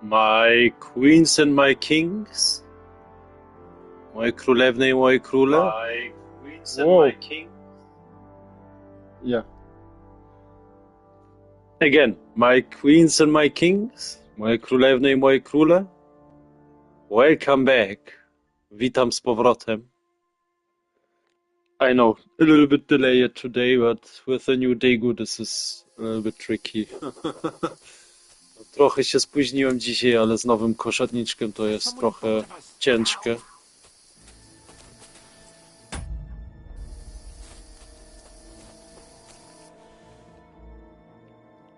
My queens and my kings. Moje królewny i moje króle. My queens and my kings. Yeah. Again, my queens and my kings. Moje królewny i moje króle. Welcome back. Witam z powrotem. I know, a little bit delayed today, but with the new Daegu this is a little bit tricky. Trochę się spóźniłem dzisiaj, ale z nowym koszatniczkiem to jest trochę ciężkie.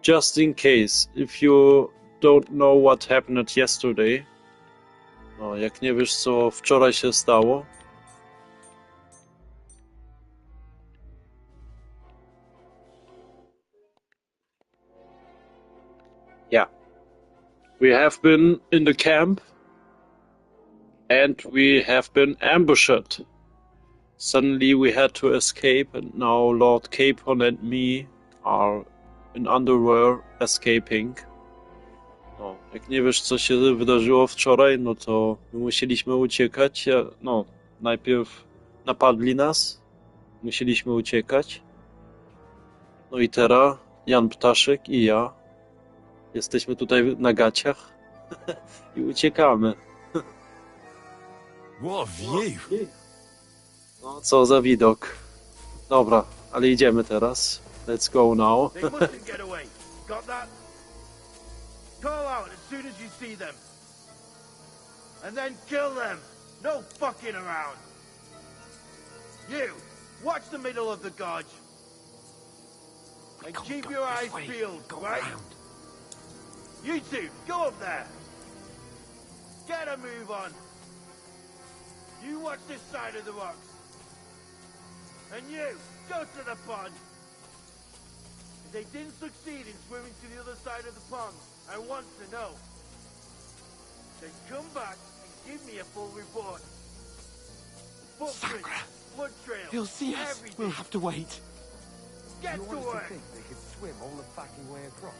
Just in case, if you don't know what happened yesterday, no, jak nie wiesz co wczoraj się stało, yeah, we have been in the camp and we have been ambushed. Suddenly we had to escape and now Lord Capon and me are in underwear escaping. No, jak nie wiesz co się wydarzyło wczoraj, no to my musieliśmy uciekać. No, najpierw napadli nas, musieliśmy uciekać. No i teraz Jan Ptaszek i ja jesteśmy tutaj na gaciach i uciekamy. What a view! No, co za widok. Dobra, ale idziemy teraz. Let's go now. They mustn't get away. Got that? Call out as soon as you see them. And then kill them. No fucking around. You, watch the middle of the gorge. And keep your eyes peeled, right? You two, go up there. Get a move on. You watch this side of the rocks. And you, go to the pond. If they didn't succeed in swimming to the other side of the pond, I want to know. Then come back and give me a full report. Footprints, blood trails, He'll see us. everything. We'll have to wait. Get You to want us to work. think they could swim all the fucking way across?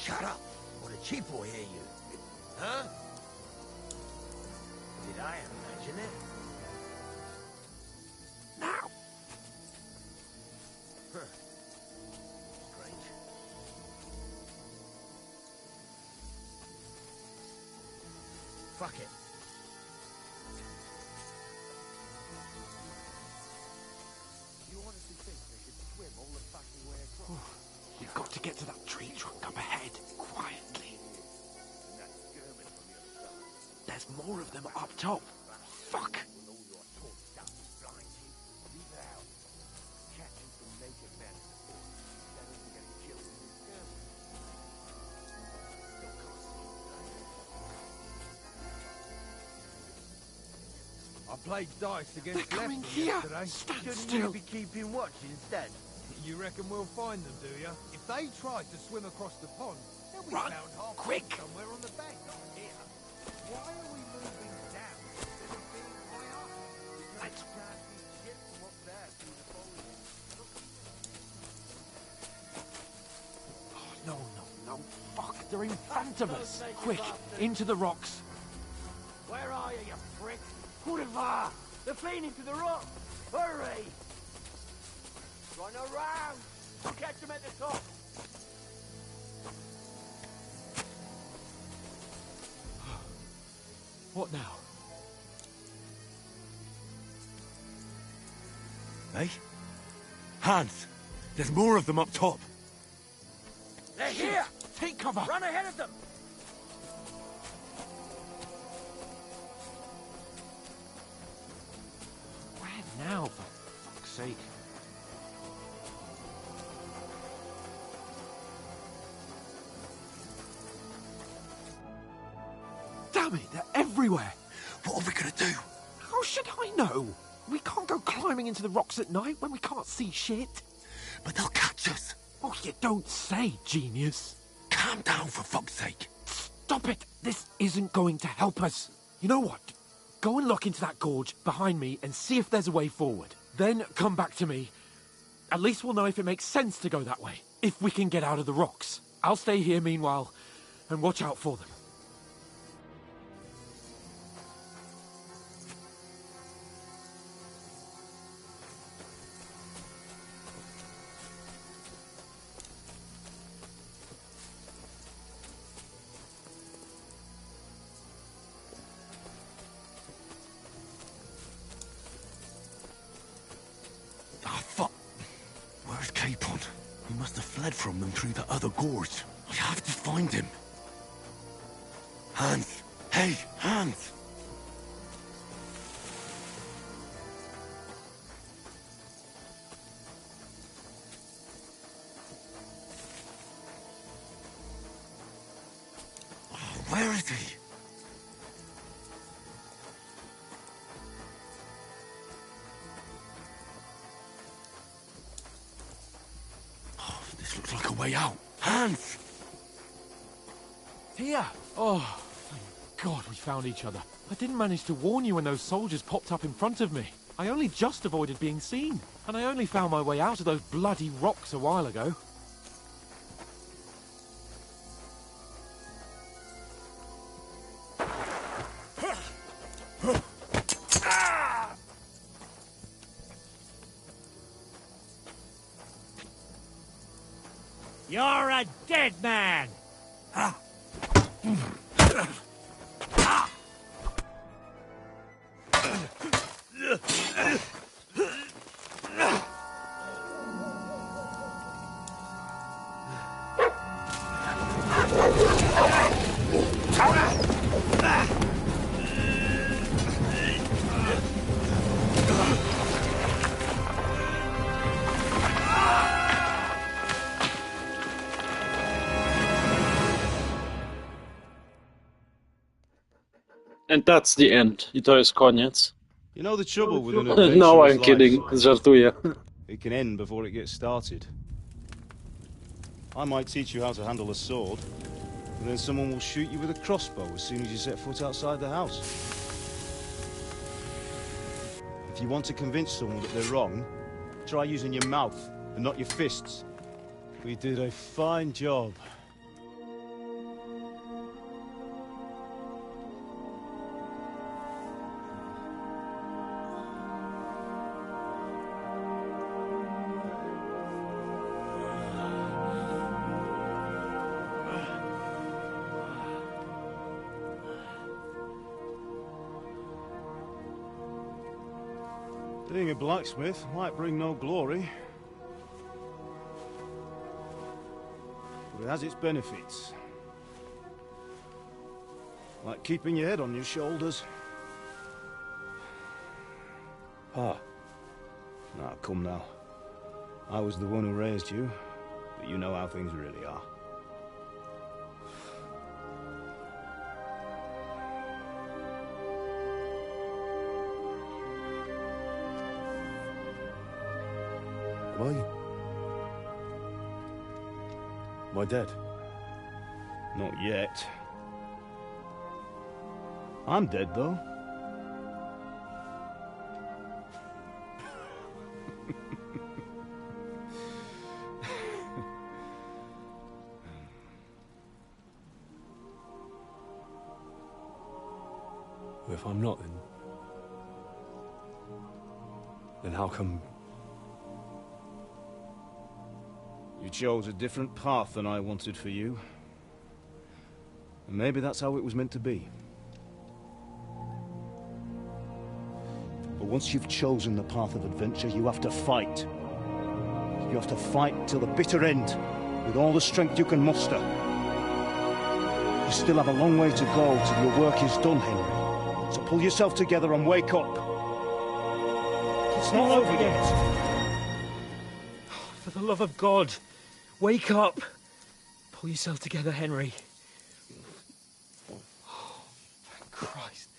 Shut up, or the chief will hear you. Huh? Did I imagine it? Now! Strange. Fuck it. You want us to think they could swim all the fucking way across? We've got to get to that tree trunk up ahead, quietly. And that skirmish from the other side. There's more of them up top. Fuck! When all your talk stuff is blind you, leave it out. Catching some naked men in the forest. Better than getting killed in the skirmish. Still can't see I played dice against They're coming Leicester here! yesterday. Stand Shouldn't still! you be keeping watch instead? You reckon we'll find them, do you? If they tried to swim across the pond, they'll be Run, found half quick! somewhere on the bank, not here. Why are we moving down instead of being high up? Let's- Because we can't see shit from up there through the foliage. Oh, no, no, no. Fuck, they're in front of us. Quick, into the rocks. Where are you, you prick? Kurwa! They're fleeing into the rock! Hurry! Run around! Catch them at the top! What now? Eh? Hans, there's more of them up top. They're here! Take cover! Run ahead of them! Where now, for fuck's sake? Damn it, they're everywhere! What are we gonna do? How should I know? We can't go climbing into the rocks at night when we can't see shit. But they'll catch us. Oh, you don't say, genius. Calm down, for fuck's sake. Stop it! This isn't going to help us. You know what? Go and look into that gorge behind me and see if there's a way forward. Then come back to me. At least we'll know if it makes sense to go that way. If we can get out of the rocks. I'll stay here meanwhile and watch out for them. fled from them through the other gorge. I have to find him. Hans! Hey, Hans! Where is he? Oh, this looks like a way out. Hans! Here! Oh, thank God we found each other. I didn't manage to warn you when those soldiers popped up in front of me. I only just avoided being seen. And I only found my way out of those bloody rocks a while ago. You're a dead man! And that's the end. I to jest koniec. You know the trouble with an adventure No, is I'm kidding. life. Żartuję. It can end before it gets started. I might teach you how to handle a sword, and then someone will shoot you with a crossbow as soon as you set foot outside the house. If you want to convince someone that they're wrong, try using your mouth and not your fists. We did a fine job. Being a blacksmith might bring no glory, but it has its benefits. Like keeping your head on your shoulders. Ah. Now, come now. I was the one who raised you, but you know how things really are. Am I dead? Not yet. I'm dead, though. Well, if I'm not, then how come... You chose a different path than I wanted for you. And maybe that's how it was meant to be. But once you've chosen the path of adventure, you have to fight. You have to fight till the bitter end, with all the strength you can muster. You still have a long way to go till your work is done, Henry. So pull yourself together and wake up. It's not over yet. For the love of God, wake up! Pull yourself together, Henry. Oh, thank Christ.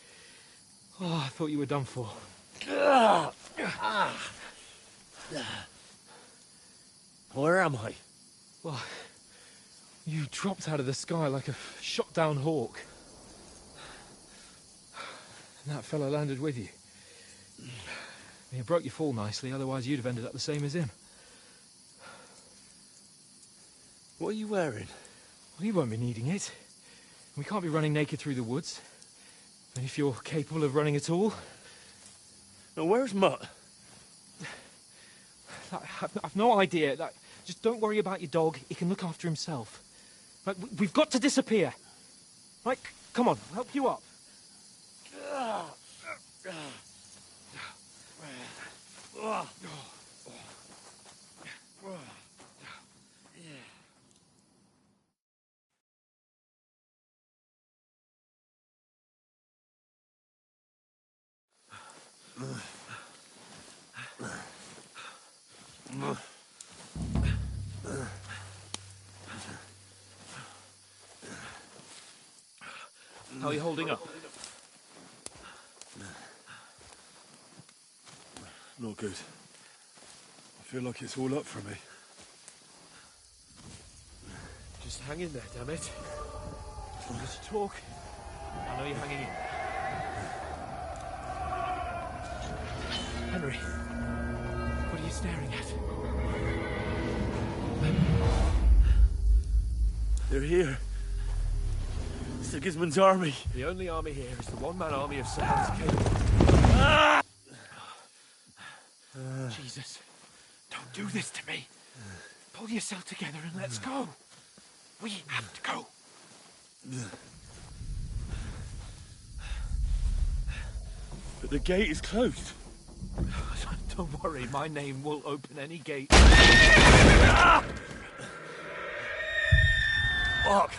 Oh, I thought you were done for. Where am I? Well, you dropped out of the sky like a shot-down hawk. And that fella landed with you. You broke your fall nicely, otherwise you'd have ended up the same as him. What are you wearing? Well, you won't be needing it. We can't be running naked through the woods. And if you're capable of running at all... Now, where's Mutt? I've no idea. Just don't worry about your dog. He can look after himself. Right, we've got to disappear. Right, come on, I'll help you up. are you holding up? Not good. I feel like it's all up for me. Just hang in there, damn it. Just talk. I know you're hanging in. Henry, what are you staring at? They're here. Sigismund's army. The only army here is the one-man army of Sir Hans King. Jesus, don't do this to me. Pull yourself together and let's go. We have to go. But the gate is closed. Don't worry, my name will open any gate. Fuck.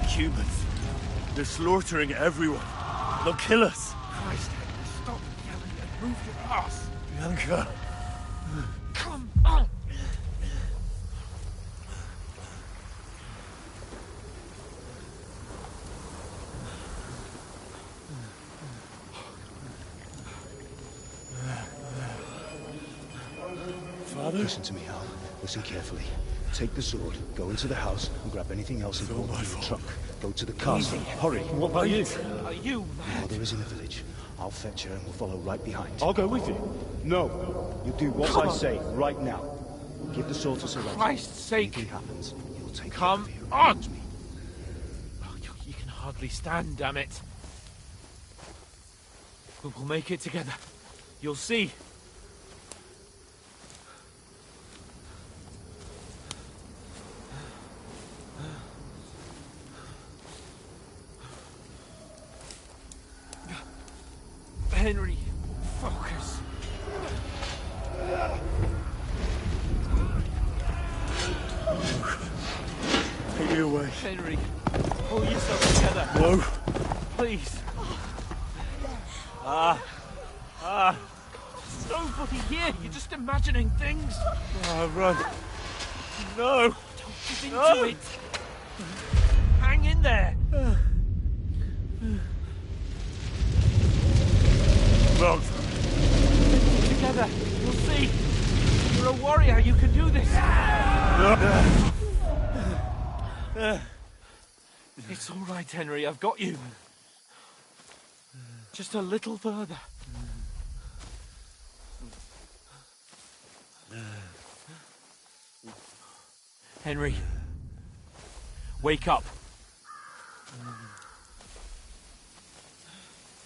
Humans. They're slaughtering everyone. They'll kill us. Christ, Henry, stop yelling and move your ass. Bianca. Come on. Father? Listen to me, Hal. Listen carefully. Take the sword, go into the house, and grab anything else important in the truck. Go to the castle. Hurry. What about you? Are you mad? Mother is in the village. I'll fetch her and we'll follow right behind. I'll go with you. No. You do what I say right now. Give the sword to Sir Rodents. Christ's sake. Anything happens, you'll take Come care of her. on. Me. Oh, you can hardly stand, damn it. But we'll make it together. You'll see. Henry, focus. Take me away. Henry, pull yourself together. No. Please. There's nobody here. You're just imagining things. Run. No. Don't give in to it. Hang in there. Wrong. Together. You'll see. You're a warrior. You can do this. It's all right, Henry. I've got you. Just a little further. Henry, wake up.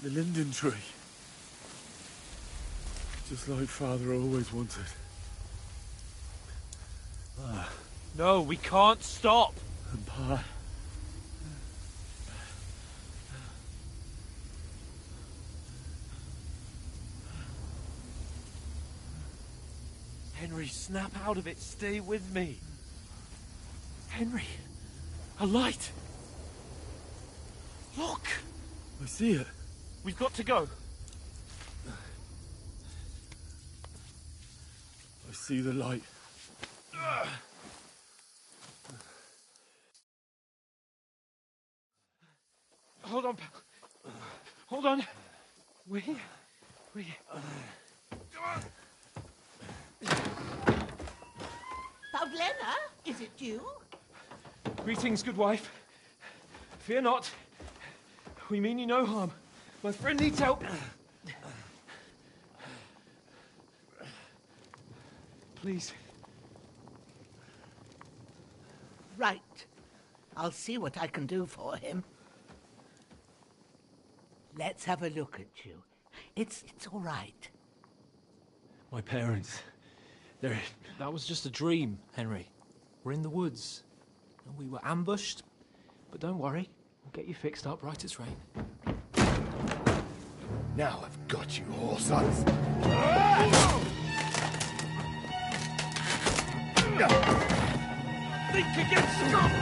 The linden tree. Just like Father always wanted. No, we can't stop. And Pa. Henry, snap out of it. Stay with me. Henry, a light. Look. I see it. We've got to go. I see the light. Hold on, pal. Hold on. We. Pavlena, is it you? Greetings, good wife. Fear not. We mean you no harm. My friend needs help. Please. Right. I'll see what I can do for him. Let's have a look at you. It's all right. My parents. They're... That was just a dream, Henry. We're in the woods. And we were ambushed. But don't worry. We'll get you fixed up right as rain. Now I've got you, whore sons. Think against Scott!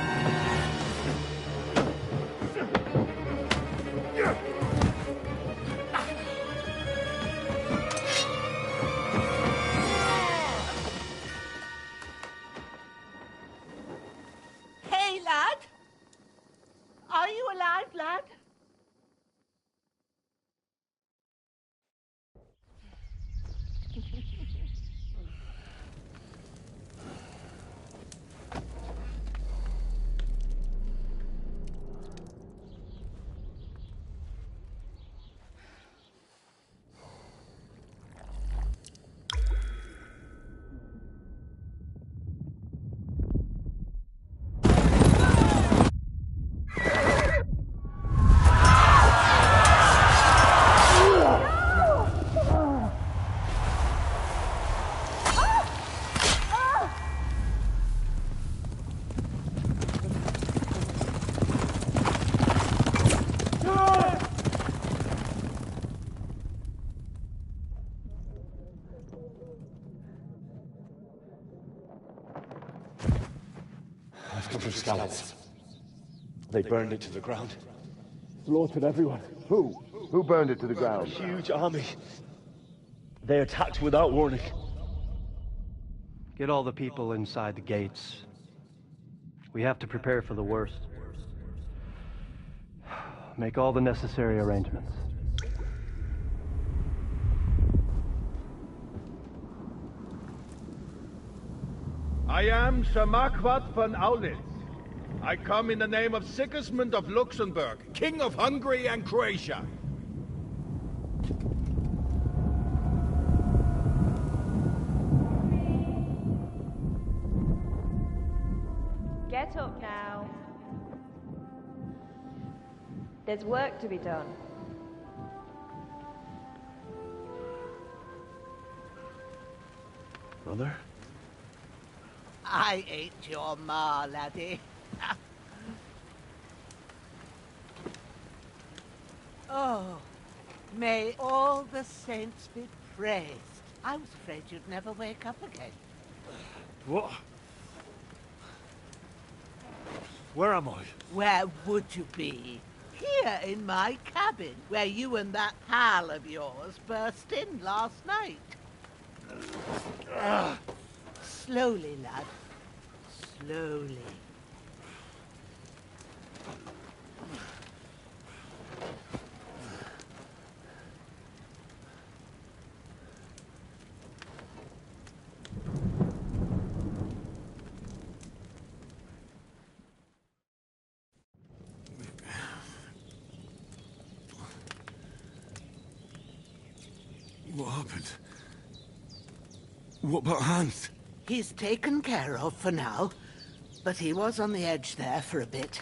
scallops. They burned it to the ground. Slaughtered everyone. Who? Who burned it to the ground? A huge army. They attacked without warning. Get all the people inside the gates. We have to prepare for the worst. Make all the necessary arrangements. I am Sir Marquardt von Aulitz. I come in the name of Sigismund of Luxembourg, King of Hungary and Croatia. Get up now. There's work to be done. Mother? I ain't your ma, laddie. Oh, may all the saints be praised. I was afraid you'd never wake up again. What? Where am I? Where would you be? Here in my cabin, where you and that pal of yours burst in last night. Slowly, lad. Slowly. What happened? What about Hans? He's taken care of for now, but he was on the edge there for a bit.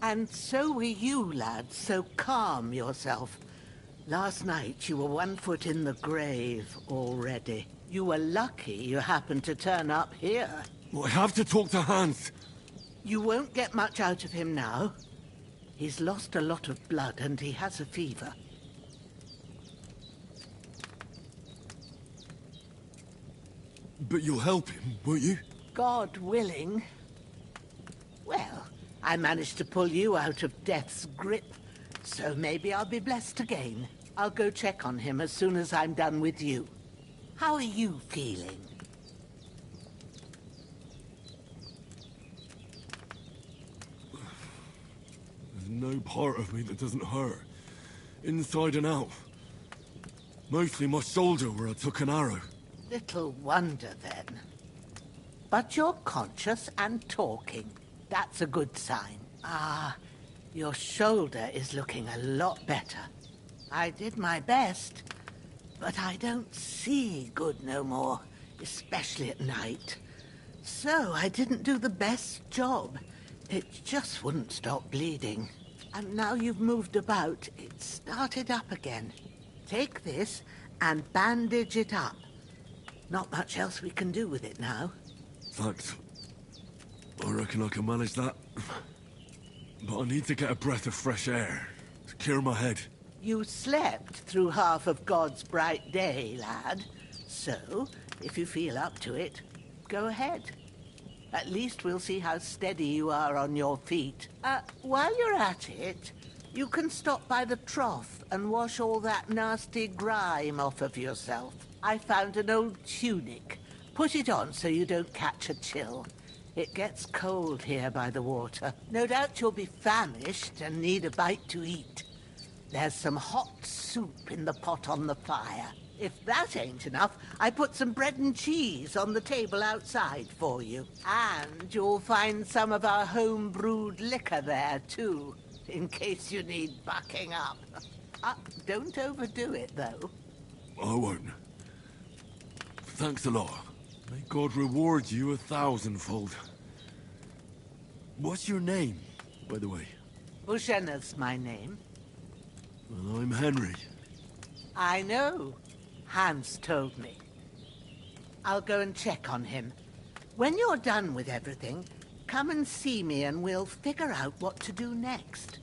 And so were you, lad, so calm yourself. Last night you were 1 foot in the grave already. You were lucky you happened to turn up here. Well, I have to talk to Hans. You won't get much out of him now. He's lost a lot of blood and he has a fever. But you'll help him, won't you? God willing. Well, I managed to pull you out of death's grip, so maybe I'll be blessed again. I'll go check on him as soon as I'm done with you. How are you feeling? There's no part of me that doesn't hurt. Inside and out. Mostly my shoulder where I took an arrow. Little wonder, then. But you're conscious and talking. That's a good sign. Ah, your shoulder is looking a lot better. I did my best, but I don't see good no more, especially at night. So I didn't do the best job. It just wouldn't stop bleeding. And now you've moved about, it started up again. Take this and bandage it up. Not much else we can do with it now. Thanks. I reckon I can manage that. But I need to get a breath of fresh air to clear my head. You slept through half of God's bright day, lad. So, if you feel up to it, go ahead. At least we'll see how steady you are on your feet. While you're at it, you can stop by the trough and wash all that nasty grime off of yourself. I found an old tunic. Put it on so you don't catch a chill. It gets cold here by the water. No doubt you'll be famished and need a bite to eat. There's some hot soup in the pot on the fire. If that ain't enough, I put some bread and cheese on the table outside for you. And you'll find some of our home-brewed liquor there, too, in case you need bucking up. Don't overdo it, though. I won't. Thanks a lot. May God reward you 1,000-fold. What's your name, by the way? Bushena's my name. Well, I'm Henry. I know. Hans told me. I'll go and check on him. When you're done with everything, come and see me and we'll figure out what to do next.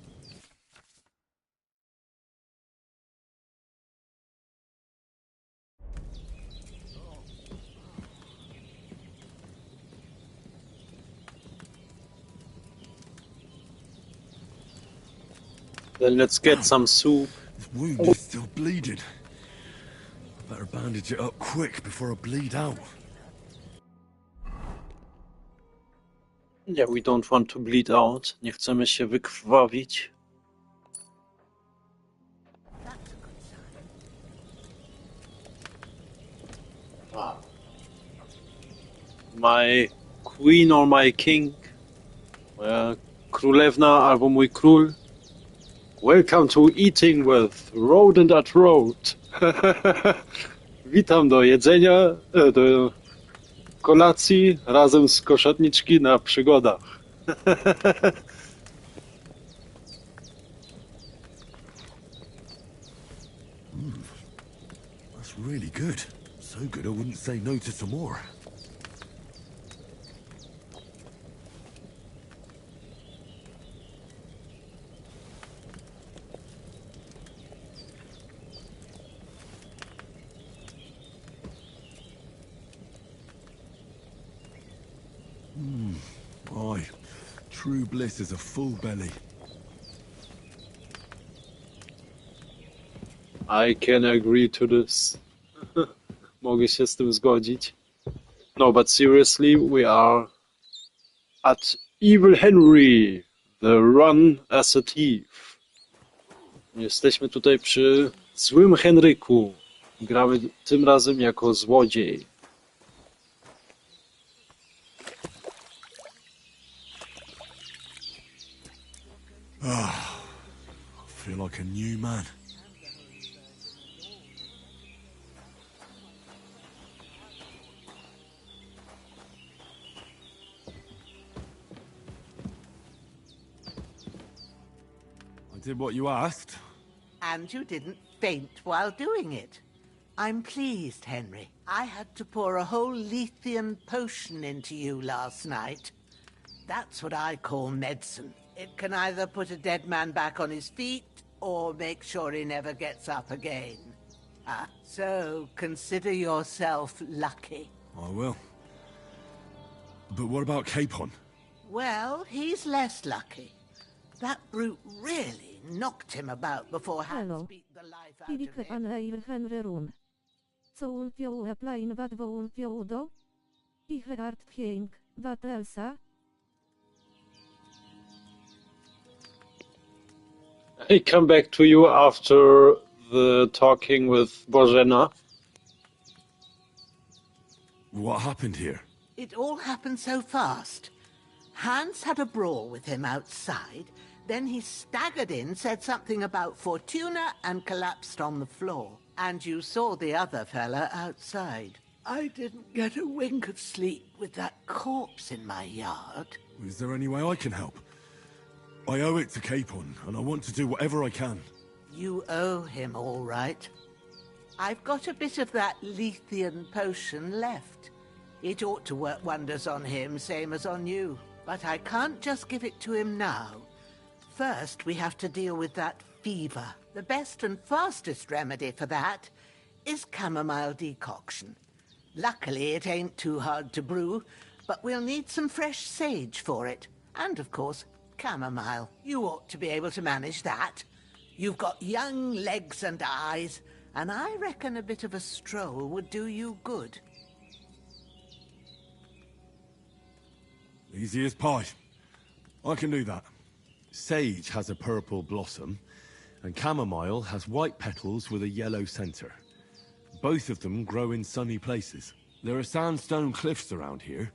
Then let's get some soup. This wound is still bleeding. I better bandage it up quick before I bleed out. Yeah, we don't want to bleed out. Nie chcemy się wykrwawić. My queen or my king. Moja królewna albo mój król. Welcome to eating with Rodent at Road. Witam do jedzenia, do kolacji razem z koszatniczki na przygodach. That's really good. So good I wouldn't say no to some more. Aye, true bliss is a full belly. I can agree to this. Mogę się z tym zgodzić. No, but seriously, we are at Evil Henry, the run as a thief. Jesteśmy tutaj przy złym Henryku. Gramy tym razem jako złodziej. I feel like a new man. I did what you asked. And you didn't faint while doing it. I'm pleased, Henry. I had to pour a whole Lethean potion into you last night. That's what I call medicine. It can either put a dead man back on his feet, or make sure he never gets up again. So consider yourself lucky. I will. But what about Capon? Well, he's less lucky. That brute really knocked him about before Hans beat the life out of him. Co ulpią plain vad ulpią do? Ich art king, vad elsa? I come back to you after the talking with Bożena. What happened here? It all happened so fast. Hans had a brawl with him outside, then he staggered in, said something about Fortuna, and collapsed on the floor. And you saw the other fella outside. I didn't get a wink of sleep with that corpse in my yard. Is there any way I can help? I owe it to Capon, and I want to do whatever I can. You owe him, all right. I've got a bit of that Lethean potion left. It ought to work wonders on him, same as on you. But I can't just give it to him now. First, we have to deal with that fever. The best and fastest remedy for that is chamomile decoction. Luckily, it ain't too hard to brew, but we'll need some fresh sage for it. And, of course, chamomile. You ought to be able to manage that. You've got young legs and eyes, and I reckon a bit of a stroll would do you good. Easy as pie. I can do that. Sage has a purple blossom, and chamomile has white petals with a yellow center. Both of them grow in sunny places. There are sandstone cliffs around here.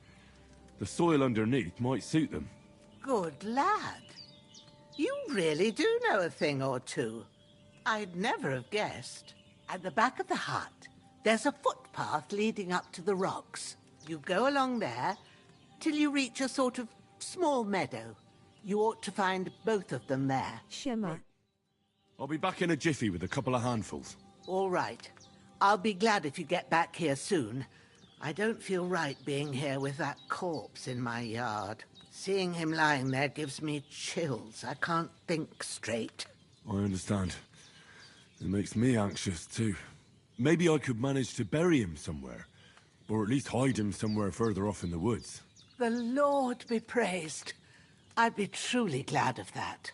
The soil underneath might suit them. Good lad. You really do know a thing or two. I'd never have guessed. At the back of the hut, there's a footpath leading up to the rocks. You go along there till you reach a sort of small meadow. You ought to find both of them there. Siema. I'll be back in a jiffy with a couple of handfuls. All right. I'll be glad if you get back here soon. I don't feel right being here with that corpse in my yard. Seeing him lying there gives me chills. I can't think straight. I understand. It makes me anxious too. Maybe I could manage to bury him somewhere. Or at least hide him somewhere further off in the woods. The Lord be praised. I'd be truly glad of that.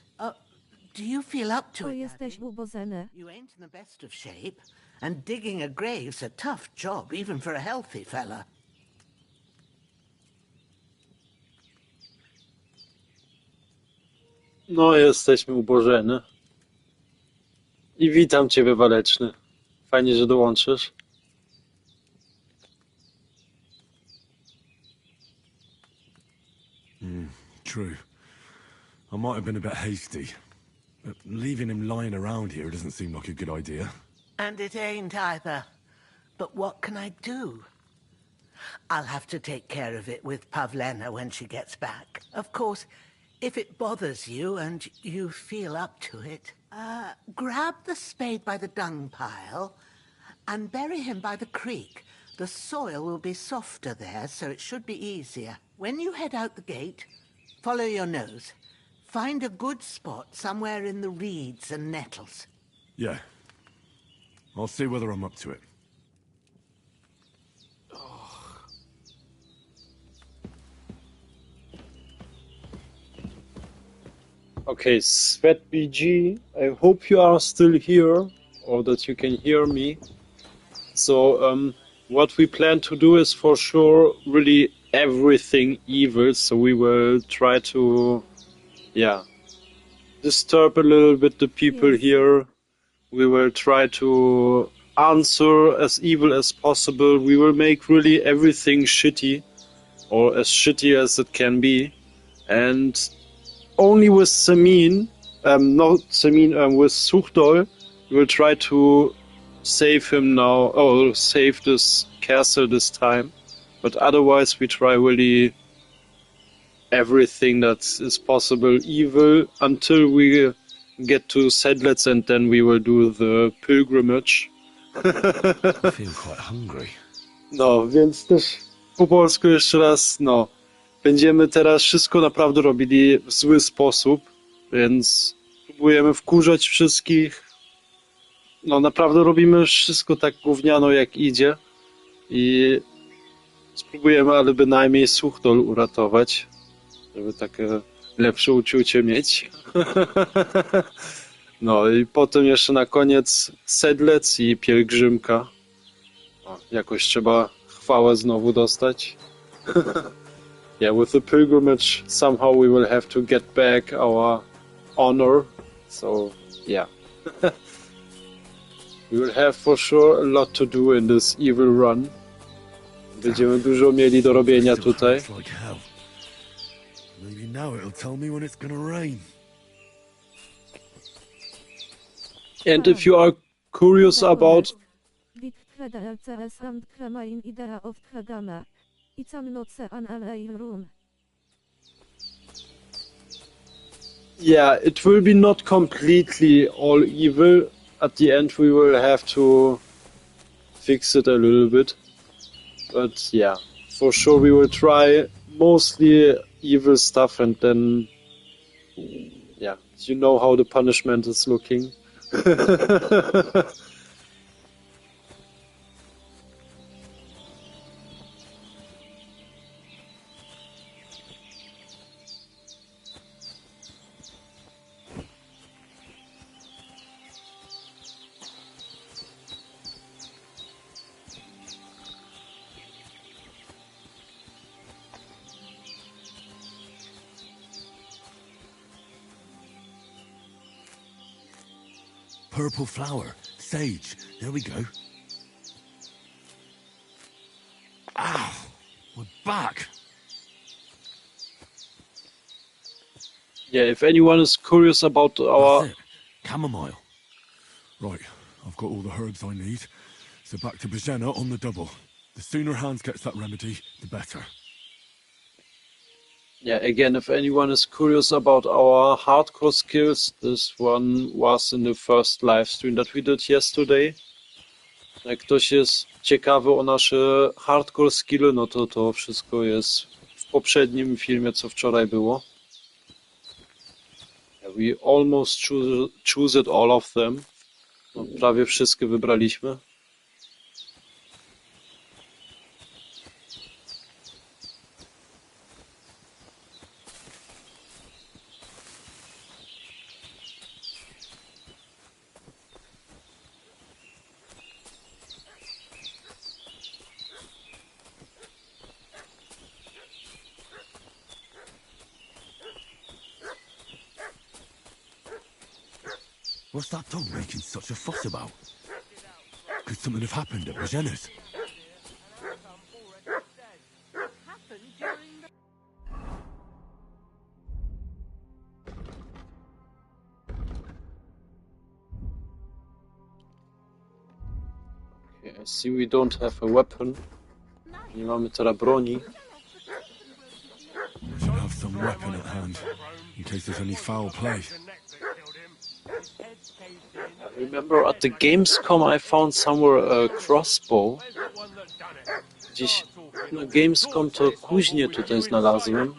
Do you feel up to O it? jesteś ubozene. You ain't in the best of shape, and digging a grave's a tough job, even for a healthy fella. No, jesteśmy ubożeni. I witam ciebie, Waleczny. Fajnie, że dołączysz. True. I might have been a bit hasty. But leaving him lying around here doesn't seem like a good idea. And it ain't either. But what can I do? I'll have to take care of it with Pavlena when she gets back. Of course, if it bothers you and you feel up to it, grab the spade by the dung pile and bury him by the creek. The soil will be softer there, so it should be easier. When you head out the gate, follow your nose. Find a good spot somewhere in the reeds and nettles. Yeah. I'll see whether I'm up to it. Okay, Svet BG, I hope you are still here, or that you can hear me. So, what we plan to do is for sure really everything evil, so we will try to, disturb a little bit the people here. We will try to answer as evil as possible. We will make really everything shitty, or as shitty as it can be. And only with Samin, with Suchdol, we will try to save him now, or save this castle this time. But otherwise we try really everything that is possible evil until we get to Sedlec, and then we will do the pilgrimage. I feel quite hungry. No, więc też po polsku jeszcze raz, będziemy teraz wszystko naprawdę robili w zły sposób, więc próbujemy wkurzać wszystkich. Naprawdę robimy wszystko tak gówniano jak idzie i spróbujemy, ale bynajmniej Suchdol uratować, żeby takie lepsze uczucie mieć. I potem jeszcze na koniec Sedlec i pielgrzymka. Jakoś trzeba chwałę znowu dostać. Yeah, with the pilgrimage, somehow we will have to get back our honor. So, yeah. We will have for sure a lot to do in this evil run. Będziemy dużo mieli do robienia tutaj. Maybe now it'll tell me when it's gonna rain. And if you are curious about... Yeah, it will be not completely all evil. At the end we will have to fix it a little bit. But yeah, for sure we will try mostly evil stuff, and then, yeah, you know how the punishment is looking. Purple flower. Sage. There we go. Ow! We're back! Yeah, if anyone is curious about our... That's it. Chamomile. Right, I've got all the herbs I need. So back to Brzena on the double. The sooner Hans gets that remedy, the better. Yeah, again, if anyone is curious about our hardcore skills, this one was in the first live stream that we did yesterday. Jak ktoś jest ciekawy o nasze hardcore skilly, no to wszystko jest w poprzednim filmie, co wczoraj było. Yeah, we almost choose it all of them. Prawie wszystkie wybraliśmy. What's that dog making such a fuss about? Could something have happened at Rogenna's? Okay, I see we don't have a weapon. Nie mamy teraz broni. We should have some weapon at hand, in case there's any foul play. I remember at the Gamescom I found somewhere a crossbow. Gdzieś na Gamescom to później tutaj znalazłem.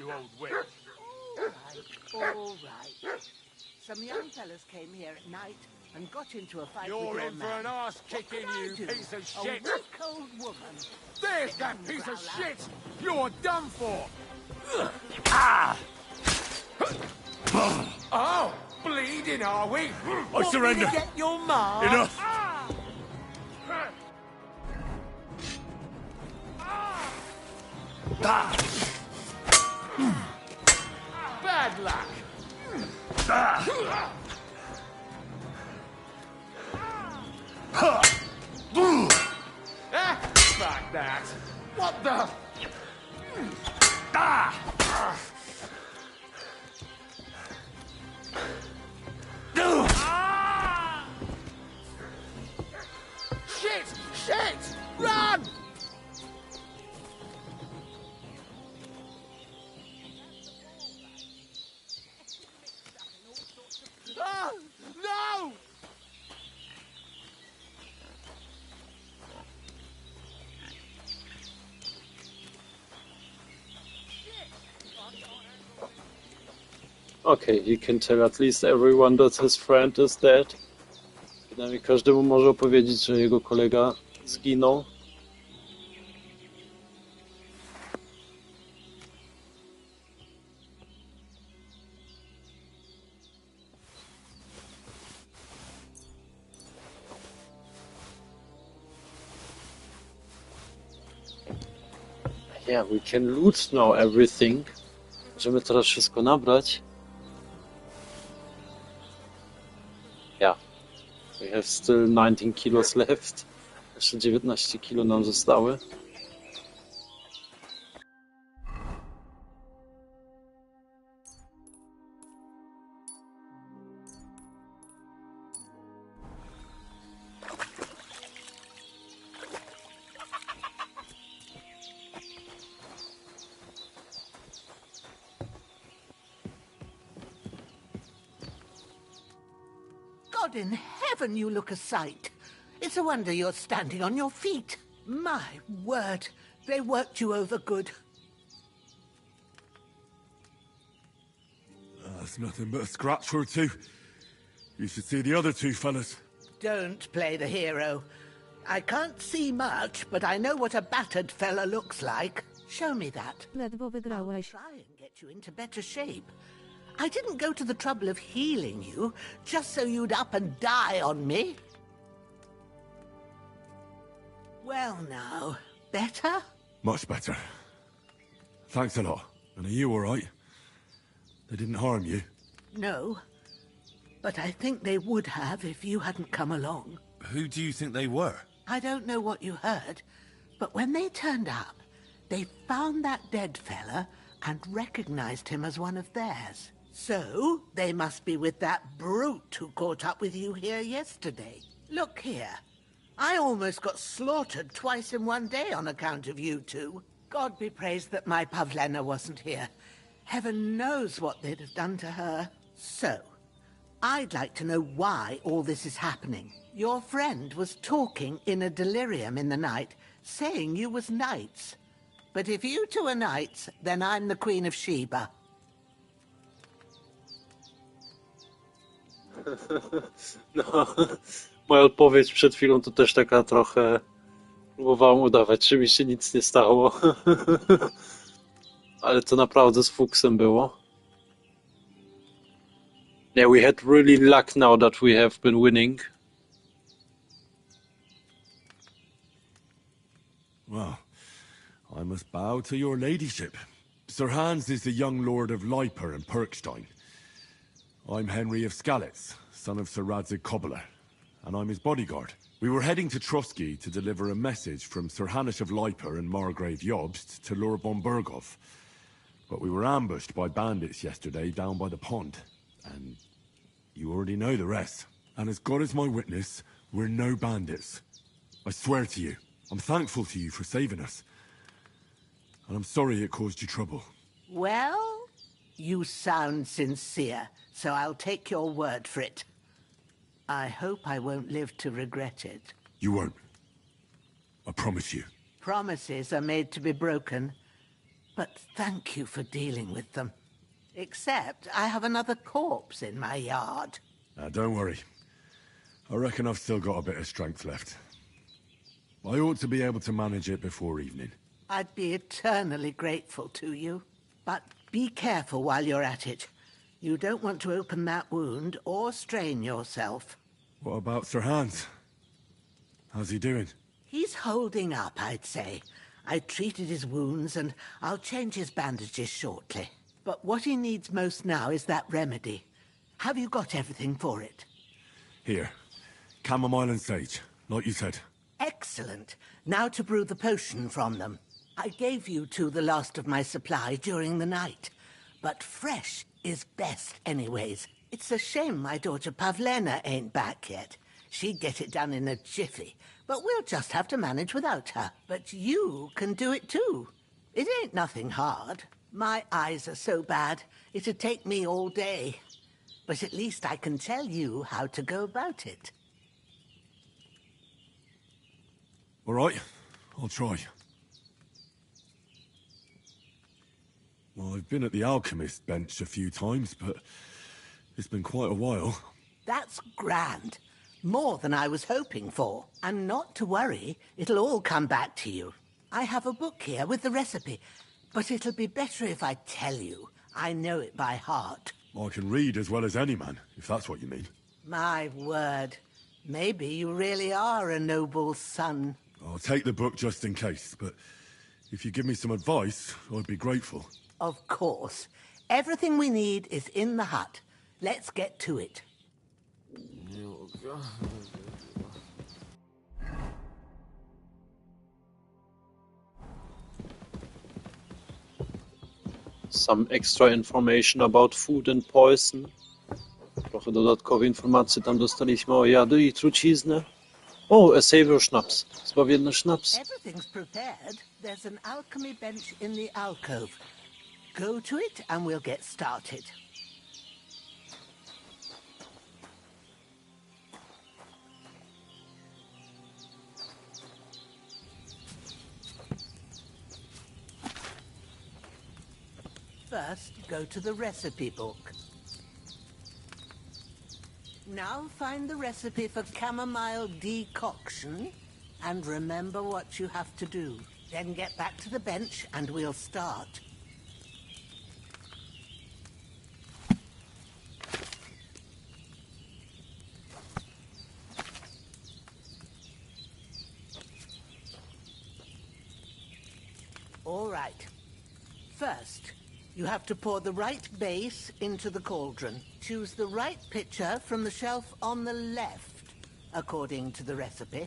Some young fellas came here at night and got into a fight You're with your in for an man. arse kicking, you piece of A shit! cold woman. There's that piece of shit! You're done for! Oh, bleeding, are we? I surrender. Get your mark. Enough. Bad luck! Fuck that! What the? Shit! Shit! Run! No! Okay, he can tell at least everyone that his friend is dead. Przynajmniej każdemu może opowiedzieć, że jego kolega zginął. Yeah, we can loot now everything. Możemy teraz wszystko nabrać. Yeah, we have still 19 kilos left. Jeszcze 19 kilo nam zostały. God in heaven, you look a sight. It's a wonder you're standing on your feet. My word, they worked you over good. That's nothing but a scratch or two. You should see the other two fellas. Don't play the hero. I can't see much, but I know what a battered fella looks like. Show me that. Ledwo wygrałeś. Try and get you into better shape. I didn't go to the trouble of healing you just so you'd up and die on me. Well now, better? Much better. Thanks a lot. And are you all right? They didn't harm you? No, but I think they would have if you hadn't come along. Who do you think they were? I don't know what you heard, but when they turned up, they found that dead fella and recognized him as one of theirs. So, they must be with that brute who caught up with you here yesterday. Look here. I almost got slaughtered twice in one day on account of you two. God be praised that my Pavlena wasn't here. Heaven knows what they'd have done to her. So, I'd like to know why all this is happening. Your friend was talking in a delirium in the night, saying you was knights. But if you two are knights, then I'm the Queen of Sheba. No, moja odpowiedź przed chwilą to też taka trochę... Próbowałem udawać, że mi się nic nie stało. Ale to naprawdę z fuksem było. Yeah, we had really luck now that we have been winning. Well, I must bow to your ladyship. Sir Hans is the young lord of Leiper and Perkstein. I'm Henry of Skalitz, son of Sir Radzig Cobbler, and I'm his bodyguard. We were heading to Trotsky to deliver a message from Sir Hanish of Leiper and Margrave Jobst to Lord von Burgov. But we were ambushed by bandits yesterday down by the pond, and you already know the rest. And as God is my witness, we're no bandits. I swear to you, I'm thankful to you for saving us. And I'm sorry it caused you trouble. Well, you sound sincere, so I'll take your word for it. I hope I won't live to regret it. You won't. I promise you. Promises are made to be broken, but thank you for dealing with them. Except I have another corpse in my yard. Now, don't worry. I reckon I've still got a bit of strength left. I ought to be able to manage it before evening. I'd be eternally grateful to you. But be careful while you're at it. You don't want to open that wound or strain yourself. What about Sir Hans? How's he doing? He's holding up, I'd say. I treated his wounds and I'll change his bandages shortly. But what he needs most now is that remedy. Have you got everything for it? Here. Chamomile and sage, like you said. Excellent. Now to brew the potion from them. I gave you two the last of my supply during the night. But fresh is best anyways. It's a shame my daughter Pavlena ain't back yet. She'd get it done in a jiffy. But we'll just have to manage without her. But you can do it too. It ain't nothing hard. My eyes are so bad, it'd take me all day. But at least I can tell you how to go about it. All right, I'll try. Well, I've been at the alchemist bench a few times, but it's been quite a while. That's grand. More than I was hoping for. And not to worry, it'll all come back to you. I have a book here with the recipe, but it'll be better if I tell you. I know it by heart. I can read as well as any man, if that's what you mean. My word. Maybe you really are a noble son. I'll take the book just in case, but if you give me some advice, I'd be grateful. Of course. Everything we need is in the hut. Let's get to it. Some extra information about food and poison. Trochę dodatkowej informacji tam dostaliśmy o jady i truciznę. O, a savior sznaps. Zbawienny sznaps. Everything's prepared. There's an alchemy bench in the alcove. Go to it and we'll get started. First, go to the recipe book. Now find the recipe for chamomile decoction and remember what you have to do. Then get back to the bench and we'll start. All right. First, you have to pour the right base into the cauldron. Choose the right pitcher from the shelf on the left, according to the recipe.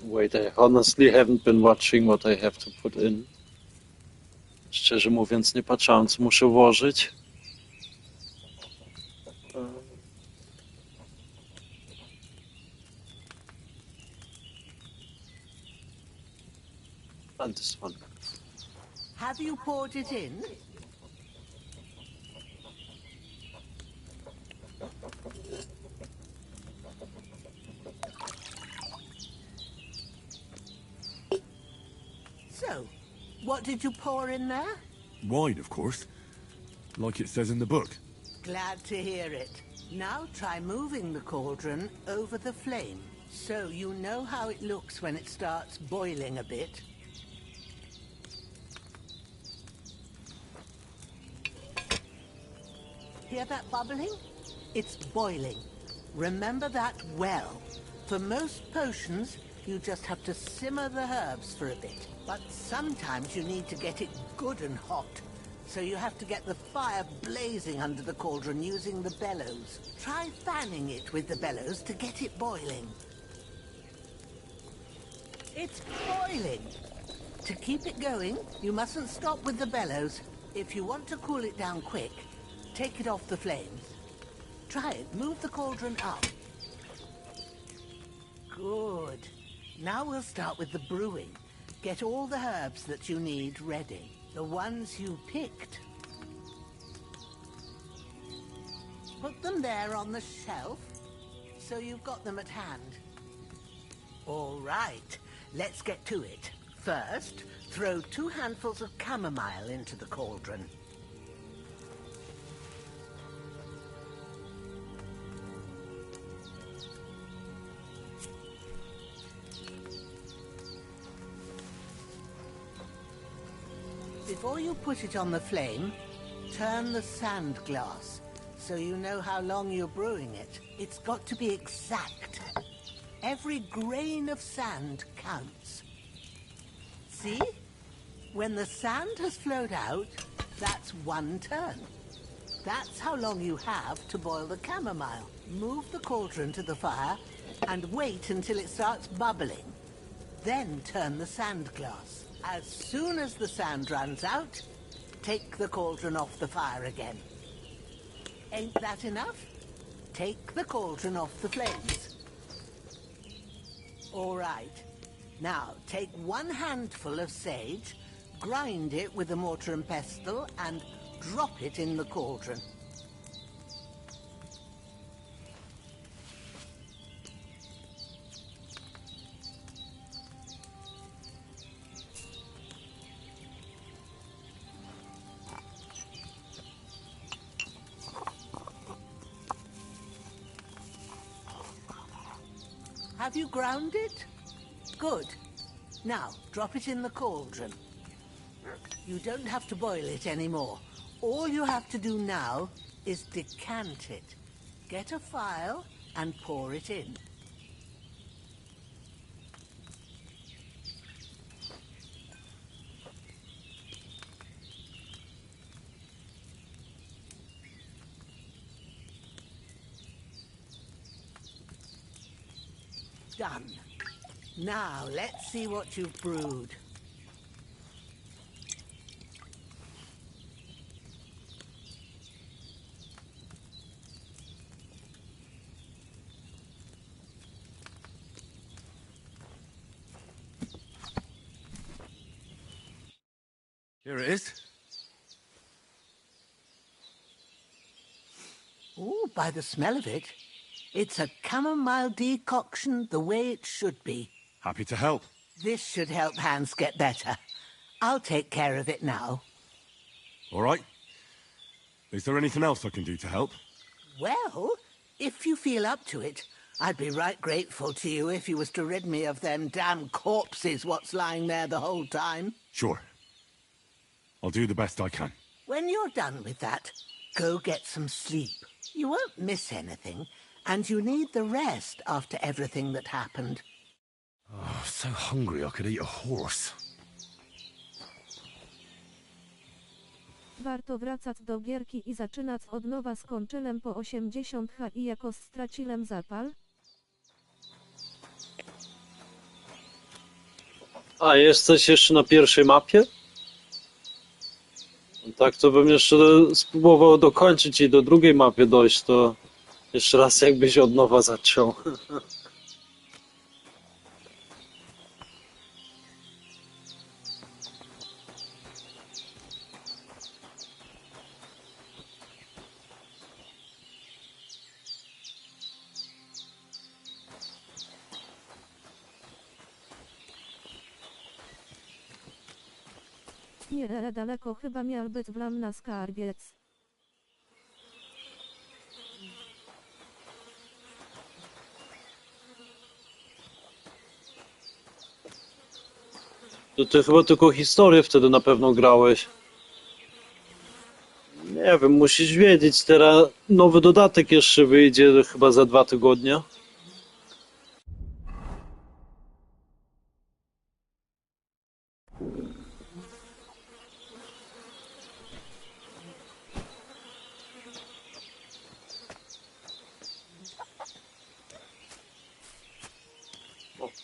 Wait, I honestly haven't been watching what I have to put in. Szczerze mówiąc, nie patrzałem, co muszę włożyć. And this one. Have you poured it in? So, what did you pour in there? Wine, of course. Like it says in the book. Glad to hear it. Now try moving the cauldron over the flame, so you know how it looks when it starts boiling a bit. Hear that bubbling? It's boiling. Remember that well. For most potions, you just have to simmer the herbs for a bit. But sometimes you need to get it good and hot. So you have to get the fire blazing under the cauldron using the bellows. Try fanning it with the bellows to get it boiling. It's boiling! To keep it going, you mustn't stop with the bellows. If you want to cool it down quick, take it off the flames. Try it. Move the cauldron up. Good. Now we'll start with the brewing. Get all the herbs that you need ready. The ones you picked. Put them there on the shelf, so you've got them at hand. All right, let's get to it. First, throw 2 handfuls of chamomile into the cauldron. Before you put it on the flame, turn the sand glass, so you know how long you're brewing it. It's got to be exact. Every grain of sand counts. See? When the sand has flowed out, that's 1 turn. That's how long you have to boil the chamomile. Move the cauldron to the fire and wait until it starts bubbling. Then turn the sand glass. As soon as the sand runs out, take the cauldron off the fire again. Ain't that enough? Take the cauldron off the flames. All right. Now, take 1 handful of sage, grind it with a mortar and pestle, and drop it in the cauldron. Have you ground it? Good. Now, drop it in the cauldron. You don't have to boil it anymore. All you have to do now is decant it. Get a phial and pour it in. Done. Now, let's see what you've brewed. Here it is. Oh, by the smell of it, it's a chamomile decoction the way it should be. Happy to help. This should help Hans get better. I'll take care of it now. All right. Is there anything else I can do to help? Well, if you feel up to it, I'd be right grateful to you if you was to rid me of them damn corpses what's lying there the whole time. Sure. I'll do the best I can. When you're done with that, go get some sleep. You won't miss anything, and you need the rest after everything that happened. Oh, so hungry I could eat a horse. Warto wracać do gierki i zaczynać od nowa z kończylem po 80 h i jako stracilem zapal. A jesteś jeszcze na pierwszej mapie? Tak, to bym jeszcze spróbował dokończyć i do drugiej mapy dojść, to jeszcze raz jakbyś od nowa zaczął. Nie daleko chyba miał być wlam na skarbiec. To ty chyba tylko historię wtedy na pewno grałeś. Nie wiem, musisz wiedzieć, teraz nowy dodatek jeszcze wyjdzie chyba za 2 tygodnie.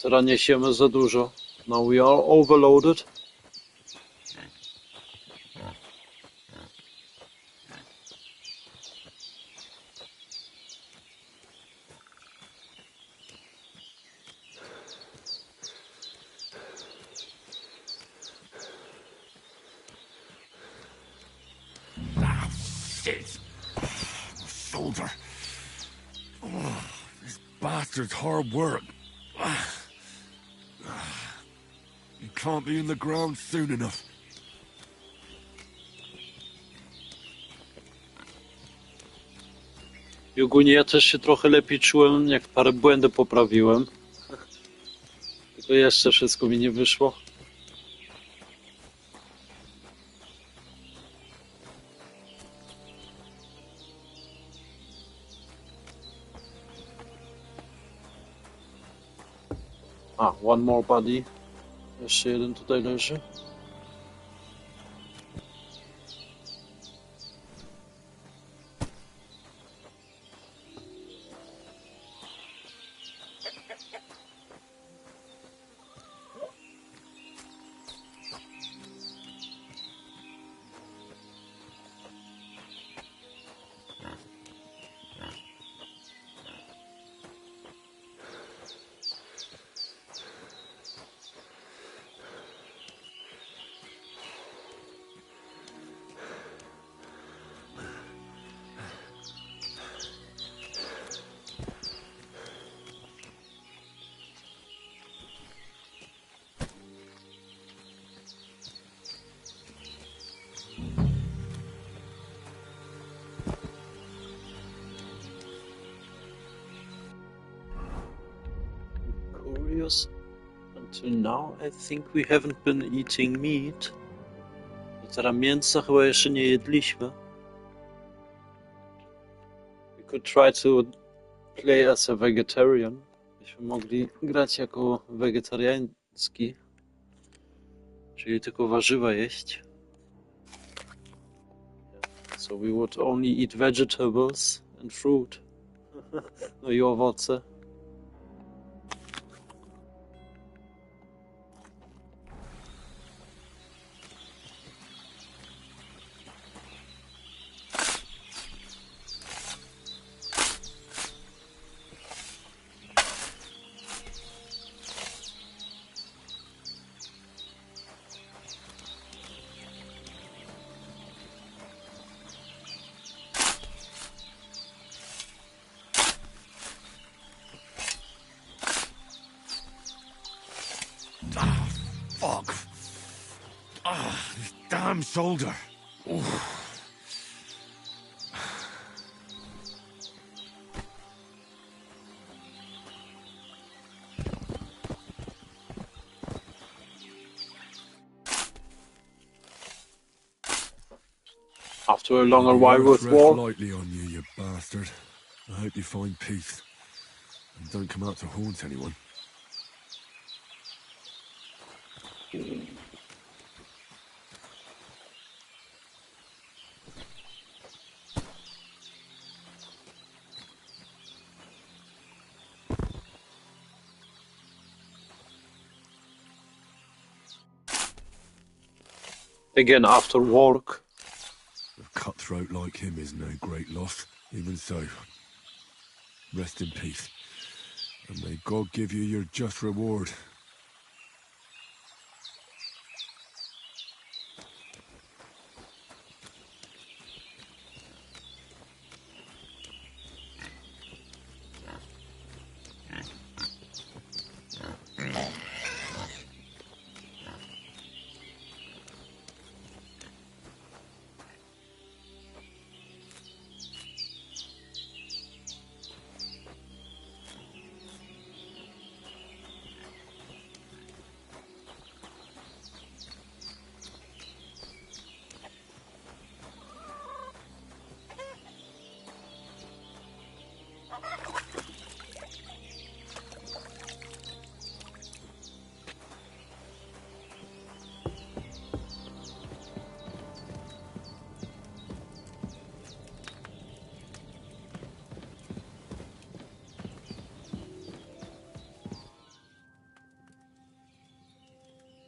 Teraz niesiemy za dużo. Now we are overloaded. Shit! Shoulder. Oh, this bastard's hard work. You can't be in the ground soon enough. I ogólnie ja też się trochę lepiej czułem, jak parę błędy poprawiłem. Tylko jeszcze wszystko mi nie wyszło. One more body. Jeszcze jeden tutaj leży. Until now, I think we haven't been eating meat. Teraz mięsa chyba jeszcze nie jedliśmy. We could try to play as a vegetarian. Byśmy mogli grać jako wegetariański. Czyli tylko warzywa jeść. So we would only eat vegetables and fruit. No i owoce. Fuck. This damn shoulder. Oof. After a longer while with war. Lightly on you, you bastard. I hope you find peace and don't come out to haunt anyone. Again after work. A cutthroat like him is no great loss. Even so, rest in peace, and may God give you your just reward.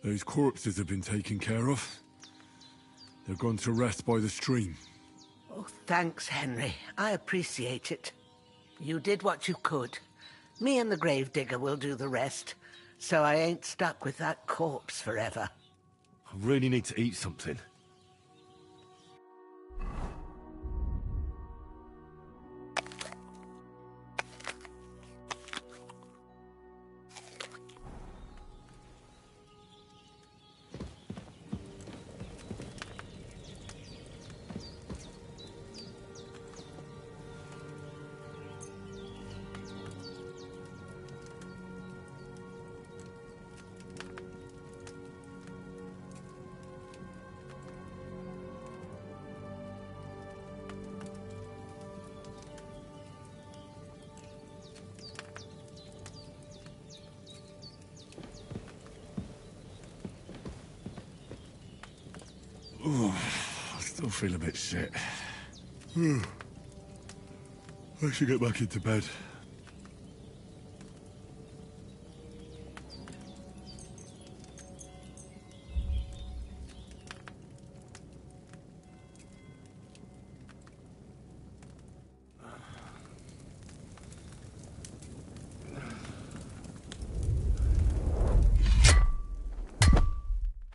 Those corpses have been taken care of. They're gone to rest by the stream. Oh, thanks, Henry. I appreciate it. You did what you could. Me and the gravedigger will do the rest, so I ain't stuck with that corpse forever. I really need to eat something. I still feel a bit shit. I should get back into bed.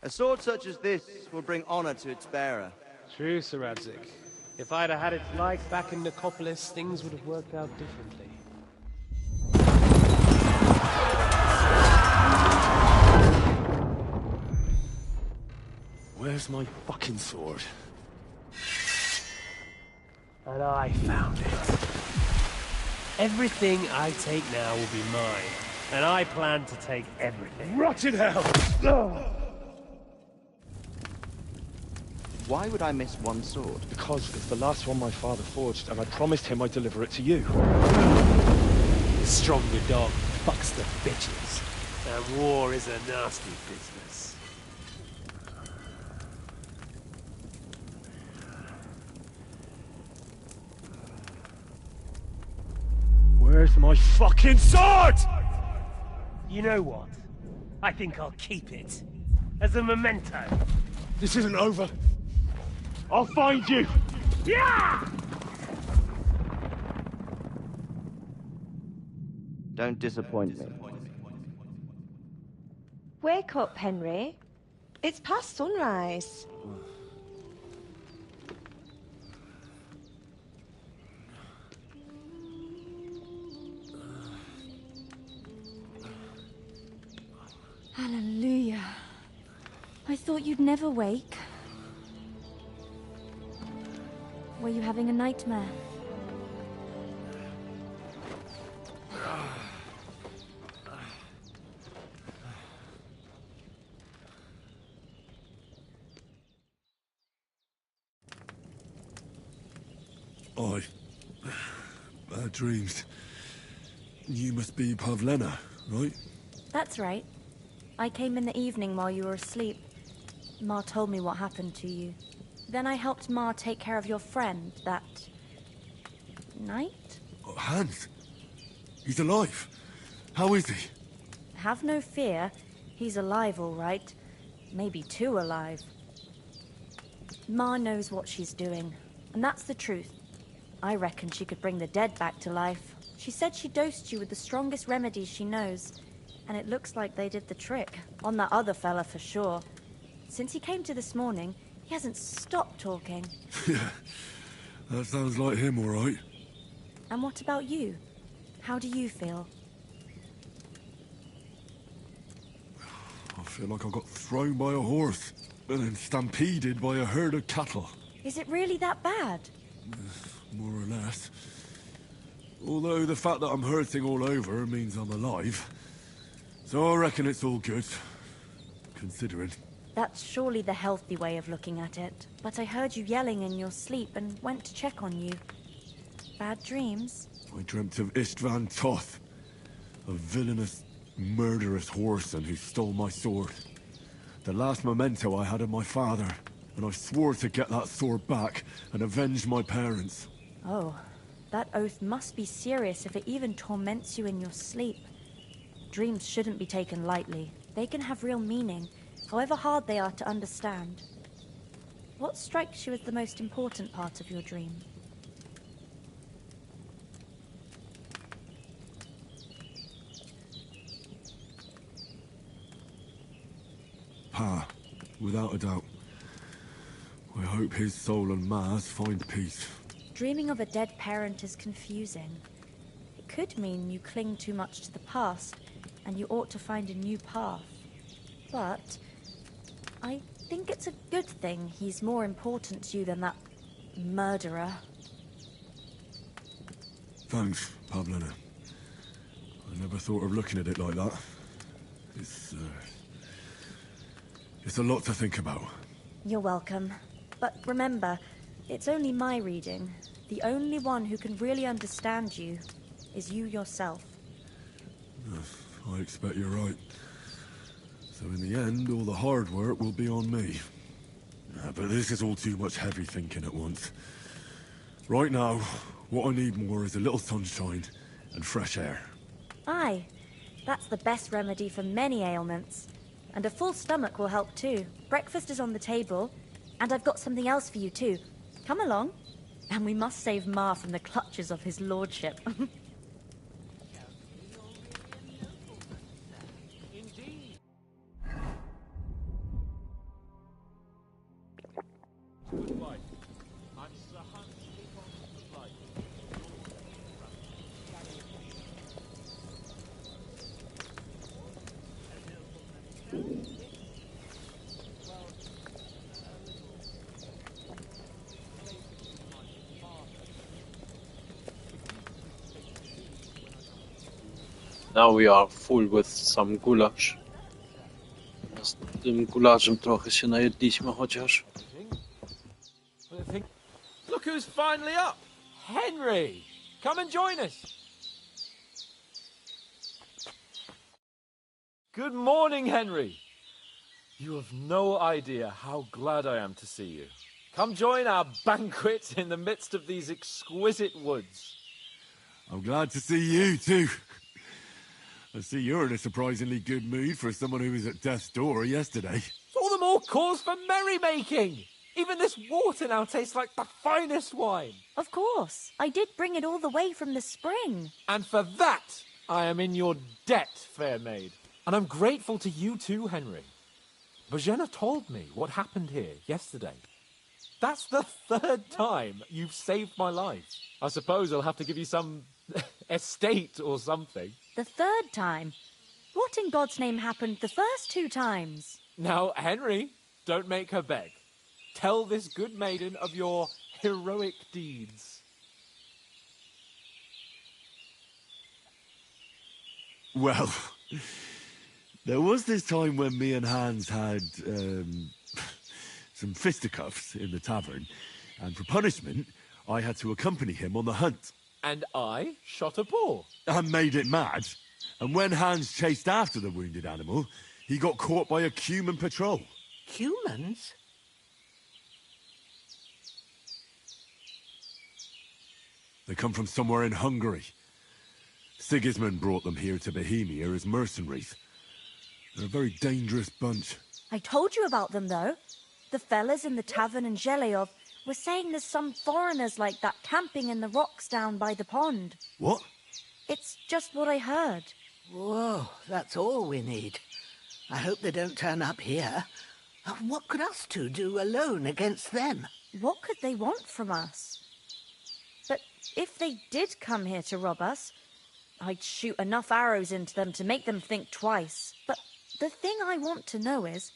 A sword such as this will bring honor to its bearer. True, Sir Radzik. If I'd have had its like back in Nicopolis, things would have worked out differently. Where's my fucking sword? And I found it. Everything I take now will be mine, and I plan to take everything. Rot in hell! Why would I miss one sword? Because it's the last one my father forged, and I promised him I'd deliver it to you. The stronger dog fucks the bitches, and war is a nasty business. Where's my fucking sword? You know what? I think I'll keep it. As a memento. This isn't over. I'll find you! Yeah! Don't disappoint me. Wake up, Henry. It's past sunrise. Hallelujah. I thought you'd never wake. Were you having a nightmare? Bad dreams. You must be Pavlena, right? That's right. I came in the evening while you were asleep. Ma told me what happened to you. Then I helped Ma take care of your friend that night? Oh, Hans! He's alive! How is he? Have no fear. He's alive, all right. Maybe too alive. Ma knows what she's doing, and that's the truth. I reckon she could bring the dead back to life. She said she dosed you with the strongest remedies she knows, and it looks like they did the trick. On that other fella for sure. Since he came to this morning, he hasn't stopped talking. Yeah, that sounds like him, all right. And what about you? How do you feel? I feel like I got thrown by a horse, and then stampeded by a herd of cattle. Is it really that bad? More or less. Although the fact that I'm hurting all over means I'm alive. So I reckon it's all good, considering. That's surely the healthy way of looking at it. But I heard you yelling in your sleep and went to check on you. Bad dreams? I dreamt of Istvan Toth, a villainous, murderous whoreson who stole my sword. The last memento I had of my father, and I swore to get that sword back and avenge my parents. Oh, that oath must be serious if it even torments you in your sleep. Dreams shouldn't be taken lightly. They can have real meaning, however hard they are to understand. What strikes you as the most important part of your dream? Pa, without a doubt. I hope his soul and Ma's find peace. Dreaming of a dead parent is confusing. It could mean you cling too much to the past, and you ought to find a new path. But I think it's a good thing he's more important to you than that murderer. Thanks, Pavlina. I never thought of looking at it like that. It's a lot to think about. You're welcome. But remember, it's only my reading. The only one who can really understand you is you yourself. I expect you're right. So in the end, all the hard work will be on me. But this is all too much heavy thinking at once. Right now, what I need more is a little sunshine and fresh air. Aye, that's the best remedy for many ailments. And a full stomach will help too. Breakfast is on the table, and I've got something else for you too. Come along, and we must save Ma from the clutches of his lordship. Now we are full with some goulash. Z tym gulaszem trochę się najedliśmy chociaż. Look who's finally up! Henry! Come and join us! Good morning, Henry! You have no idea how glad I am to see you. Come join our banquet in the midst of these exquisite woods. I'm glad to see you too. I see you're in a surprisingly good mood for someone who was at death's door yesterday. All the more cause for merrymaking! Even this water now tastes like the finest wine. Of course. I did bring it all the way from the spring. And for that, I am in your debt, fair maid. And I'm grateful to you too, Henry. Bozhena told me what happened here yesterday. That's the third time you've saved my life. I suppose I'll have to give you some estate or something. The third time? What in God's name happened the first 2 times? Now, Henry, don't make her beg. Tell this good maiden of your heroic deeds. Well, there was this time when me and Hans had some fisticuffs in the tavern, and for punishment, I had to accompany him on the hunt. And I shot a boar. And made it mad. And when Hans chased after the wounded animal, he got caught by a human patrol. Humans? They come from somewhere in Hungary. Sigismund brought them here to Bohemia as mercenaries. They're a very dangerous bunch. I told you about them, though. The fellas in the tavern in Zheleyov were saying there's some foreigners like that camping in the rocks down by the pond. What? It's just what I heard. Whoa, that's all we need. I hope they don't turn up here. What could us two do alone against them? What could they want from us? But if they did come here to rob us, I'd shoot enough arrows into them to make them think twice. But the thing I want to know is,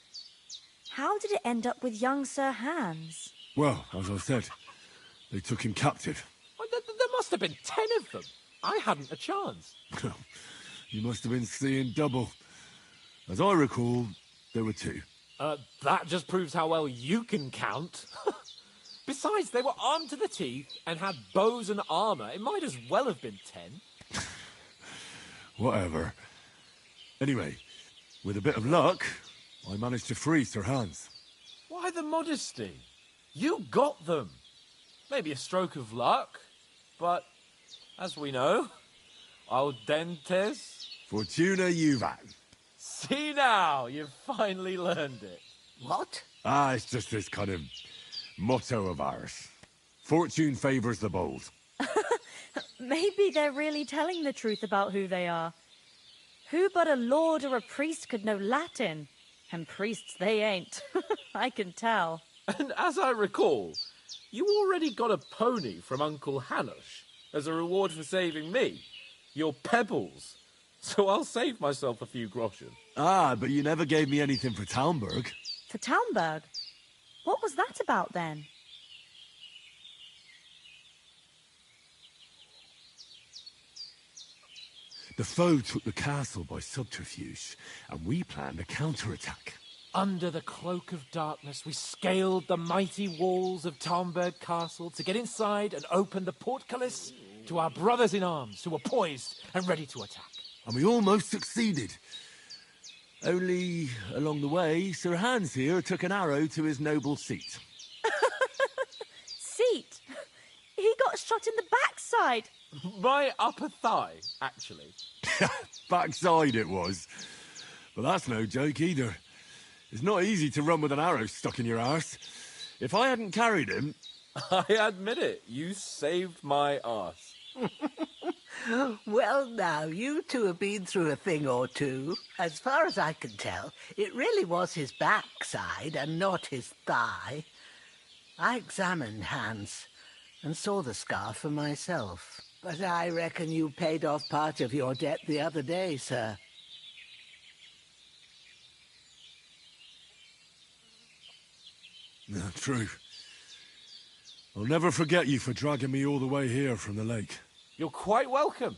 how did it end up with young Sir Hans? Well, as I said, they took him captive. Well, there must have been 10 of them. I hadn't a chance. You must have been seeing double. As I recall, there were 2. That just proves how well you can count. Besides, they were armed to the teeth and had bows and armor. It might as well have been 10. Whatever. Anyway, with a bit of luck, I managed to free Sir Hans. Why the modesty? You got them. Maybe a stroke of luck, but as we know, al dentes... Fortuna juvat. See now, you've finally learned it. What? Ah, it's just this kind of motto of ours. Fortune favors the bold. Maybe they're really telling the truth about who they are. Who but a lord or a priest could know Latin? And priests they ain't. I can tell. And as I recall, you already got a pony from Uncle Hanush as a reward for saving me. Your pebbles. So I'll save myself a few groschen. Ah, but you never gave me anything for Talmberg. For Talmberg? What was that about then? The foe took the castle by subterfuge, and we planned a counterattack. Under the cloak of darkness, we scaled the mighty walls of Talmberg Castle to get inside and open the portcullis to our brothers in arms who were poised and ready to attack. And we almost succeeded. Only, along the way, Sir Hans here took an arrow to his noble seat. Seat? He got shot in the backside. My upper thigh, actually. Backside it was. But that's no joke either. It's not easy to run with an arrow stuck in your arse. If I hadn't carried him... I admit it, you saved my arse. Well, now, you two have been through a thing or two. As far as I can tell, it really was his backside and not his thigh. I examined Hans and saw the scar for myself. But I reckon you paid off part of your debt the other day, sir. No, true. I'll never forget you for dragging me all the way here from the lake. You're quite welcome.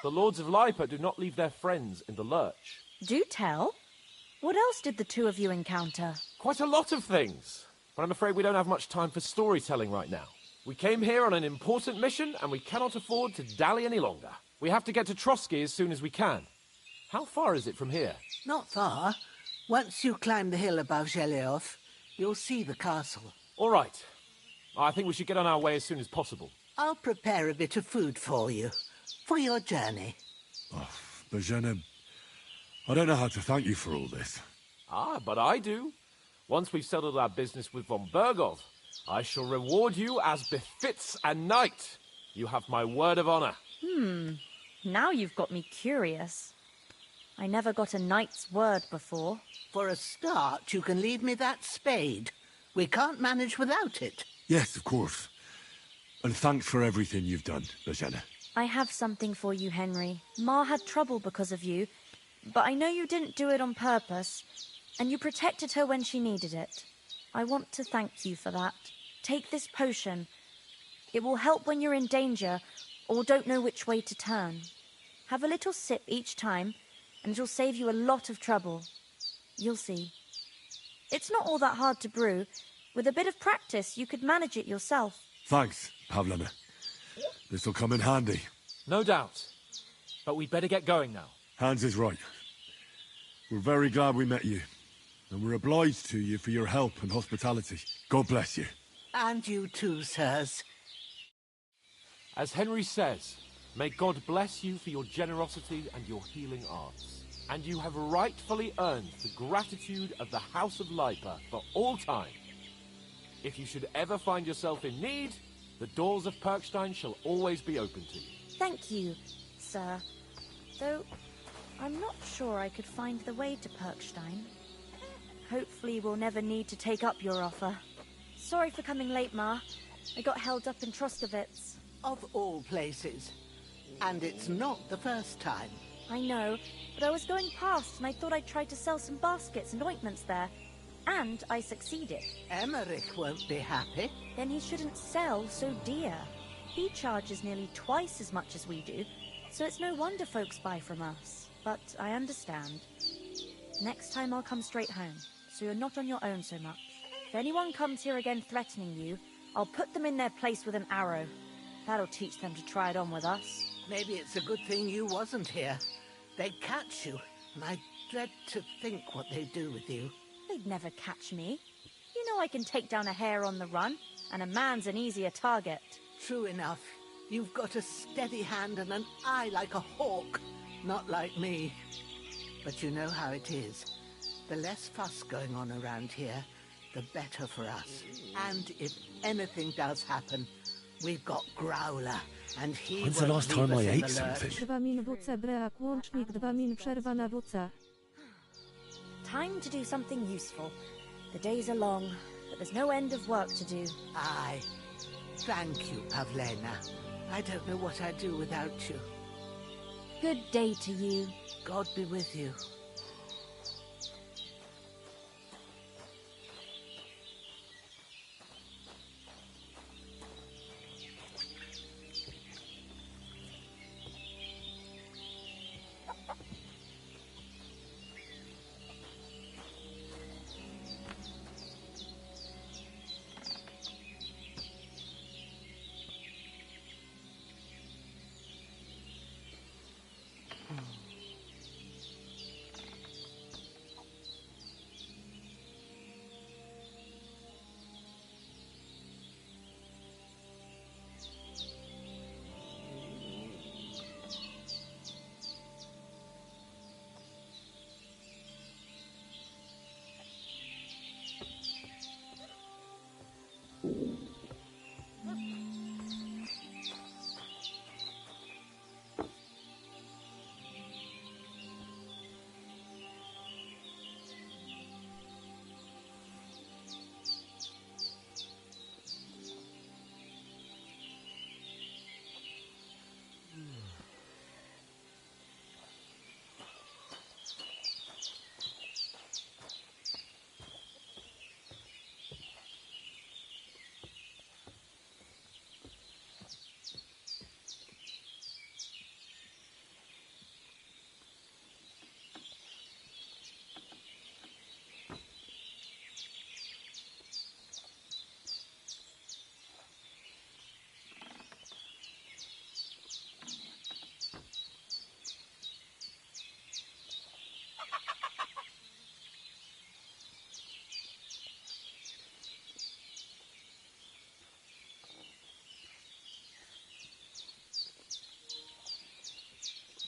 The Lords of Lipa do not leave their friends in the lurch. Do tell. What else did the two of you encounter? Quite a lot of things. But I'm afraid we don't have much time for storytelling right now. We came here on an important mission, and we cannot afford to dally any longer. We have to get to Trotsky as soon as we can. How far is it from here? Not far. Once you climb the hill above Zheleov, you'll see the castle. All right. I think we should get on our way as soon as possible. I'll prepare a bit of food for you, for your journey. Oh, Bozhena, I don't know how to thank you for all this. Ah, but I do. Once we've settled our business with von Bergov, I shall reward you as befits a knight. You have my word of honor. Now you've got me curious. I never got a knight's word before. For a start, you can leave me that spade. We can't manage without it. Yes, of course. And thanks for everything you've done, Bozhena. I have something for you, Henry. Ma had trouble because of you, but I know you didn't do it on purpose, and you protected her when she needed it. I want to thank you for that. Take this potion. It will help when you're in danger or don't know which way to turn. Have a little sip each time, and it'll save you a lot of trouble. You'll see. It's not all that hard to brew. With a bit of practice, you could manage it yourself. Thanks, Pavlena. This'll come in handy. No doubt. But we'd better get going now. Hans is right. We're very glad we met you. And we're obliged to you for your help and hospitality. God bless you. And you too, sirs. As Henry says, may God bless you for your generosity and your healing arts. And you have rightfully earned the gratitude of the House of Lipa for all time. If you should ever find yourself in need, the doors of Perkstein shall always be open to you. Thank you, sir. Though, I'm not sure I could find the way to Perkstein. Hopefully we'll never need to take up your offer. Sorry for coming late, Ma. I got held up in Troskovitz. Of all places. And it's not the first time. I know, but I was going past and I thought I'd try to sell some baskets and ointments there. And I succeeded. Henryk won't be happy. Then he shouldn't sell so dear. He charges nearly twice as much as we do, so it's no wonder folks buy from us. But I understand. Next time I'll come straight home, so you're not on your own so much. If anyone comes here again threatening you, I'll put them in their place with an arrow. That'll teach them to try it on with us. Maybe it's a good thing you wasn't here. They'd catch you, and I dread to think what they'd do with you. They'd never catch me. You know I can take down a hare on the run, and a man's an easier target. True enough. You've got a steady hand and an eye like a hawk, not like me. But you know how it is. The less fuss going on around here, the better for us. And if anything does happen, we've got Growler, and he When's the last time I ate something? 2 min WC break łącznik 2 min przerwa na WC. Time to do something useful. The days are long, but there's no end of work to do. Aye. Thank you, Pavlena. I don't know what I'd do without you. Good day to you. God be with you.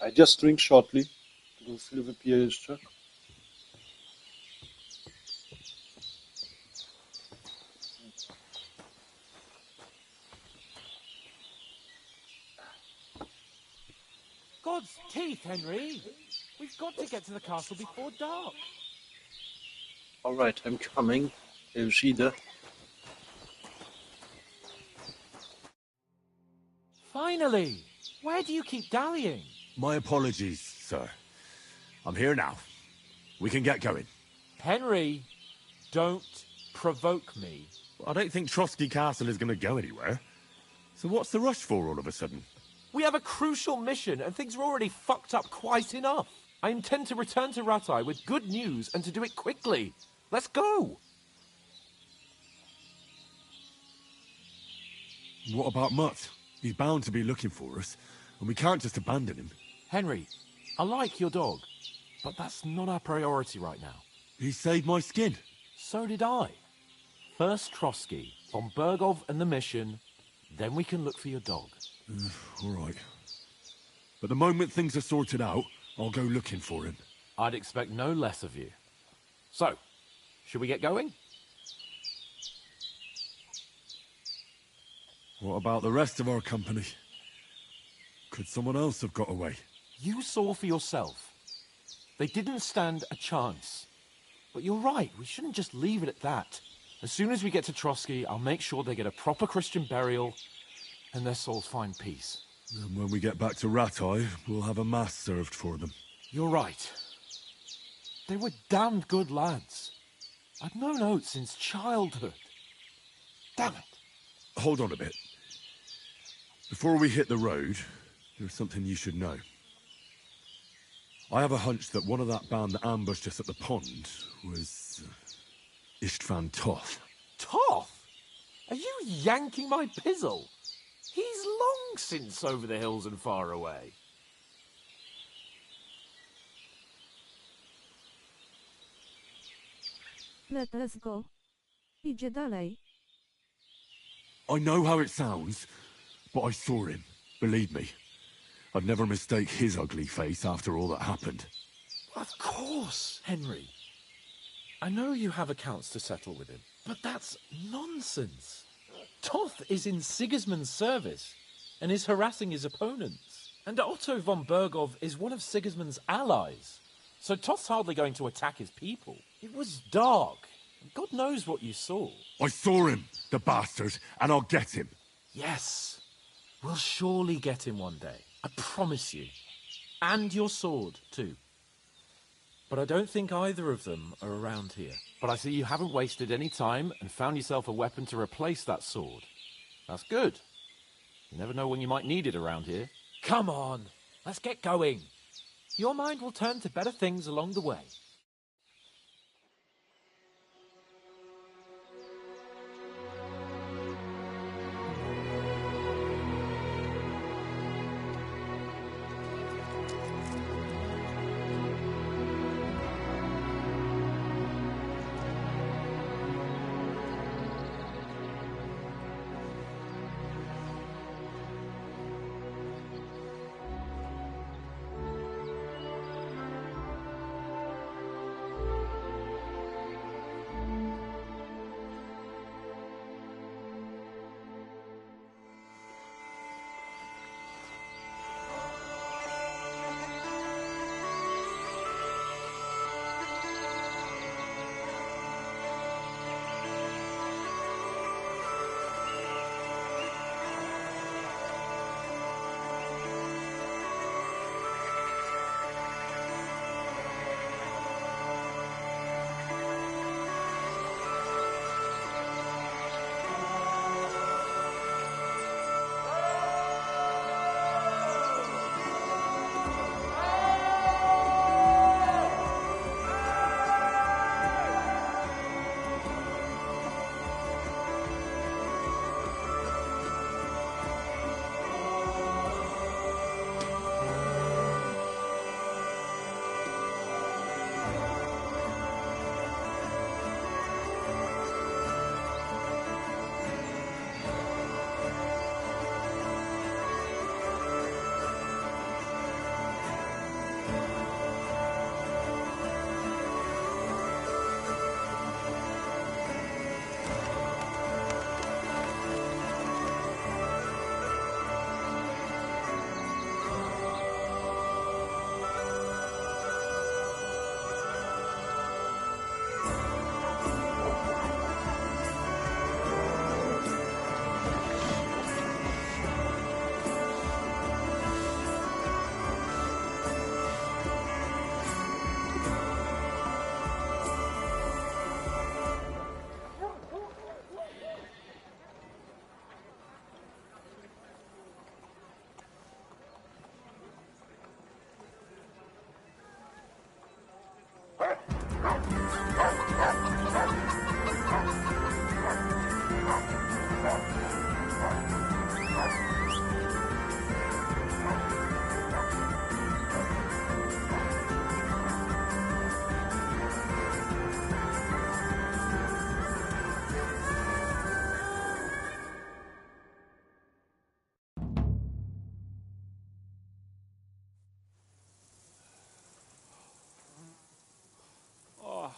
I just drink shortly. Chwilę wypiję jeszcze. God's teeth, Henry! We've got to get to the castle before dark. All right, I'm coming. Już idę. Finally! Where do you keep dallying? My apologies, sir. I'm here now. We can get going. Henry, don't provoke me. I don't think Turystyka Castle is going to go anywhere. So what's the rush for all of a sudden? We have a crucial mission, and things are already fucked up quite enough. I intend to return to Ratai with good news, and to do it quickly. Let's go! What about Mutt? He's bound to be looking for us, and we can't just abandon him. Henry, I like your dog, but that's not our priority right now. He saved my skin. So did I. First Trotsky, on Bergov and the mission, then we can look for your dog. All right. But the moment things are sorted out, I'll go looking for him. I'd expect no less of you. So, should we get going? What about the rest of our company? Could someone else have got away? You saw for yourself. They didn't stand a chance. But you're right, we shouldn't just leave it at that. As soon as we get to Trotsky, I'll make sure they get a proper Christian burial and their souls find peace. And when we get back to Ratai, we'll have a mass served for them. You're right. They were damned good lads. I've known Oates since childhood. Damn it. Hold on a bit. Before we hit the road, there's something you should know. I have a hunch that one of that band that ambushed us at the pond was Istvan Toth. Toth? Are you yanking my pizzle? He's long since over the hills and far away. Let's go. Idzie dalej. I know how it sounds, but I saw him. Believe me. I'd never mistake his ugly face after all that happened. Of course, Henry. I know you have accounts to settle with him, but that's nonsense. Toth is in Sigismund's service and is harassing his opponents. And Otto von Bergov is one of Sigismund's allies. So Toth's hardly going to attack his people. It was dark. God knows what you saw. I saw him, the bastard, and I'll get him. Yes. We'll surely get him one day. I promise you. And your sword, too. But I don't think either of them are around here. But I see you haven't wasted any time and found yourself a weapon to replace that sword. That's good. You never know when you might need it around here. Come on, let's get going. Your mind will turn to better things along the way.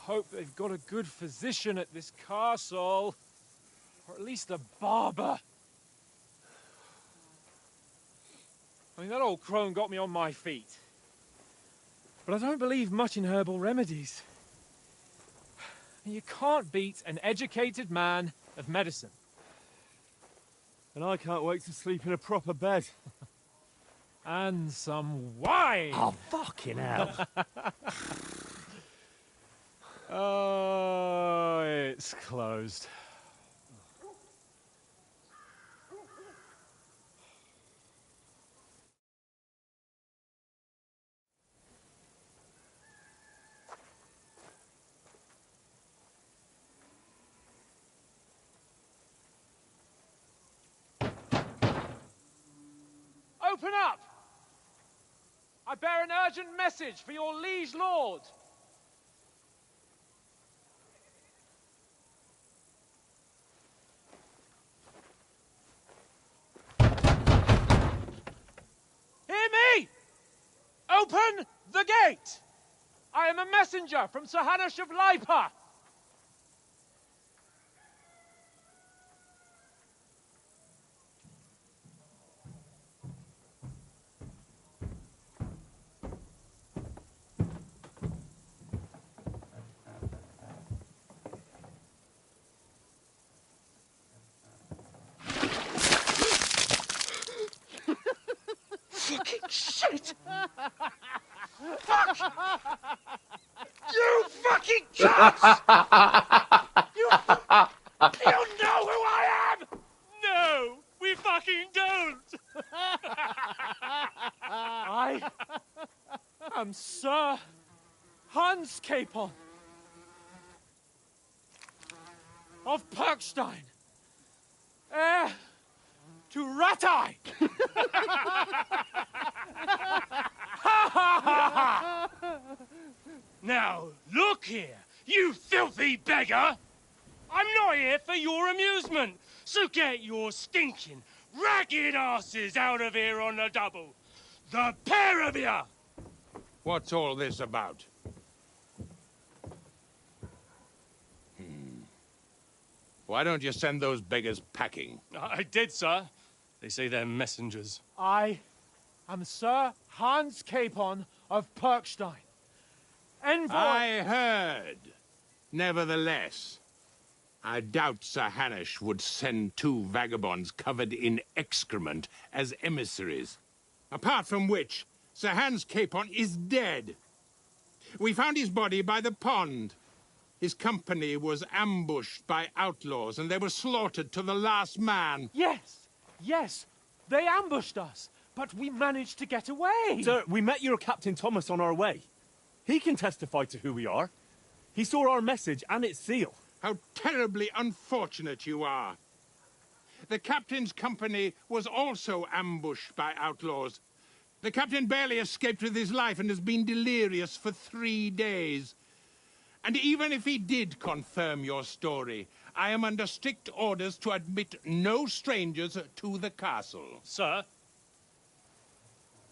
Hope they've got a good physician at this castle. Or at least a barber. I mean, that old crone got me on my feet. But I don't believe much in herbal remedies. You can't beat an educated man of medicine. And I can't wait to sleep in a proper bed. And some wine! Oh, fucking hell. Oh, it's closed. Open up! I bear an urgent message for your liege lord. Hear me! Open the gate! I am a messenger from Sir Hanush of Lipa. Fucking shit! Fuck! You fucking jerks! You don't know who I am! No, we fucking don't! I am Sir Hans Capon of Perkstein, heir to Ratai! Now, look here, you filthy beggar! I'm not here for your amusement, so get your stinking, ragged asses out of here on the double. The pair of you! What's all this about? Why don't you send those beggars packing? I did, sir. They say they're messengers. I am Sir Hans Capon of Perkstein, envoy... I heard. Nevertheless, I doubt Sir Hanush would send 2 vagabonds covered in excrement as emissaries. Apart from which, Sir Hans Capon is dead. We found his body by the pond. His company was ambushed by outlaws, and they were slaughtered to the last man. Yes, yes, they ambushed us, but we managed to get away. Sir, we met your Captain Thomas on our way. He can testify to who we are. He saw our message and its seal. How terribly unfortunate you are. The captain's company was also ambushed by outlaws. The captain barely escaped with his life and has been delirious for 3 days. And even if he did confirm your story, I am under strict orders to admit no strangers to the castle. Sir,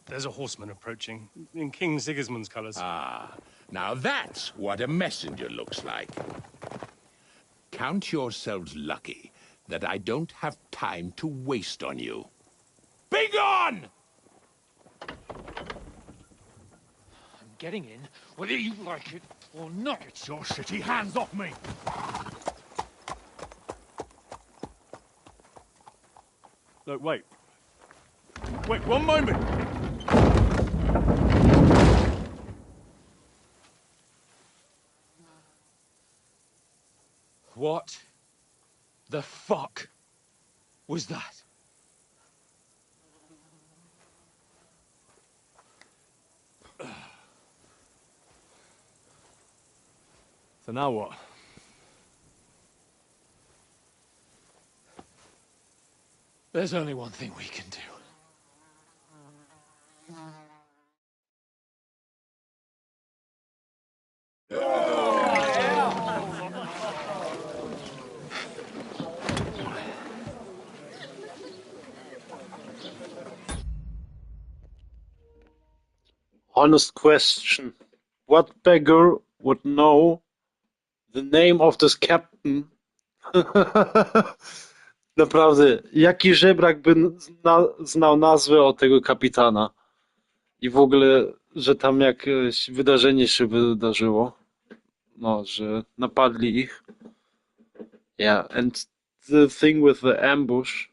there's a horseman approaching, in King Sigismund's colours. Ah, now that's what a messenger looks like. Count yourselves lucky that I don't have time to waste on you. Be gone! I'm getting in, whether you like it or not. Get your shitty hands off me! Look, wait. Wait, one moment! What the fuck was that? So now what? There's only one thing we can do. Honest question. What beggar would know the name of this captain? Naprawdę, jaki żebrak by znał nazwę od tego kapitana? I w ogóle, że tam jakieś wydarzenie się wydarzyło. No, że napadli ich. Yeah, and the thing with the ambush.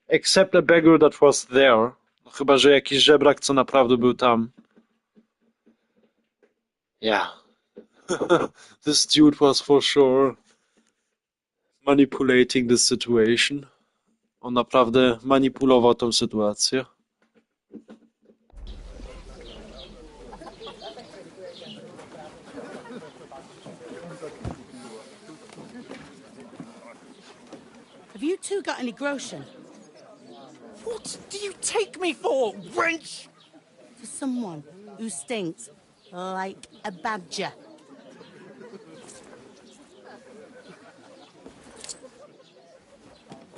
Except a beggar that was there. No, chyba, że jakiś żebrak, co naprawdę był tam. Yeah. This dude was for sure manipulating the situation. On naprawdę manipulował tą sytuację. Have you two got any groschen? What do you take me for, wench? For someone who stinks like a badger.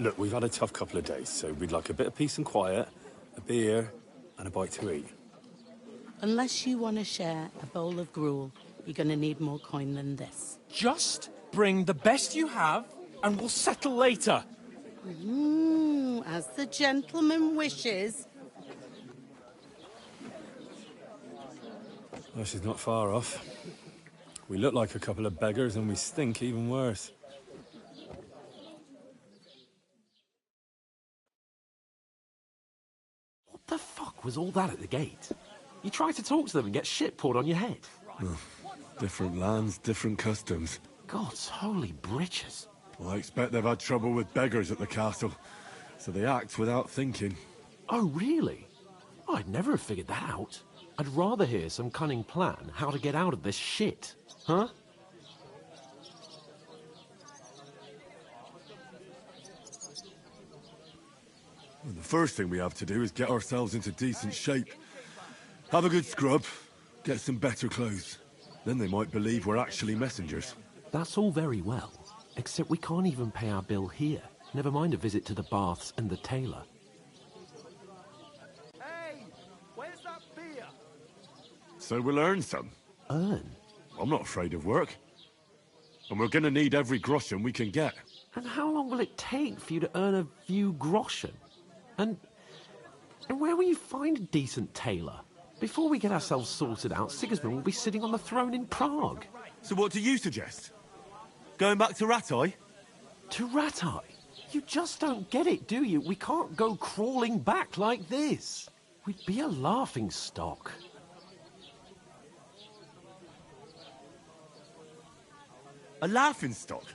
Look, we've had a tough couple of days, so we'd like a bit of peace and quiet, a beer, and a bite to eat. Unless you want to share a bowl of gruel, you're going to need more coin than this. Just bring the best you have, and we'll settle later. As the gentleman wishes. Well, she's not far off. We look like a couple of beggars, and we stink even worse. What the fuck was all that at the gate? You try to talk to them and get shit poured on your head. Well, different lands, different customs. God's holy britches. Well, I expect they've had trouble with beggars at the castle, so they act without thinking. Oh, really? I'd never have figured that out. I'd rather hear some cunning plan how to get out of this shit. Huh? Well, the first thing we have to do is get ourselves into decent shape. Have a good scrub, get some better clothes. Then they might believe we're actually messengers. That's all very well, except we can't even pay our bill here. Never mind a visit to the baths and the tailor. Hey, where's that beer? So we'll earn some. Earn? I'm not afraid of work. And we're gonna need every groschen we can get. And how long will it take for you to earn a few groschen? And where will you find a decent tailor? Before we get ourselves sorted out, Sigismund will be sitting on the throne in Prague. So what do you suggest? Going back to Ratai? To Ratai? You just don't get it, do you? We can't go crawling back like this. We'd be a laughing stock. A laughing stock?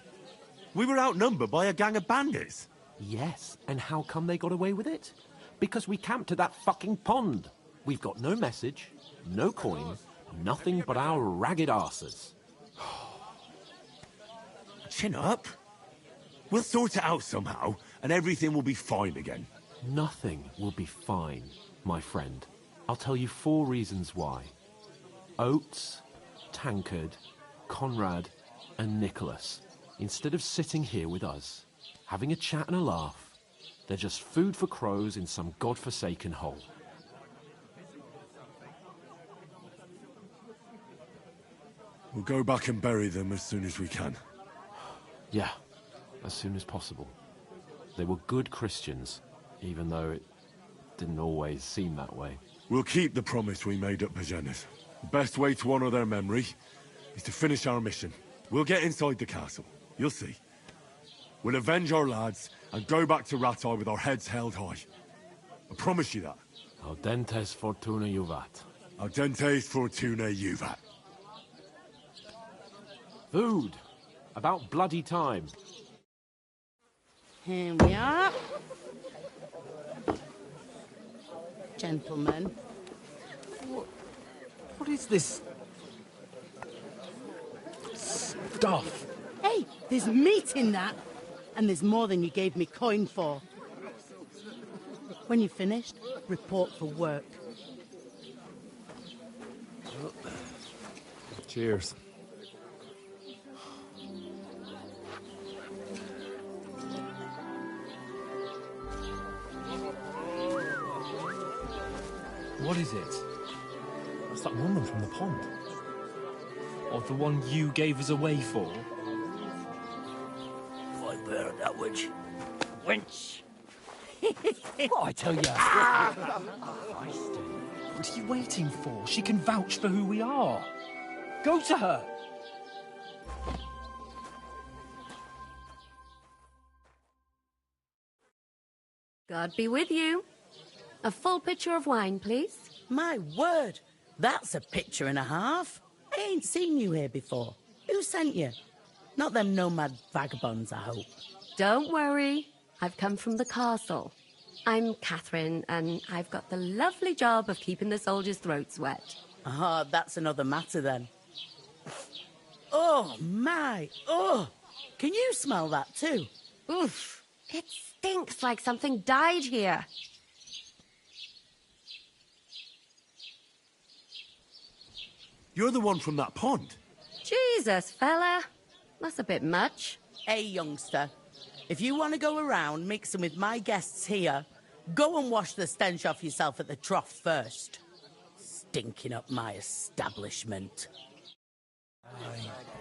We were outnumbered by a gang of bandits. Yes, and how come they got away with it? Because we camped at that fucking pond. We've got no message, no coin, nothing but our ragged arses. Chin up. We'll sort it out somehow, and everything will be fine again. Nothing will be fine, my friend. I'll tell you 4 reasons why. Oates, Tankard, Conrad, and Nicholas, instead of sitting here with us, having a chat and a laugh, they're just food for crows in some godforsaken hole. We'll go back and bury them as soon as we can. Yeah, as soon as possible. They were good Christians, even though it didn't always seem that way. We'll keep the promise we made at Pagenes. The best way to honor their memory is to finish our mission. We'll get inside the castle. You'll see. We'll avenge our lads and go back to Ratai with our heads held high. I promise you that. Audentes fortuna juvat. Audentes fortuna juvat. Food. About bloody time. Here we are. Gentlemen. What is this stuff? Hey, there's meat in that. And there's more than you gave me coin for. When you're finished, report for work. Cheers. What is it? That's that woman from the pond. Or the one you gave us away for? I bear that witch. Wench! What I tell you? What are you waiting for? She can vouch for who we are. Go to her. God be with you. A full pitcher of wine, please. My word, that's a picture and a half. I ain't seen you here before. Who sent you? Not them nomad vagabonds, I hope. Don't worry. I've come from the castle. I'm Catherine, and I've got the lovely job of keeping the soldiers' throats wet. Ah, that's another matter then. Oh, my. Oh, can you smell that too? Oof. It stinks like something died here. You're the one from that pond. Jesus, fella. That's a bit much. Hey, youngster. If you want to go around mixing with my guests here, go and wash the stench off yourself at the trough first. stinking up my establishment.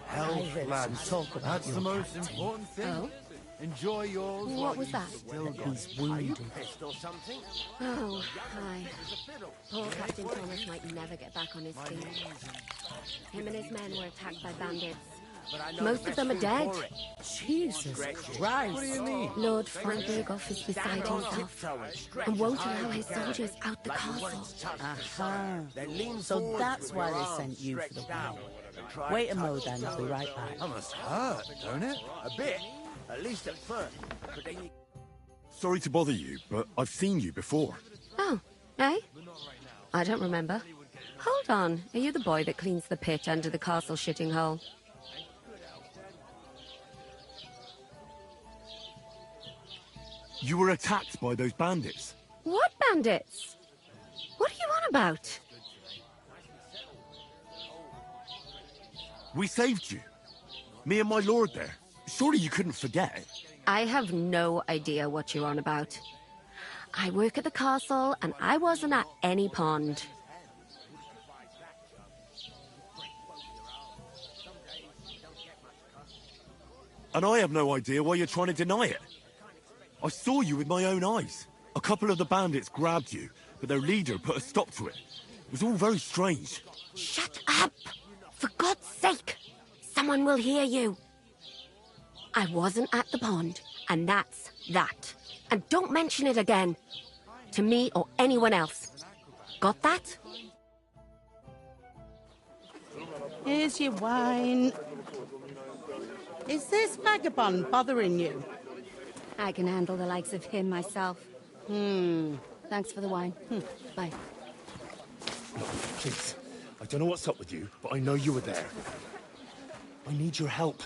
Hell, heard lads, some talk about that's your the most captain. important thing. Oh? Enjoy yours. What while was you've that? Still got He's it. Are you wounded. pissed or something? Oh, hi. Poor Captain Thomas might never get back on his feet. Him and his men were attacked by bandits. Most of them are dead. Jesus Christ. What do you mean? Lord Frank Berghoff is beside himself and won't allow his soldiers out the castle. Aha. So that's why they sent you for the war. Wait a mo then, I'll be right back. That must hurt, don't it? A bit. At least at first. But then you... Sorry to bother you, but I've seen you before. Oh, eh? I don't remember. Hold on, are you the boy that cleans the pit under the castle shitting hole? You were attacked by those bandits. What bandits? What are you on about? We saved you. Me and my lord there. Surely you couldn't forget. I have no idea what you're on about. I work at the castle, and I wasn't at any pond. And I have no idea why you're trying to deny it. I saw you with my own eyes. A couple of the bandits grabbed you, but their leader put a stop to it. It was all very strange. Shut up! For God's sake! Someone will hear you. I wasn't at the pond, and that's that. And don't mention it again. To me or anyone else. Got that? Here's your wine. Is this vagabond bothering you? I can handle the likes of him myself. Thanks for the wine. Bye. Look, please. I don't know what's up with you, but I know you were there. I need your help.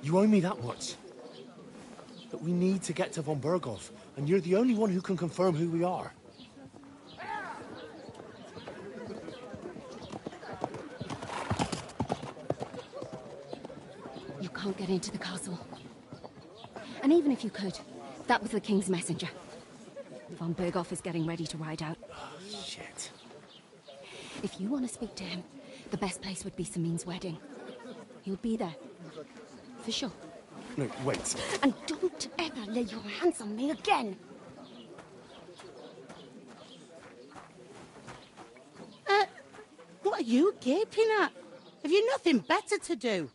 You owe me that much. But we need to get to von Berghoff, and you're the only one who can confirm who we are. You can't get into the castle. And even if you could, that was the King's messenger. Von Berghoff is getting ready to ride out. Oh, shit. If you want to speak to him, the best place would be Samin's wedding. He'll be there. For sure. No, wait. And don't ever lay your hands on me again! What are you gaping at? Have you nothing better to do?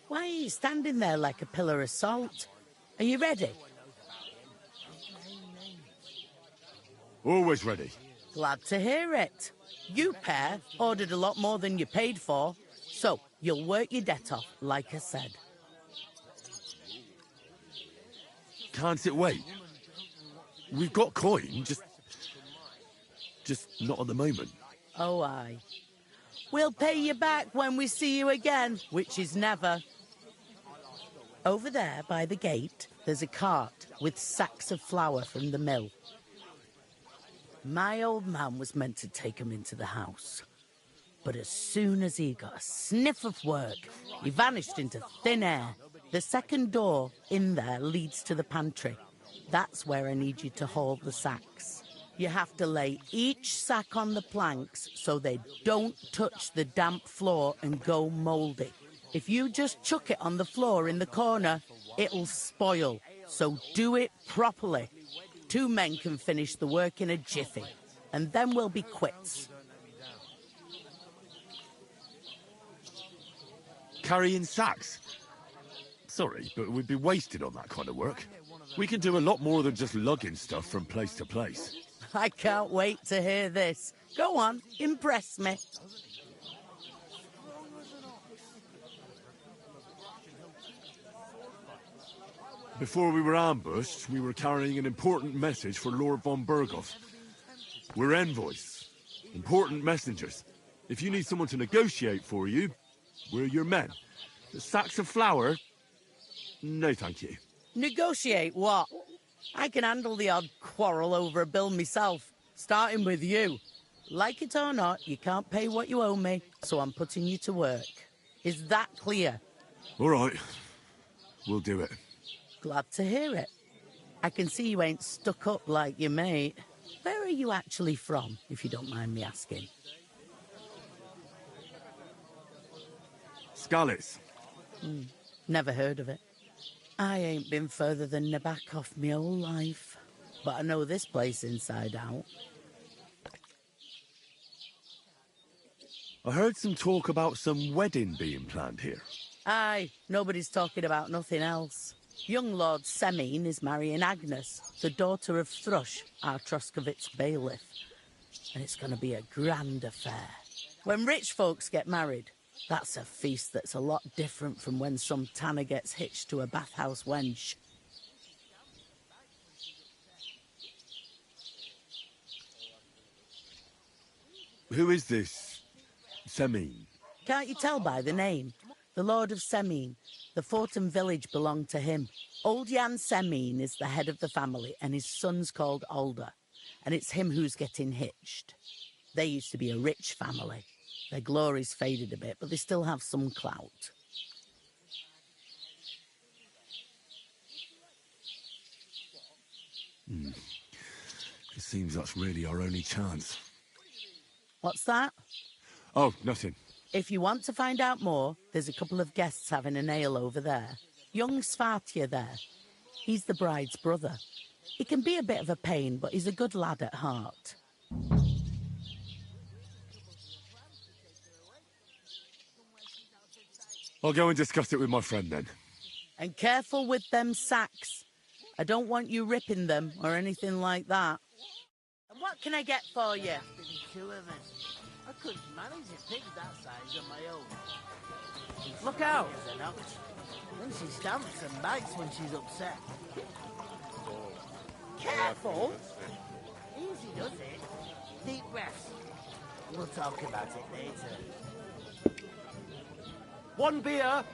Why are you standing there like a pillar of salt? Are you ready? Always ready. Glad to hear it. You pair ordered a lot more than you paid for, so you'll work your debt off, like I said. Can't it wait? We've got coin, just not at the moment. Oh, aye. We'll pay you back when we see you again, which is never. Over there, by the gate, there's a cart with sacks of flour from the mill. My old man was meant to take him into the house. But as soon as he got a sniff of work, he vanished into thin air. The second door in there leads to the pantry. That's where I need you to haul the sacks. You have to lay each sack on the planks so they don't touch the damp floor and go mouldy. If you just chuck it on the floor in the corner, it'll spoil. So do it properly. 2 men can finish the work in a jiffy, and then we'll be quits. Carrying sacks? Sorry, but we'd be wasted on that kind of work. We can do a lot more than just lugging stuff from place to place. I can't wait to hear this. Go on, impress me. Before we were ambushed, we were carrying an important message for Lord von Berghoff. We're envoys, important messengers. If you need someone to negotiate for you, we're your men. The sacks of flour? No, thank you. Negotiate what? I can handle the odd quarrel over a bill myself, starting with you. Like it or not, you can't pay what you owe me, so I'm putting you to work. Is that clear? All right. We'll do it. Glad to hear it. I can see you ain't stuck up like your mate. Where are you actually from, if you don't mind me asking? Skalitz. Never heard of it. I ain't been further than Nabakov my whole life, but I know this place inside out. I heard some talk about some wedding being planned here. Aye, nobody's talking about nothing else. Young Lord Semine is marrying Agnes, the daughter of Thrush, our Troskovitz bailiff. And it's going to be a grand affair. When rich folks get married, that's a feast that's a lot different from when some tanner gets hitched to a bathhouse wench. Who is this Semine? Can't you tell by the name? The Lord of Semine. The Fortum village belonged to him. Old Jan Semine is the head of the family, and his son's called Alder. And it's him who's getting hitched. They used to be a rich family. Their glory's faded a bit, but they still have some clout. It seems that's really our only chance. What's that? Oh, nothing. If you want to find out more, there's a couple of guests having an ale over there. Young Svartje there. He's the bride's brother. He can be a bit of a pain, but he's a good lad at heart. I'll go and discuss it with my friend then. And careful with them sacks. I don't want you ripping them or anything like that. And what can I get for you? Two of us. I couldn't manage a pig that size on my own. Look out! Then she stamps and bites when she's upset. Careful! Easy does it. Deep breaths. We'll talk about it later. One beer!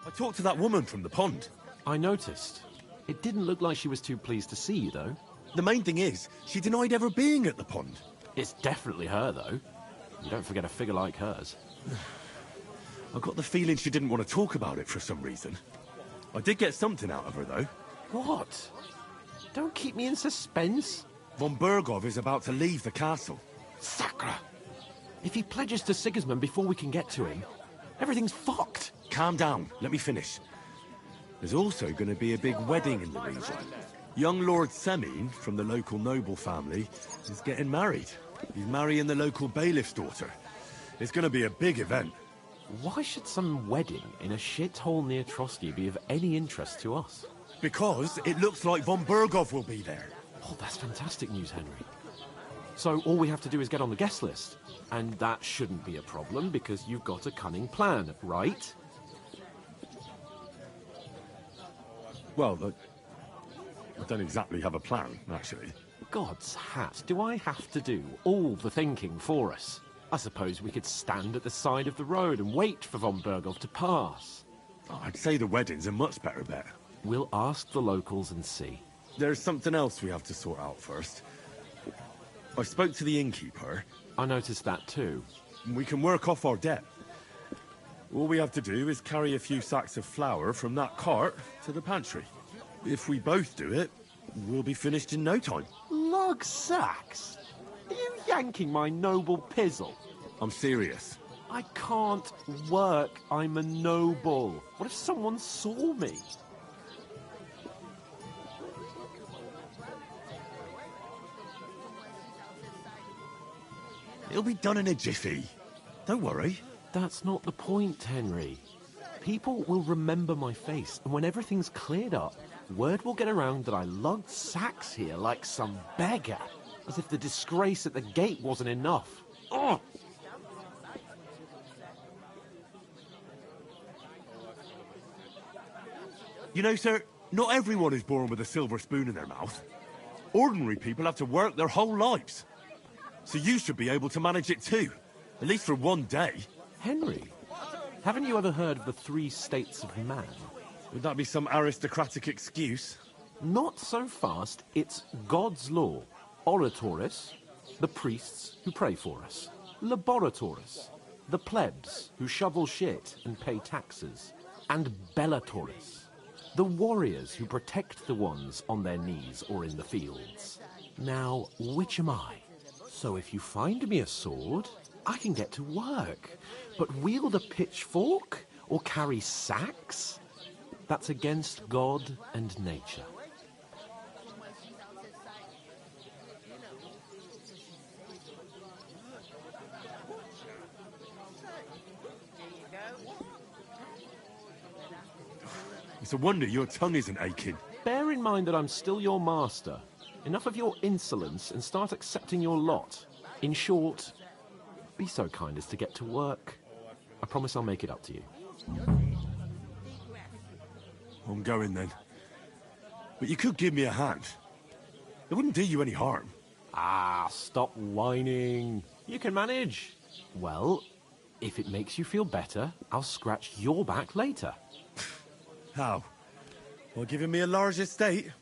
I talked to that woman from the pond. I noticed. It didn't look like she was too pleased to see you, though. The main thing is, she denied ever being at the pond. It's definitely her, though. You don't forget a figure like hers. I got the feeling she didn't want to talk about it for some reason. I did get something out of her, though. What? Don't keep me in suspense. Von Bergov is about to leave the castle. Sakra! If he pledges to Sigismund before we can get to him, everything's fucked. Calm down. Let me finish. There's also going to be a big wedding in the region. Young Lord Semine, from the local noble family, is getting married. He's marrying the local bailiff's daughter. It's going to be a big event. Why should some wedding in a shithole near Trotsky be of any interest to us? Because it looks like von Bergov will be there. Oh, that's fantastic news, Henry. So all we have to do is get on the guest list. And that shouldn't be a problem because you've got a cunning plan, right? Well, I don't exactly have a plan, actually. God's hat, do I have to do all the thinking for us? I suppose we could stand at the side of the road and wait for von Bergov to pass. Oh, I'd say the wedding's a much better bet. We'll ask the locals and see. There's something else we have to sort out first. I spoke to the innkeeper. I noticed that too. We can work off our debt. All we have to do is carry a few sacks of flour from that cart to the pantry. If we both do it, we'll be finished in no time. Lug sacks? Are you yanking my noble pizzle? I'm serious. I can't work. I'm a noble. What if someone saw me? It'll be done in a jiffy. Don't worry. That's not the point, Henry. People will remember my face, and when everything's cleared up, word will get around that I lugged sacks here like some beggar, as if the disgrace at the gate wasn't enough. Ugh! You know, sir, not everyone is born with a silver spoon in their mouth. Ordinary people have to work their whole lives. So you should be able to manage it too, at least for one day. Henry, haven't you ever heard of the 3 states of man? Would that be some aristocratic excuse? Not so fast. It's God's law. Oratoris, the priests who pray for us. Laboratoris, the plebs who shovel shit and pay taxes, and Bellatorus, the warriors who protect the ones on their knees or in the fields. Now, which am I? So if you find me a sword, I can get to work. But wield a pitchfork or carry sacks? That's against God and nature. It's a wonder your tongue isn't aching. Bear in mind that I'm still your master. Enough of your insolence and start accepting your lot. In short, be so kind as to get to work. I promise I'll make it up to you. I'm going then. But you could give me a hand. It wouldn't do you any harm. Ah, stop whining. You can manage. Well, if it makes you feel better, I'll scratch your back later. How? Well, giving me a large estate?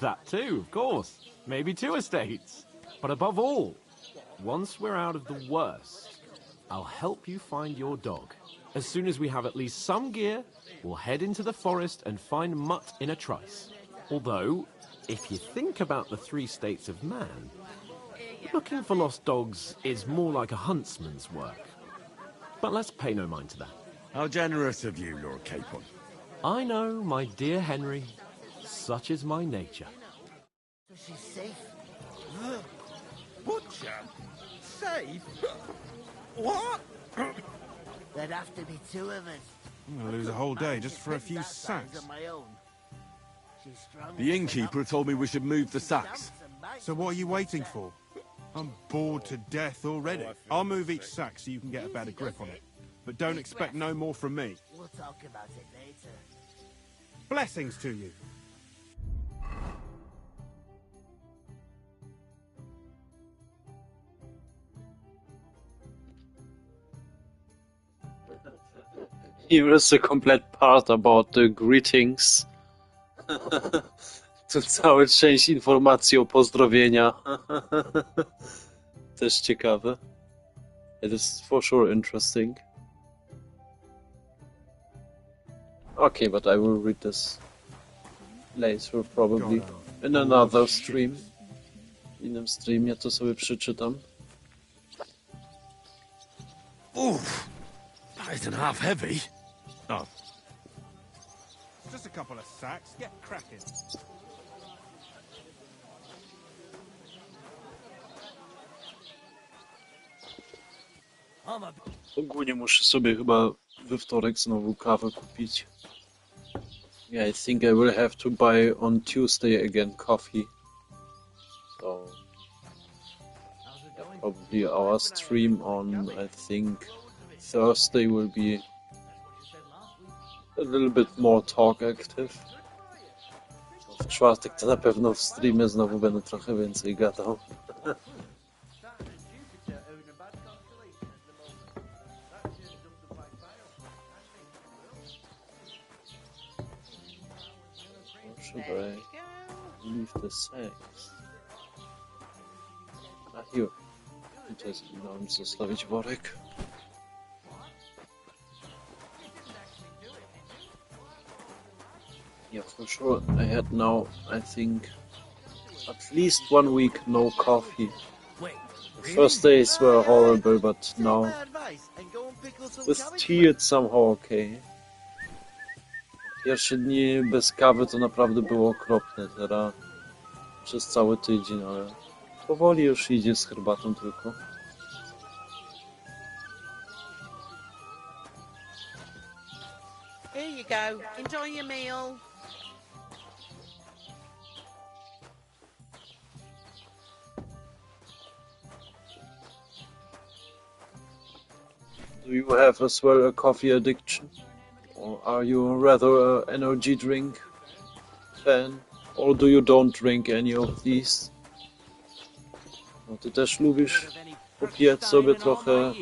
That too, of course. Maybe 2 estates. But above all, once we're out of the worst, I'll help you find your dog. As soon as we have at least some gear, we'll head into the forest and find Mutt in a trice. Although, if you think about the 3 states of man, looking for lost dogs is more like a huntsman's work. But let's pay no mind to that. How generous of you, Lord Capon. I know, my dear Henry. Such is my nature. So she's safe? Butcher? Safe? What? There'd have to be 2 of us. I'm gonna lose a whole day just for a few sacks. On my own. She's strong. The innkeeper told me we should move the sacks. So what are you waiting for? I'm bored to death already. I'll move each sack so you can get a better grip on it. But don't expect no more from me. We'll talk about it later. Blessings to you. Here is the complete part about the greetings. Tu cała część informacji o pozdrowienia. Też ciekawe. It is for sure interesting. Okay, but I will read this later, probably. In another stream. W innym streamie to sobie przeczytam. Oof! That isn't half heavy. Oh. Just a couple of sacks. Get cracking. Ogólnie muszę sobie chyba we wtorek znowu kawę kupić. Yeah, I think I will have to buy on Tuesday again coffee. So probably our stream on, I think, Thursday will be a little bit more talk active. W czwartek to na pewno w streamie znowu będę trochę więcej gadał. Should I leave the sacks? A here. Tutaj miałem zostawić worek. Yeah, for sure. I had now, I think, at least 1 week no coffee. The first days were horrible, but now with tea it's somehow okay. Pierwsze dni bez kawy to naprawdę było okropne, teraz przez cały tydzień, ale powoli już idzie z herbatą tylko. Here you go. Enjoy your meal. Do you have as well a coffee addiction? Or are you rather an energy drink fan? Or do you don't drink any of these? No, ty też lubisz popijać sobie trochę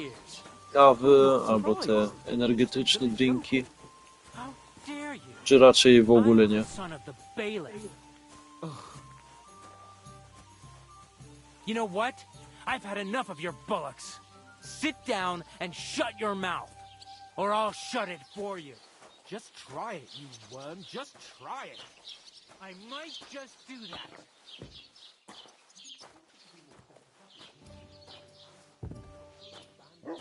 kawy albo te energetyczne drinki? Czy raczej w ogóle nie? You know what? I've had enough of your bollocks. Sit down and shut your mouth, or I'll shut it for you. Just try it, you worm. Just try it. I might just do that. We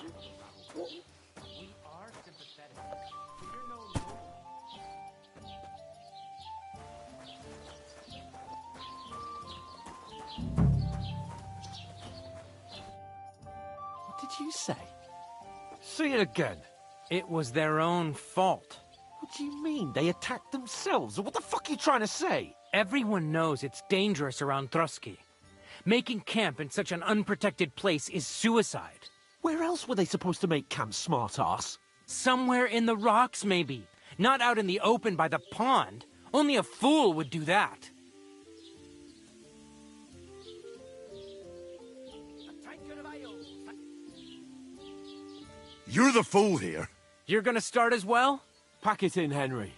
are sympathetic. You're no longer... What did you say? Say it again. It was their own fault. What do you mean? They attacked themselves? What the fuck are you trying to say? Everyone knows it's dangerous around Turystyka. Making camp in such an unprotected place is suicide. Where else were they supposed to make camp, smart-ass? Somewhere in the rocks, maybe. Not out in the open by the pond. Only a fool would do that. You're the fool here. You're gonna start as well? Pack it in, Henry.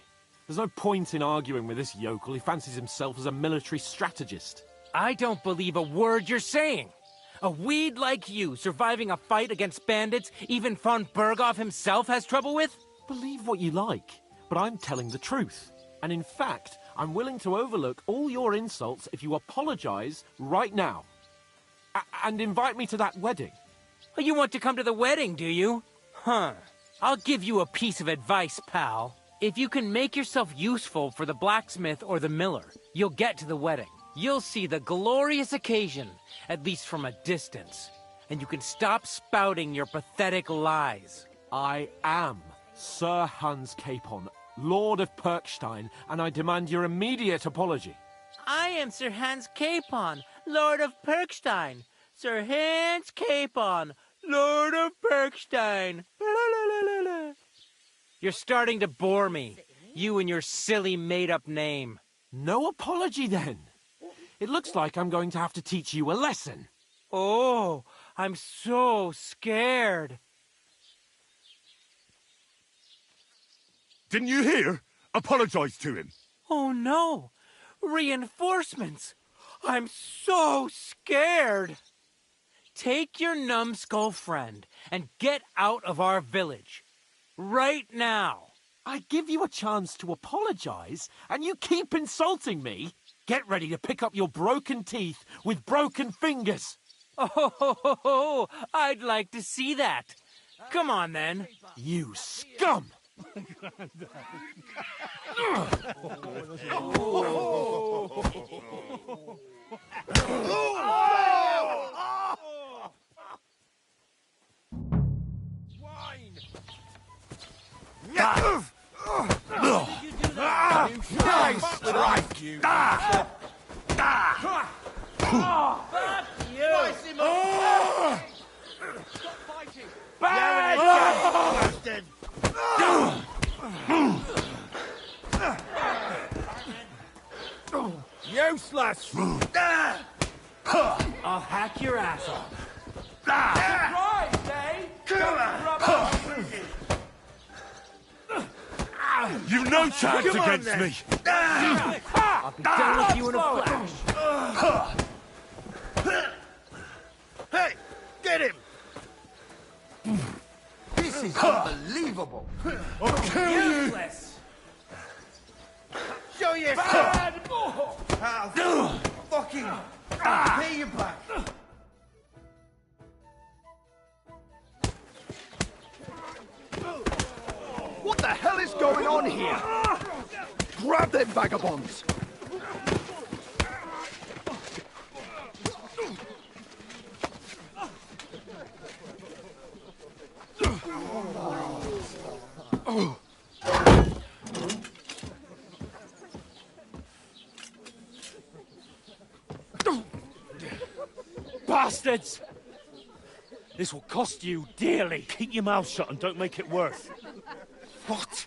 There's no point in arguing with this yokel. He fancies himself as a military strategist. I don't believe a word you're saying. A weed like you surviving a fight against bandits even von Berghoff himself has trouble with? Believe what you like, but I'm telling the truth. And in fact, I'm willing to overlook all your insults if you apologize right now. And invite me to that wedding. Oh, you want to come to the wedding, do you? Huh. I'll give you a piece of advice, pal. If you can make yourself useful for the blacksmith or the miller, you'll get to the wedding. You'll see the glorious occasion, at least from a distance. And you can stop spouting your pathetic lies. I am Sir Hans Capon, Lord of Perkstein, and I demand your immediate apology. I am Sir Hans Capon, Lord of Perkstein. Sir Hans Capon, Lord of Perkstein. You're starting to bore me. You and your silly made-up name. No apology, then. It looks like I'm going to have to teach you a lesson. Oh, I'm so scared. Didn't you hear? Apologize to him. Oh, no. Reinforcements. I'm so scared. Take your numbskull friend and get out of our village. Right now. I give you a chance to apologize, and you keep insulting me. Get ready to pick up your broken teeth with broken fingers. Oh, I'd like to see that. Come on, then. You scum! Nice strike, you! Slice him up! Stop fighting! Bastard! Useless! I'll hack your ass off. Surprise, eh? You've no chance against me. I'll be done with you in a flash. Hey, get him! This is unbelievable. I'll kill you. Useless. Show yourself! I'll fucking pay you back. What the hell is going on here? Grab them vagabonds! Bastards! This will cost you dearly. Keep your mouth shut and don't make it worse. What?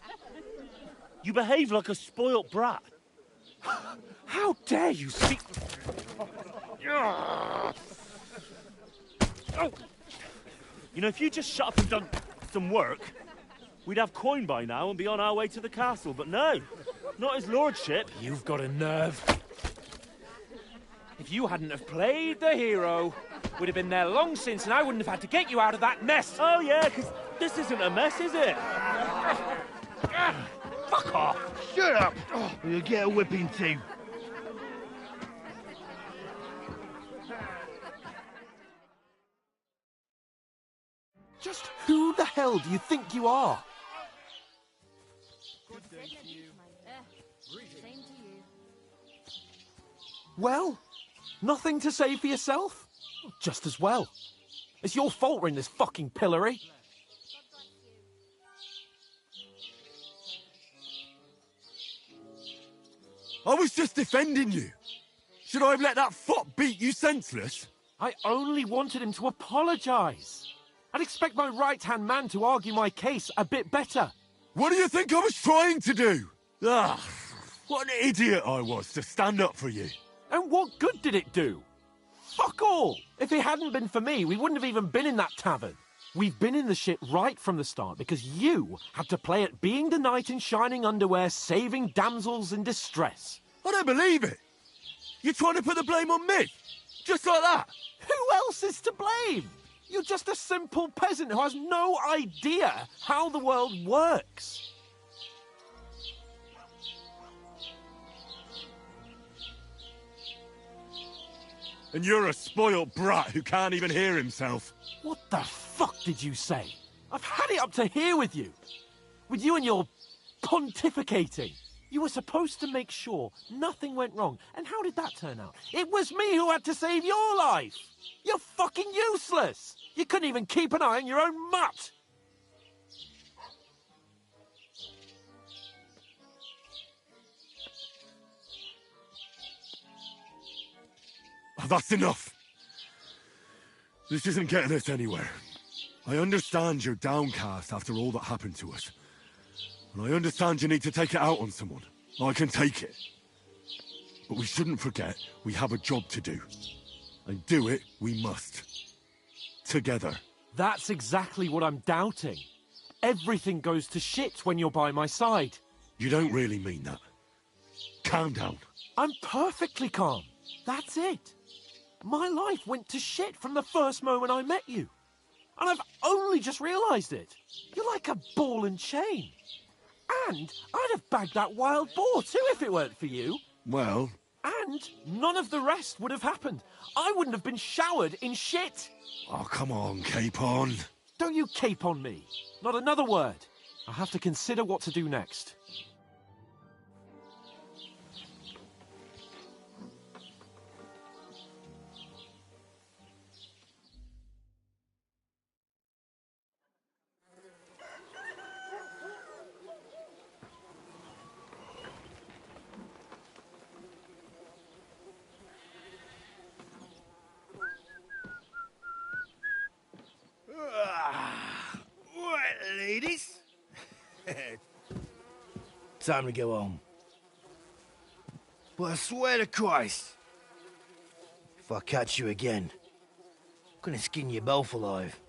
You behave like a spoilt brat. How dare you see... You know, if you just shut up and done some work, we'd have coin by now and be on our way to the castle. But no, not his lordship. You've got a nerve. If you hadn't have played the hero, We'd have been there long since, and I wouldn't have had to get you out of that mess. Oh, yeah, because this isn't a mess, is it? Fuck off! Shut up! Or you'll get a whipping too. Just who the hell do you think you are? Well, nothing to say for yourself? Just as well. It's your fault we're in this fucking pillory. I was just defending you. Should I have let that fop beat you senseless? I only wanted him to apologise. I'd expect my right-hand man to argue my case a bit better. What do you think I was trying to do? Ah, what an idiot I was to stand up for you. And what good did it do? Fuck all! If it hadn't been for me, we wouldn't have even been in that tavern. We've been in the shit right from the start because you had to play at being the knight in shining underwear, saving damsels in distress. I don't believe it. You're trying to put the blame on me? Just like that? Who else is to blame? You're just a simple peasant who has no idea how the world works. And you're a spoilt brat who can't even hear himself. What the fuck did you say? I've had it up to here with you. With you and your pontificating. You were supposed to make sure nothing went wrong. And how did that turn out? It was me who had to save your life. You're fucking useless. You couldn't even keep an eye on your own mutt. Oh, that's enough. This isn't getting us anywhere. I understand you're downcast after all that happened to us. And I understand you need to take it out on someone. I can take it. But we shouldn't forget we have a job to do. And do it we must. Together. That's exactly what I'm doubting. Everything goes to shit when you're by my side. You don't really mean that. Calm down. I'm perfectly calm. That's it. My life went to shit from the first moment I met you. And I've only just realised it. You're like a ball and chain. And I'd have bagged that wild boar too if it weren't for you. Well... And none of the rest would have happened. I wouldn't have been showered in shit. Oh, come on, cape on. Don't you cape on me. Not another word. I have to consider what to do next. Right, ladies. Time to go home. But I swear to Christ, if I catch you again, I'm gonna skin you both alive.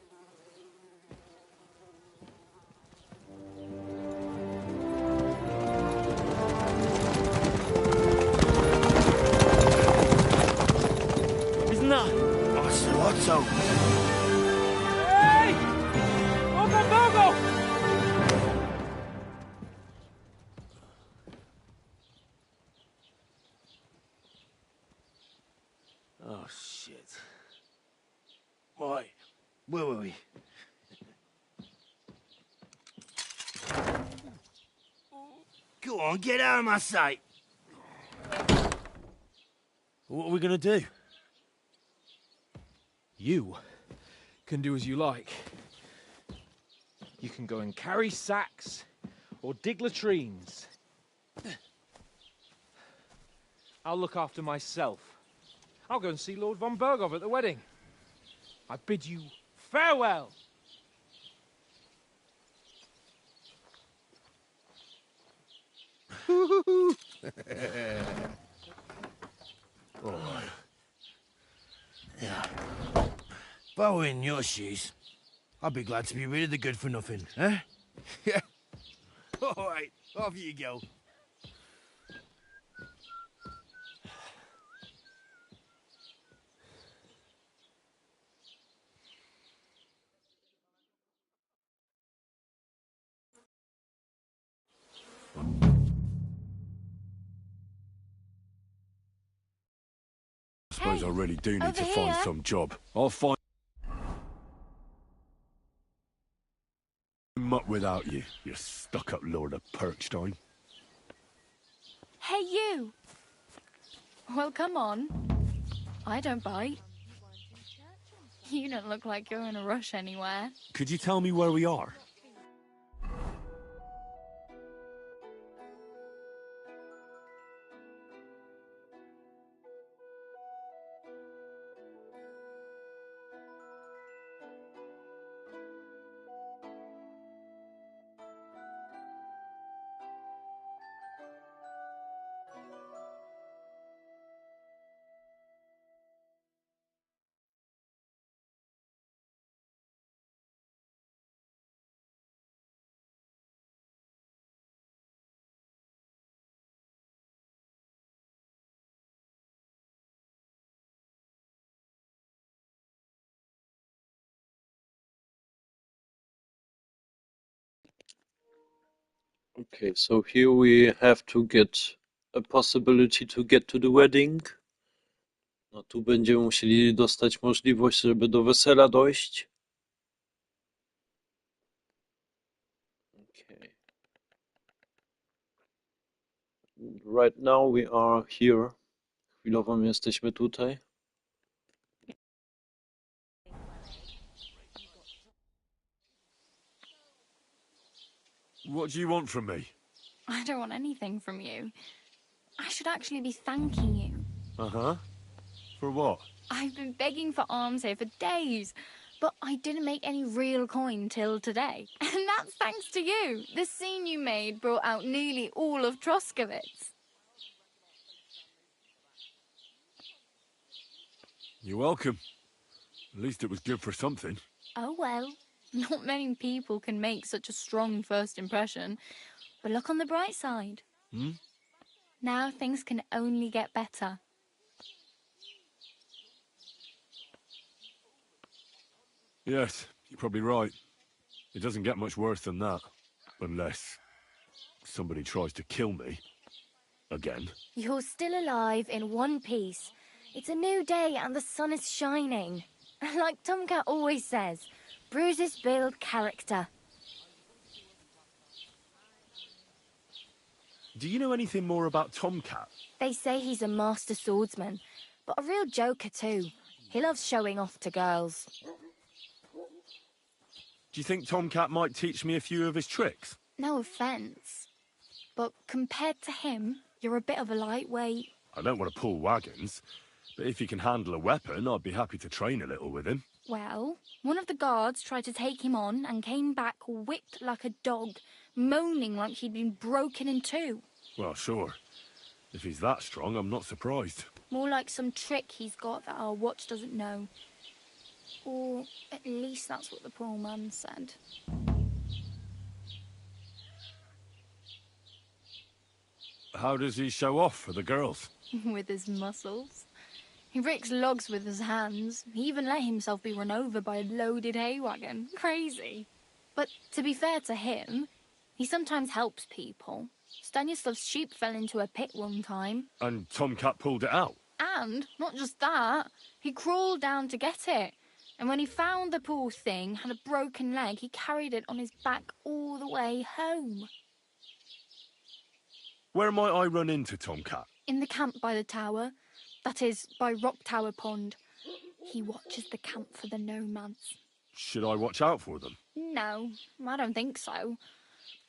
Isn't that? Otto. Hey! Open Bogo! Oh, shit. Right, where were we? Go on, get out of my sight. What are we gonna do? You can do as you like. You can go and carry sacks or dig latrines. I'll look after myself. I'll go and see Lord von Bergov at the wedding. I bid you farewell. Oh. Yeah. If I were in your shoes, I'd be glad to be rid of the good for nothing, eh? Yeah. All right, off you go. I really do need Over to find here. some job. I'll find up without you, you stuck-up Lord of Perkstein. Hey, you! Well, come on. I don't bite. You don't look like you're in a rush anywhere. Could you tell me where we are? Okay, so here we have to get a possibility to get to the wedding. No tu będziemy musieli dostać możliwość, żeby do wesela dojść. Okay. Right now we are here. Chwilowo jesteśmy tutaj. What do you want from me? I don't want anything from you. I should actually be thanking you. Uh-huh. For what? I've been begging for alms here for days, but I didn't make any real coin till today. And that's thanks to you. The scene you made brought out nearly all of Troskowitz. You're welcome. At least it was good for something. Oh well, not many people can make such a strong first impression. But look on the bright side. Hmm? Now things can only get better. Yes, you're probably right. It doesn't get much worse than that. Unless somebody tries to kill me. Again. You're still alive in one piece. It's a new day and the sun is shining. Like Tomcat always says, bruises build character. Do you know anything more about Tomcat? They say he's a master swordsman, but a real joker too. He loves showing off to girls. Do you think Tomcat might teach me a few of his tricks? No offence, but compared to him, you're a bit of a lightweight. I don't want to pull wagons, but if he can handle a weapon, I'd be happy to train a little with him. Well, one of the guards tried to take him on and came back whipped like a dog, moaning like he'd been broken in two. Well, sure. If he's that strong, I'm not surprised. More like some trick he's got that our watch doesn't know. Or at least that's what the poor man said. How does he show off for the girls? With his muscles. He rakes logs with his hands. He even let himself be run over by a loaded hay wagon. Crazy. But to be fair to him, he sometimes helps people. Stanislav's sheep fell into a pit one time. And Tomcat pulled it out? And, not just that, he crawled down to get it. And when he found the poor thing had a broken leg, he carried it on his back all the way home. Where might I run into Tomcat? In the camp by the tower. That is, by Rock Tower Pond. He watches the camp for the nomads. Should I watch out for them? No, I don't think so.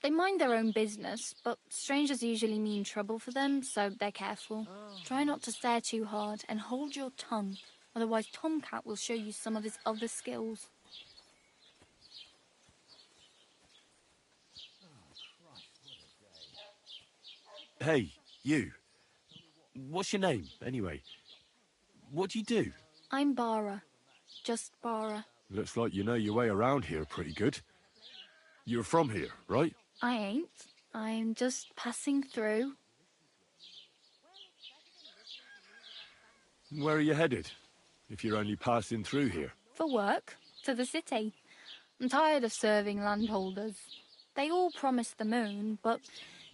They mind their own business, but strangers usually mean trouble for them, so they're careful. Try not to stare too hard and hold your tongue, otherwise Tomcat will show you some of his other skills. Hey, you. What's your name, anyway? What do you do? I'm Bara. Just Bara. Looks like you know your way around here pretty good. You're from here, right? I ain't. I'm just passing through. Where are you headed, if you're only passing through here? For work. To the city. I'm tired of serving landholders. They all promise the moon, but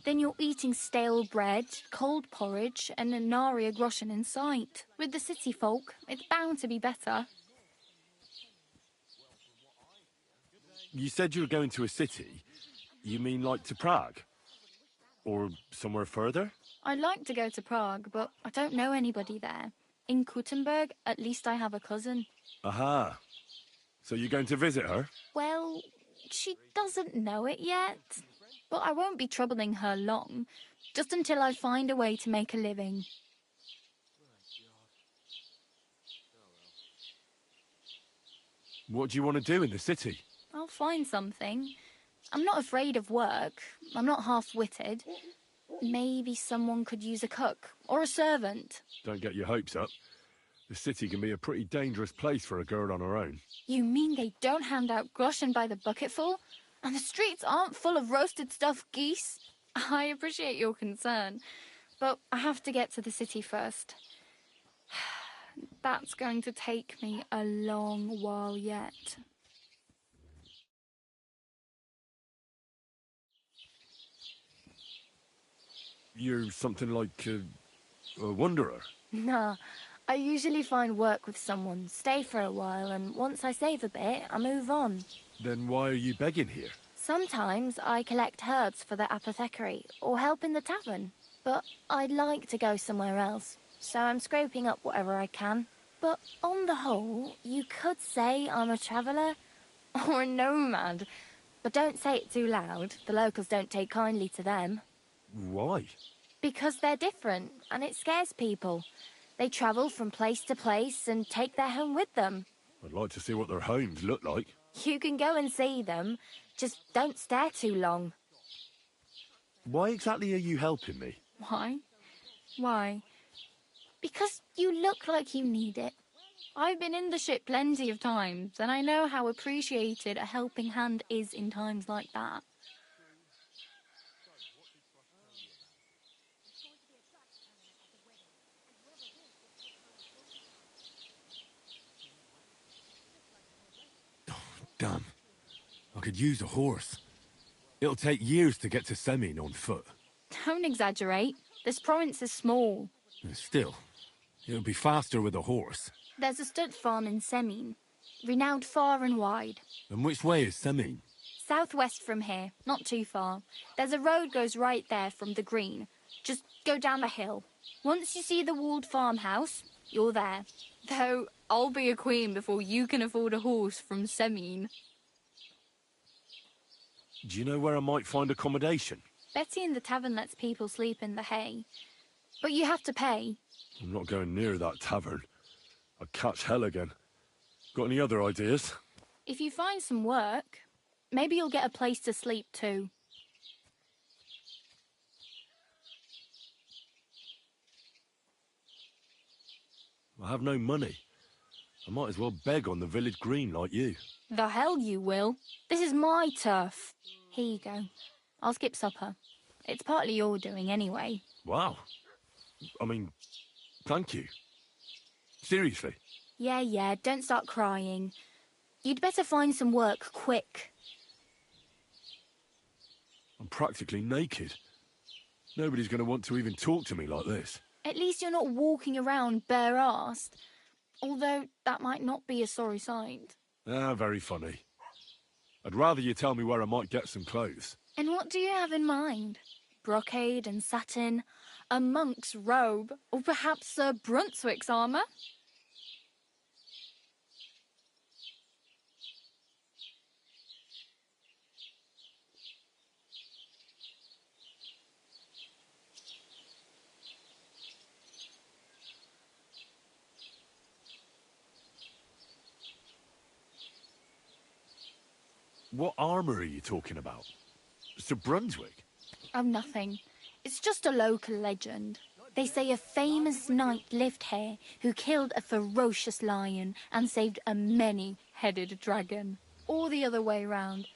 Then you're eating stale bread, cold porridge, and a nary a groschen in sight. With the city folk, it's bound to be better. You said you were going to a city. You mean like to Prague? Or somewhere further? I'd like to go to Prague, but I don't know anybody there. In Kuttenberg, at least I have a cousin. Aha. So you're going to visit her? Well, she doesn't know it yet. But I won't be troubling her long, just until I find a way to make a living. What do you want to do in the city? I'll find something. I'm not afraid of work. I'm not half-witted. Maybe someone could use a cook or a servant. Don't get your hopes up. The city can be a pretty dangerous place for a girl on her own. You mean they don't hand out groschen by the bucketful? And the streets aren't full of roasted stuffed geese? I appreciate your concern, but I have to get to the city first. That's going to take me a long while yet. You're something like a wanderer? Nah, I usually find work with someone, stay for a while, and once I save a bit, I move on. Then why are you begging here? Sometimes I collect herbs for the apothecary, or help in the tavern. But I'd like to go somewhere else, so I'm scraping up whatever I can. But on the whole, you could say I'm a traveller, or a nomad. But don't say it too loud, the locals don't take kindly to them. Why? Because they're different, and it scares people. They travel from place to place and take their home with them. I'd like to see what their homes look like. You can go and see them, just don't stare too long. Why exactly are you helping me? Why? Why? Because you look like you need it. I've been in the ship plenty of times, and I know how appreciated a helping hand is in times like that. Damn. I could use a horse. It'll take years to get to Semin on foot. Don't exaggerate. This province is small. Still, it'll be faster with a horse. There's a stud farm in Semin, renowned far and wide. And which way is Semin? Southwest from here, not too far. There's a road goes right there from the green. Just go down the hill. Once you see the walled farmhouse, you're there. Though I'll be a queen before you can afford a horse from Semin. Do you know where I might find accommodation? Betty in the tavern lets people sleep in the hay. But you have to pay. I'm not going near that tavern. I'd catch hell again. Got any other ideas? If you find some work, maybe you'll get a place to sleep too. I have no money. I might as well beg on the village green like you. The hell you will. This is my turf. Here you go. I'll skip supper. It's partly your doing anyway. Wow. I mean, thank you. Seriously. Yeah, don't start crying. You'd better find some work quick. I'm practically naked. Nobody's going to want to even talk to me like this. At least you're not walking around bare-assed. Although that might not be a sorry sight. Ah, very funny. I'd rather you tell me where I might get some clothes. And what do you have in mind? Brocade and satin? A monk's robe? Or perhaps Sir Brunswick's armour? What armour are you talking about? Sir Brunswick? Oh, nothing. It's just a local legend. They say a famous knight lived here who killed a ferocious lion and saved a many-headed dragon. Or the other way round.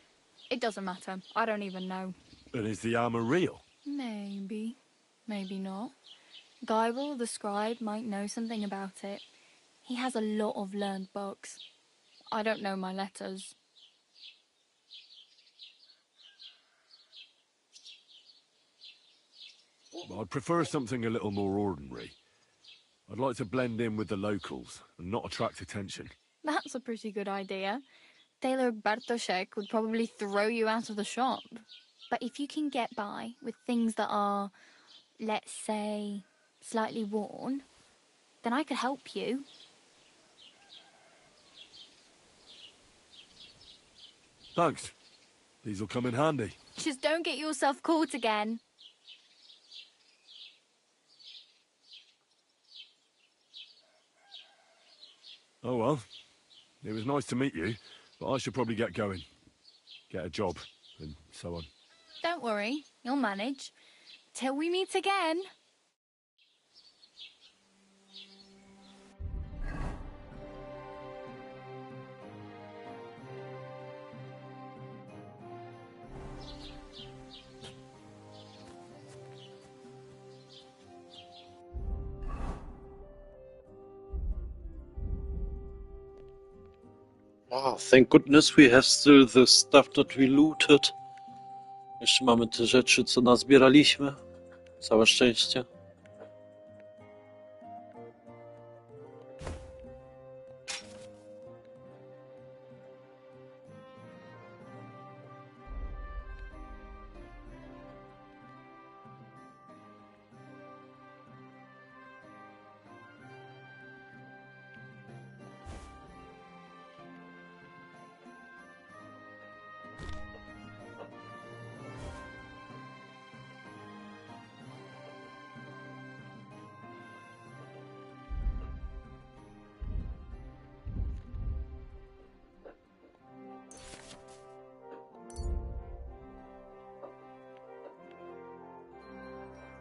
It doesn't matter. I don't even know. And is the armour real? Maybe. Maybe not. Gybel, the scribe, might know something about it. He has a lot of learned books. I don't know my letters. I'd prefer something a little more ordinary. I'd like to blend in with the locals and not attract attention. That's a pretty good idea. Tailor Bartoszek would probably throw you out of the shop. But if you can get by with things that are, let's say, slightly worn, then I could help you. Thanks. These'll come in handy. Just don't get yourself caught again. Oh well. It was nice to meet you, but I should probably get going. Get a job, and so on. Don't worry, you'll manage. Till we meet again. Ah, thank goodness we have still the stuff that we looted. Jeszcze mamy te rzeczy, co nazbieraliśmy. Całe szczęście.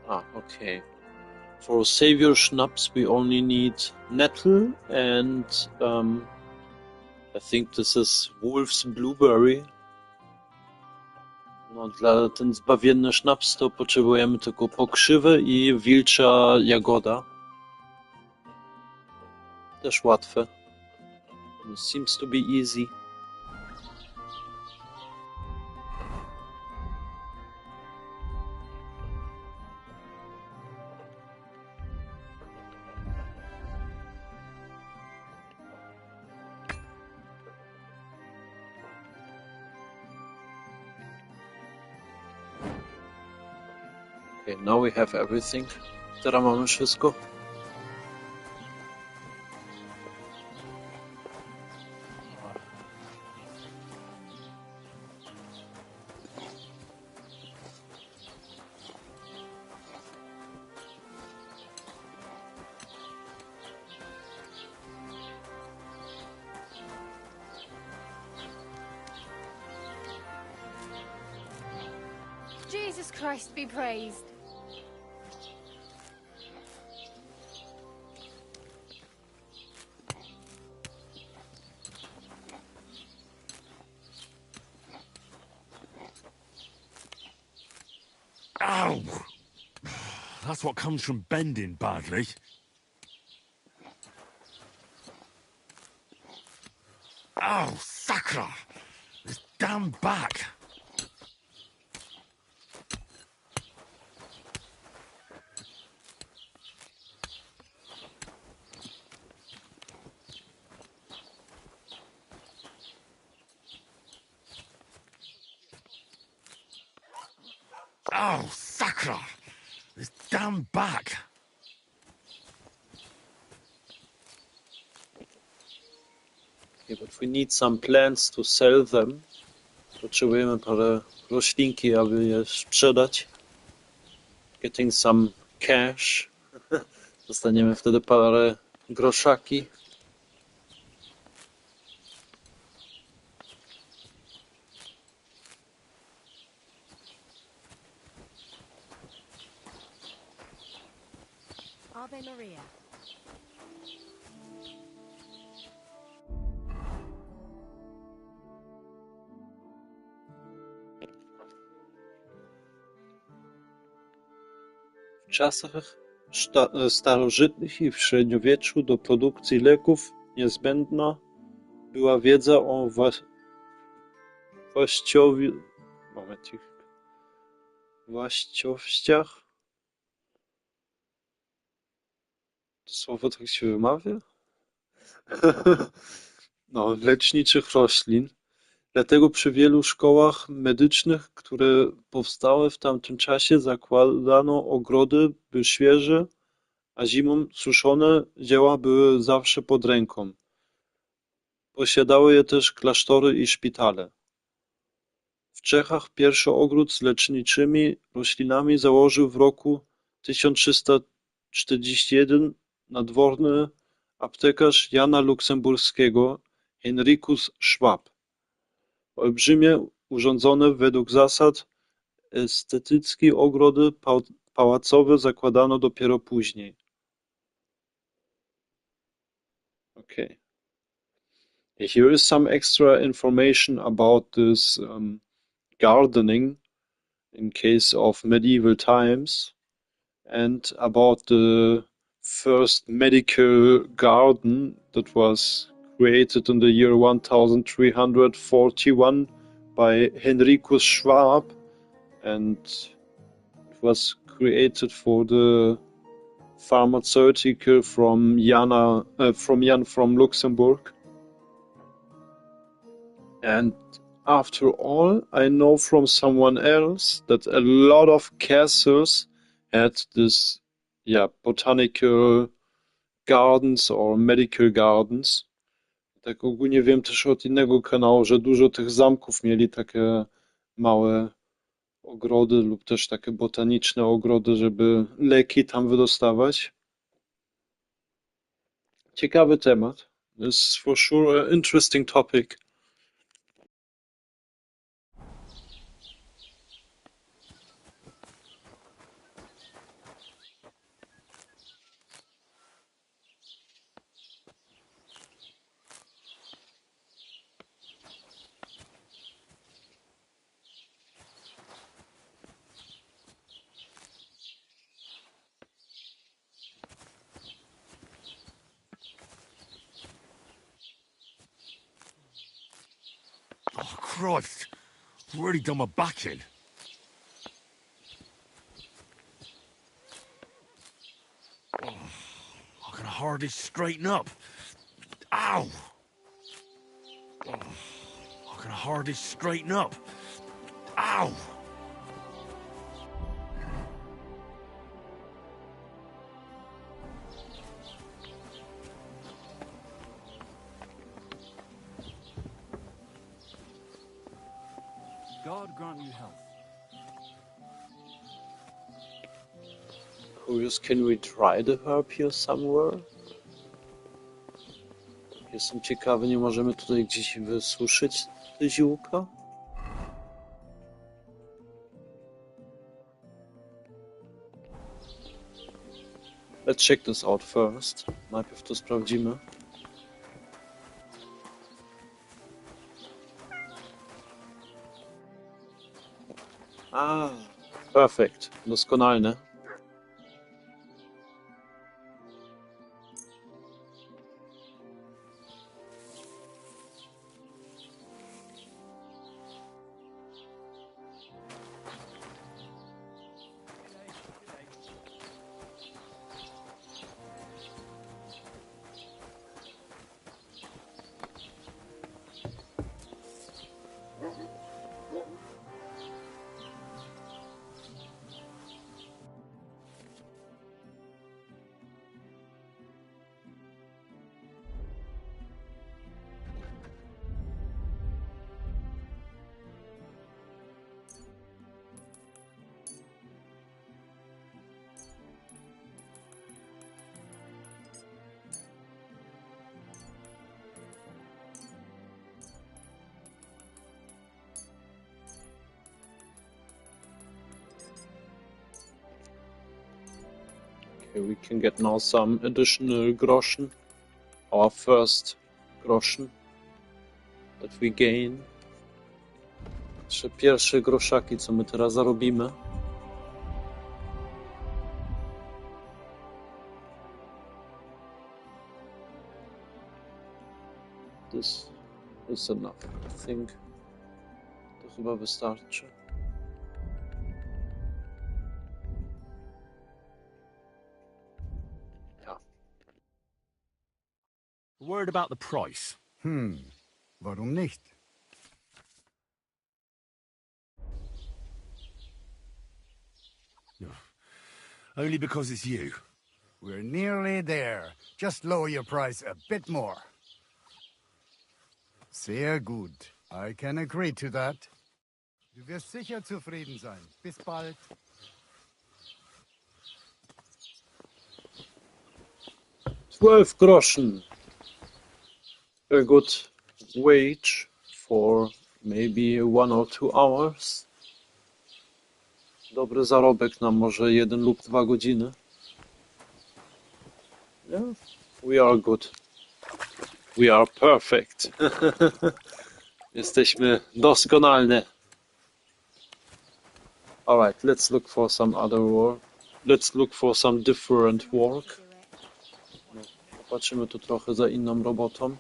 Ah, okay. For Savior Schnapps we only need nettle and I think this is Wolf's Blueberry. No, dla ten zbawienny sznaps to potrzebujemy tylko pokrzywę i wilcza jagoda. Też łatwe. It seems to be easy. Okay, now we have everything. Teraz mamy wszystko. Jesus Christ be praised. Ow! That's what comes from bending badly. Ow, Sakra! This damn back! Oh, Sakra! This damn back! Okay, but we need some plants to sell them. Potrzebujemy parę roślinki, aby je sprzedać. Getting some cash. Dostaniemy wtedy parę groszaki. Ave Maria. W czasach starożytnych i w średniowieczu do produkcji leków niezbędna była wiedza o właściwościach To słowo tak się wymawia? No, leczniczych roślin. Dlatego przy wielu szkołach medycznych, które powstały w tamtym czasie, zakładano ogrody, by świeże, a zimą suszone zioła były zawsze pod ręką. Posiadały je też klasztory i szpitale. W Czechach pierwszy ogród z leczniczymi roślinami założył w roku 1341 nadworny aptekarz Jana Luksemburskiego Henrykus Schwab. Olbrzymie, urządzone według zasad estetycki ogrody pałacowe zakładano dopiero później. Okay. Here is some extra information about this gardening in case of medieval times and about the first medical garden that was created in the year 1341 by Henrykus Schwab, and it was created for the pharmaceutical from Jan from Luxembourg. And after all, I know from someone else that a lot of castles had this, botanical gardens or medical gardens. Tak ogólnie wiem też od innego kanału, że dużo tych zamków mieli takie małe ogrody lub też takie botaniczne ogrody, żeby leki tam wydostawać. Ciekawy temat. It's for sure an interesting topic. Oh, Christ. I've already done my back in. Oh, I can hardly straighten up. Ow! Oh, I can hardly straighten up. Ow! God grant you health. Curious, can we try the herb here somewhere? Jestem ciekawy, nie możemy tutaj gdzieś wysuszyć te ziółka? Let's check this out first. Najpierw to sprawdzimy. Perfekt. Doskonalne. Okay, we can get now some additional groschen. Our first groschen that we gain. Nasze pierwsze groszaki, co my teraz zarobimy. This is enough, I think. To chyba wystarczy. A word about the price. Warum nicht? Only because it's you. We're nearly there. Just lower your price a bit more. Sehr gut. I can agree to that. Du wirst sicher zufrieden sein. Bis bald. 12 groschen. A good wage for maybe 1 or 2 hours. Dobry zarobek na może 1 lub 2 godziny. Yeah, we are good. We are perfect. Jesteśmy doskonalne. Alright, let's look for some other work. Let's look for some different work. No, popatrzymy tu trochę za inną robotą.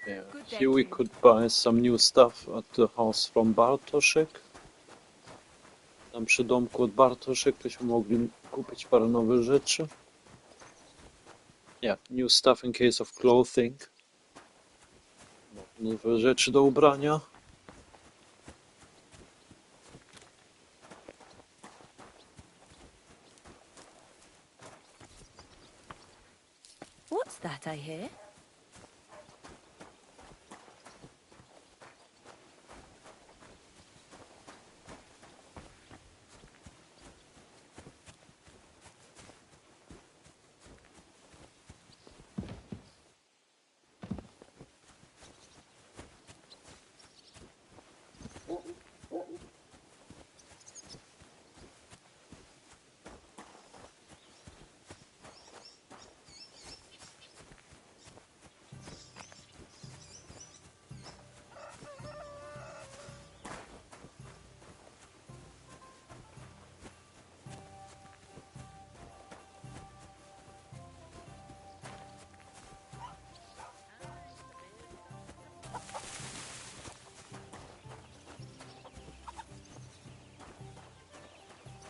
Yeah, here we could buy some new stuff at the house from Bartoszek. Tam przy domku od Bartoszek tośmy mogli kupić parę nowych rzeczy. Yeah, new stuff in case of clothing. Nowe rzeczy do ubrania. What's that I hear?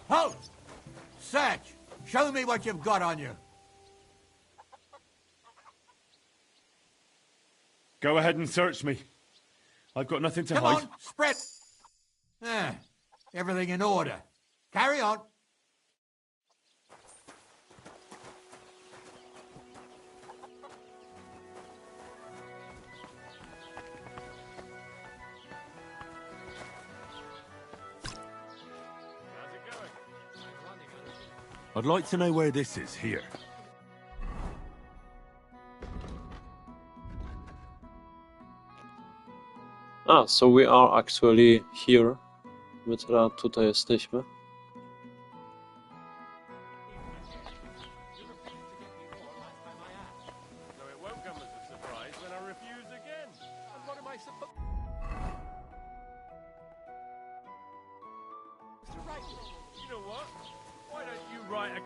Halt! Search! Show me what you've got on you. Go ahead and search me. I've got nothing to Come hide. on, spread. Everything in order. Carry on. I'd like to know where this is, here. So we are actually here. My teraz tutaj jesteśmy.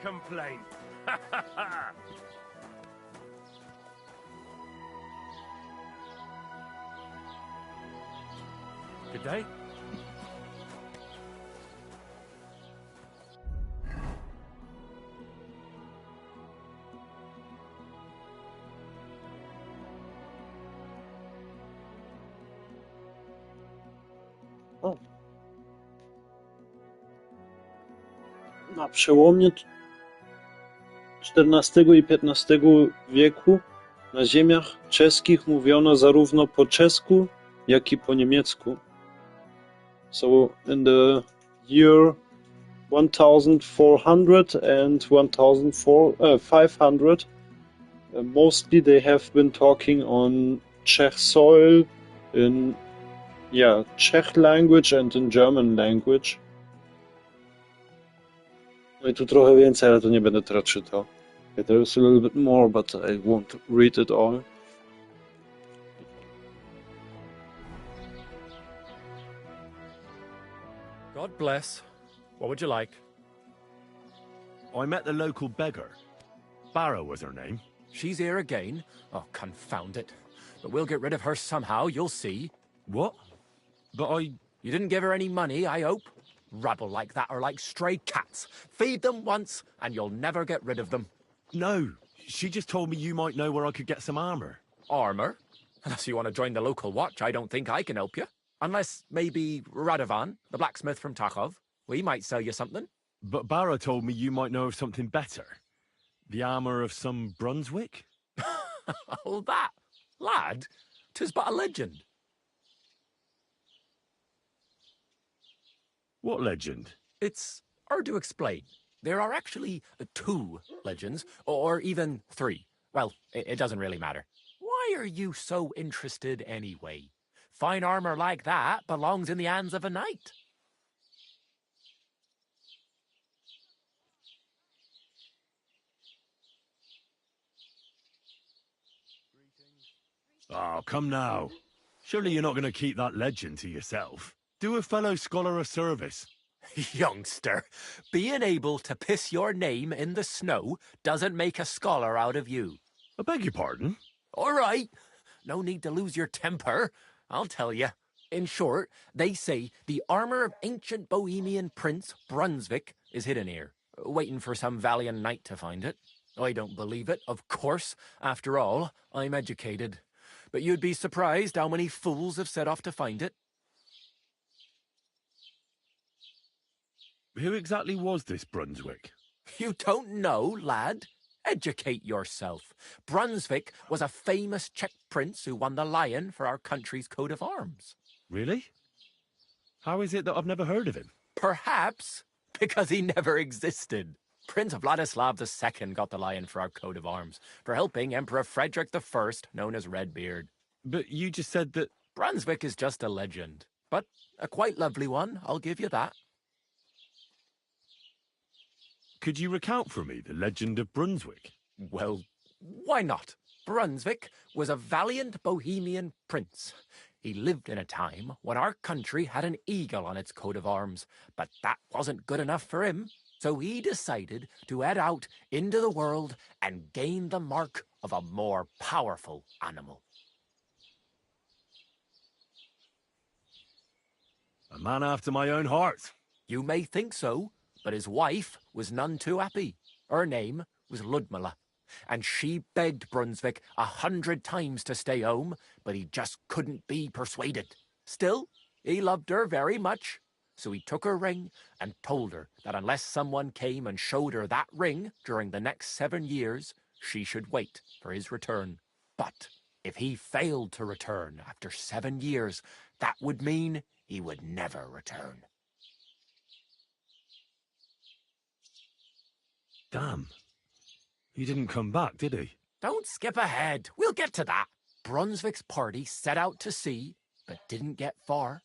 Complaint. Good day. O. Na przełomie XIV i XV wieku na ziemiach czeskich mówiono zarówno po czesku, jak i po niemiecku. So in the year 1400 and 1500, mostly they have been talking on Czech soil in Yeah, Czech language and in German language. No i tu trochę więcej, ale to nie będę teraz czytał. Okay, there's a little bit more, but I won't read it all. God bless. What would you like? I met the local beggar. Barrow was her name. She's here again? Oh, confound it. But we'll get rid of her somehow, you'll see. What? But I... You didn't give her any money, I hope? Rabble like that are like stray cats. Feed them once, and you'll never get rid of them. No, she just told me you might know where I could get some armor. Armor? Unless you want to join the local watch, I don't think I can help you. Unless, maybe, Radovan, the blacksmith from Tachov. We might sell you something. But Barrow told me you might know of something better. The armor of some Brunswick? Oh, that? Lad, 'tis but a legend. What legend? It's hard to explain. There are actually 2 legends, or even 3. Well, it doesn't really matter. Why are you so interested anyway? Fine armor like that belongs in the hands of a knight. Oh, come now. Surely you're not going to keep that legend to yourself. Do a fellow scholar a service. Youngster, being able to piss your name in the snow doesn't make a scholar out of you. I beg your pardon? All right. No need to lose your temper. I'll tell you. In short, they say the armor of ancient Bohemian Prince Brunswick is hidden here, waiting for some valiant knight to find it. I don't believe it, of course. After all, I'm educated. But you'd be surprised how many fools have set off to find it. Who exactly was this Brunswick? You don't know, lad? Educate yourself. Brunswick was a famous Czech prince who won the lion for our country's coat of arms. Really? How is it that I've never heard of him? Perhaps because he never existed. Prince Vladislav II got the lion for our coat of arms for helping Emperor Frederick I, known as Redbeard. But you just said that... Brunswick is just a legend, but a quite lovely one, I'll give you that. Could you recount for me the legend of Brunswick? Well, why not? Brunswick was a valiant Bohemian prince. He lived in a time when our country had an eagle on its coat of arms, but that wasn't good enough for him. So he decided to head out into the world and gain the mark of a more powerful animal. A man after my own heart. You may think so, but his wife was none too happy. Her name was Ludmilla, and she begged Brunswick 100 times to stay home, but he just couldn't be persuaded. Still, he loved her very much. So he took her ring and told her that unless someone came and showed her that ring during the next 7 years, she should wait for his return. But if he failed to return after 7 years, that would mean he would never return. Damn. He didn't come back, did he? Don't skip ahead. We'll get to that. Brunswick's party set out to sea, but didn't get far.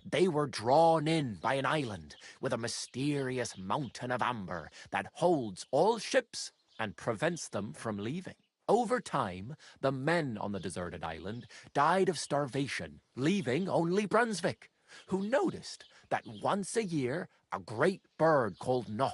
They were drawn in by an island with a mysterious mountain of amber that holds all ships and prevents them from leaving. Over time, the men on the deserted island died of starvation, leaving only Brunswick, who noticed that once a year a great bird called NOWA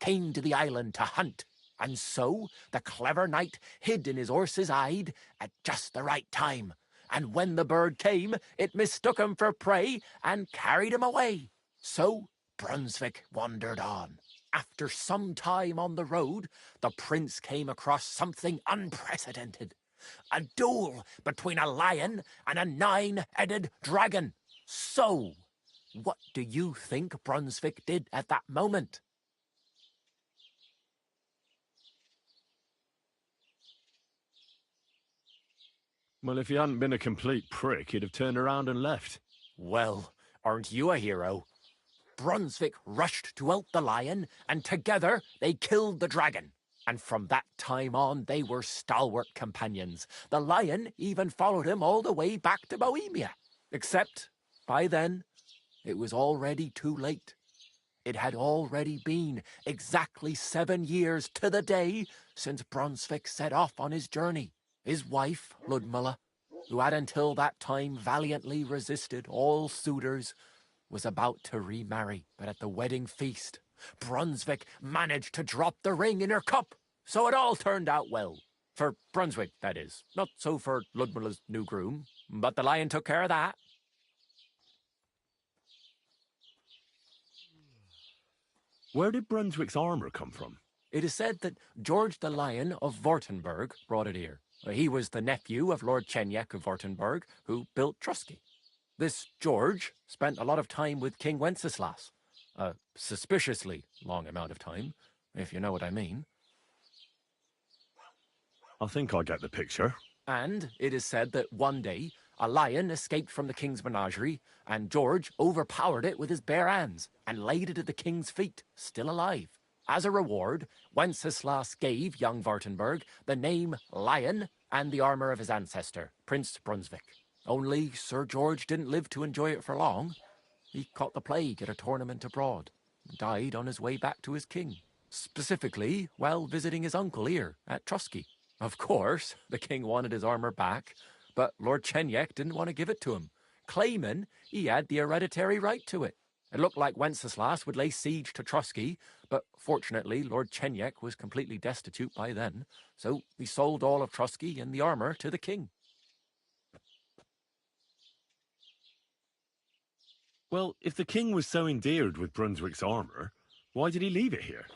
came to the island to hunt. And so the clever knight hid in his horse's hide at just the right time. And when the bird came, it mistook him for prey and carried him away. So Brunswick wandered on. After some time on the road, the prince came across something unprecedented. A duel between a lion and a 9-headed dragon. So, what do you think Brunswick did at that moment? Well, if he hadn't been a complete prick, he'd have turned around and left. Well, aren't you a hero? Brunswick rushed to help the lion, and together they killed the dragon. And from that time on, they were stalwart companions. The lion even followed him all the way back to Bohemia. Except By then, it was already too late. It had already been exactly 7 years to the day since Brunswick set off on his journey. His wife, Ludmilla, who had until that time valiantly resisted all suitors, was about to remarry. But at the wedding feast, Brunswick managed to drop the ring in her cup, so it all turned out well. For Brunswick, that is. Not so for Ludmilla's new groom, but the lion took care of that. Where did Brunswick's armour come from? It is said that George the Lion of Württemberg brought it here. He was the nephew of Lord Henryk of Württemberg, who built Turystyka. This George spent a lot of time with King Wenceslas. A suspiciously long amount of time, if you know what I mean. I think I get the picture. And it is said that one day, a lion escaped from the king's menagerie, and George overpowered it with his bare hands and laid it at the king's feet, still alive. As a reward, Wenceslas gave young Württemberg the name Lion and the armour of his ancestor, Prince Brunswick. Only Sir George didn't live to enjoy it for long. He caught the plague at a tournament abroad, and died on his way back to his king. Specifically, while visiting his uncle here at Turystyka. Of course, the king wanted his armour back, but Lord Henryk didn't want to give it to him, claiming he had the hereditary right to it. It looked like Wenceslas would lay siege to Turystyka, but fortunately Lord Henryk was completely destitute by then, so he sold all of Turystyka and the armour to the king. Well, if the king was so endeared with Brunswick's armour, why did he leave it here?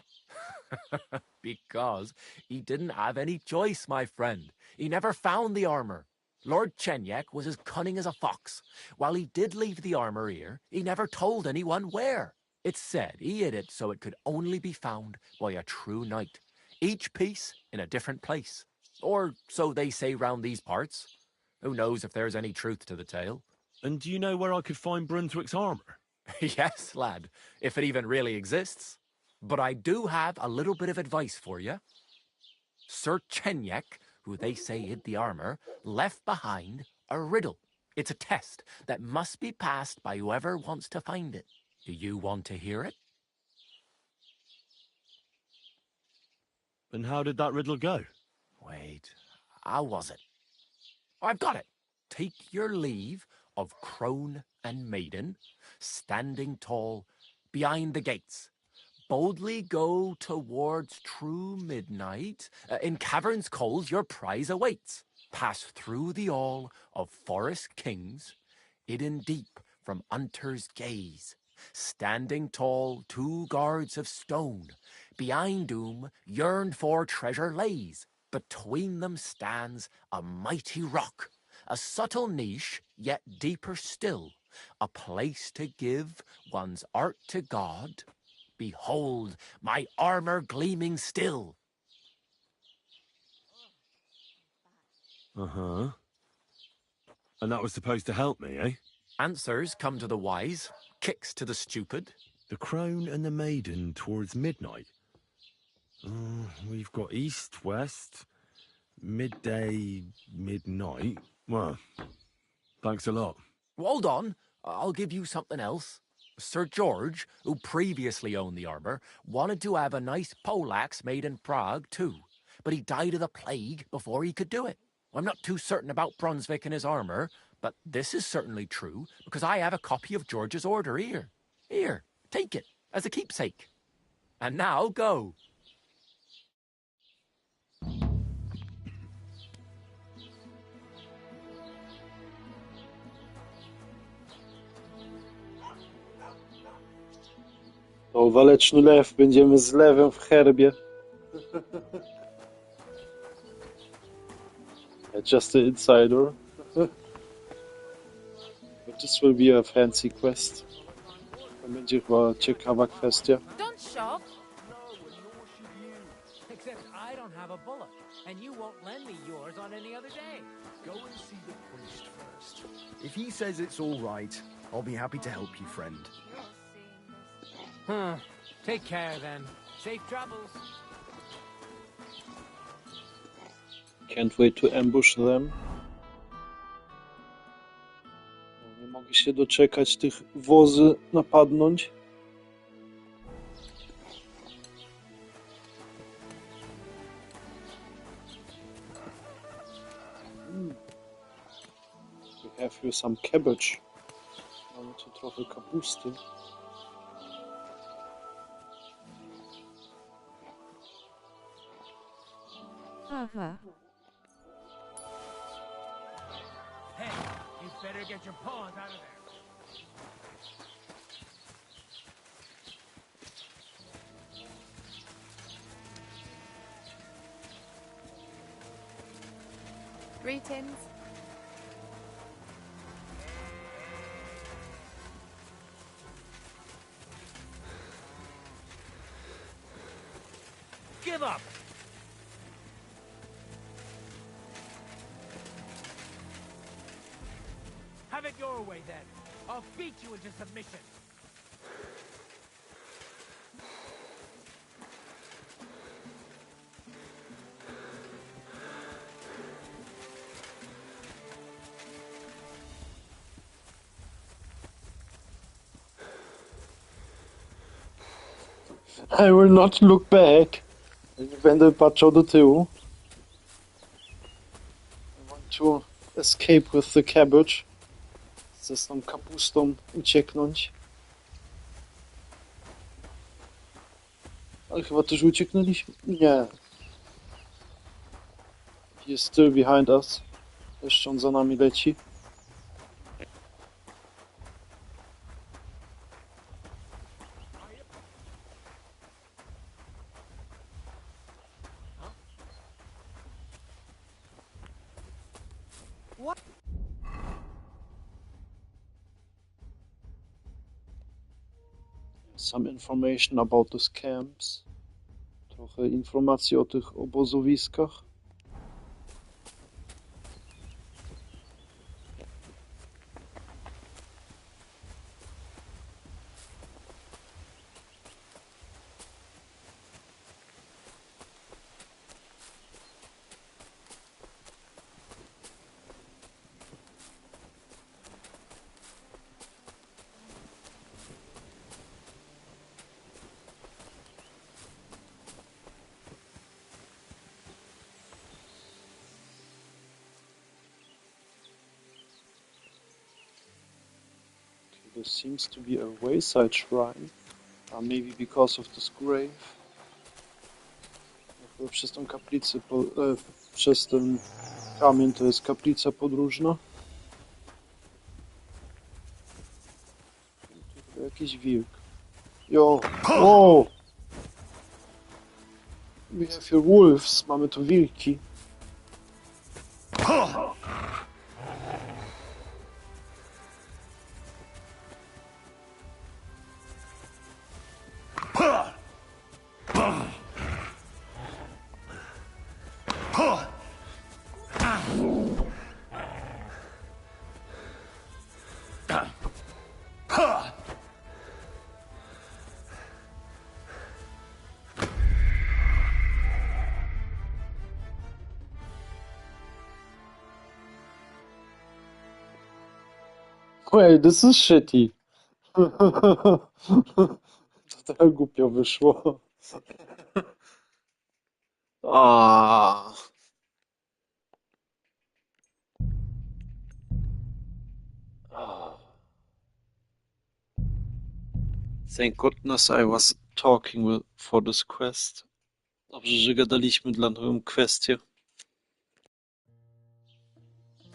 Because he didn't have any choice, my friend. He never found the armour. Lord Henryk was as cunning as a fox. While he did leave the armour here, he never told anyone where. It's said he hid it so it could only be found by a true knight, each piece in a different place. Or so they say round these parts. Who knows if there's any truth to the tale? And do you know where I could find Brunswick's armour? Yes, lad, if it even really exists. But I do have a little bit of advice for you. Sir Henryk, who they say hid the armour, left behind a riddle. It's a test that must be passed by whoever wants to find it. Do you want to hear it? And how did that riddle go? Wait, how was it? I've got it. Take your leave of crone and maiden, standing tall behind the gates. Boldly go towards true midnight. In caverns cold your prize awaits. Pass through the all of forest kings, hidden deep from hunter's gaze. Standing tall, 2 guards of stone, behind whom yearned for treasure lays. Between them stands a mighty rock, a subtle niche, yet deeper still, a place to give one's art to God. Behold, my armour gleaming still. Uh-huh. And that was supposed to help me, eh? Answers come to the wise, kicks to the stupid. The crone and the maiden towards midnight. We've got east, west, midday, midnight. Well, thanks a lot. Hold on, I'll give you something else. Sir George, who previously owned the armour, wanted to have a nice poleaxe made in Prague too, but he died of the plague before he could do it. I'm not too certain about Brunswick and his armour, but this is certainly true because I have a copy of George's order here. Here, take it as a keepsake. And now go. O, waleczny lew, będziemy z lewem w herbie. Just an insider. But this will be a fancy quest. To będzie chyba ciekawa kwestia. Don't shock. Except I don't have a bullet, and you won't lend me yours on any other day. Go and see the priest first. If he says it's all right, I'll be happy to help you, friend. Take care then. Safe travels. Can't wait to ambush them. Nie mogę mogę się doczekać tych wozy napadnąć. We have here some cabbage. Mamy tu trochę kapusty. Aha. Hey, you better get your paws out of there. Greetings. Give up! Have it your way, then. I'll beat you into submission. I will not look back. Nie będę patrzał do tyłu. I want to escape with the cabbage. Chcę z tą kapustą ucieknąć. Ale chyba też ucieknęliśmy. Nie. He is still behind us. Jeszcze on za nami leci. Some information about these camps. Trochę informacji o tych obozowiskach. There seems to be a wayside shrine, maybe because of this grave. Przez tą kaplicę, przez ten kamień to jest kaplica podróżna. Tu jakiś wilk. Jo! Wow! We have here wolves, mamy tu wilki. Wait, this is shitty. To tak głupio wyszło. Thank goodness I was talking for this quest. Dobrze, że gadaliśmy dla tą kwestię.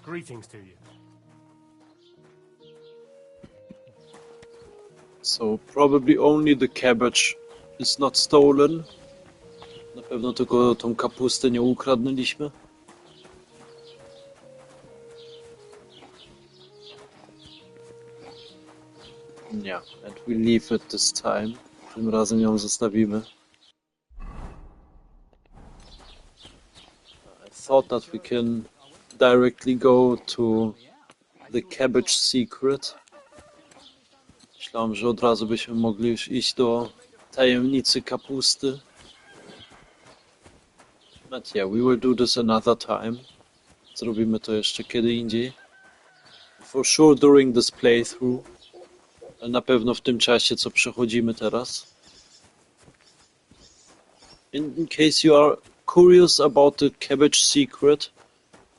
Greetings to you. So probably only the cabbage is not stolen. Na pewno tylko tą kapustę nie ukradnęliśmy. Yeah, and we leave it this time. Tym razem ją zostawimy. I thought that we can directly go to the cabbage secret. Myślałem, że od razu byśmy mogli już iść do tajemnicy kapusty. But yeah, we will do this another time. Zrobimy to jeszcze kiedy indziej. for sure during this playthrough. Na pewno w tym czasie, co przechodzimy teraz. In case you are curious about the cabbage secret,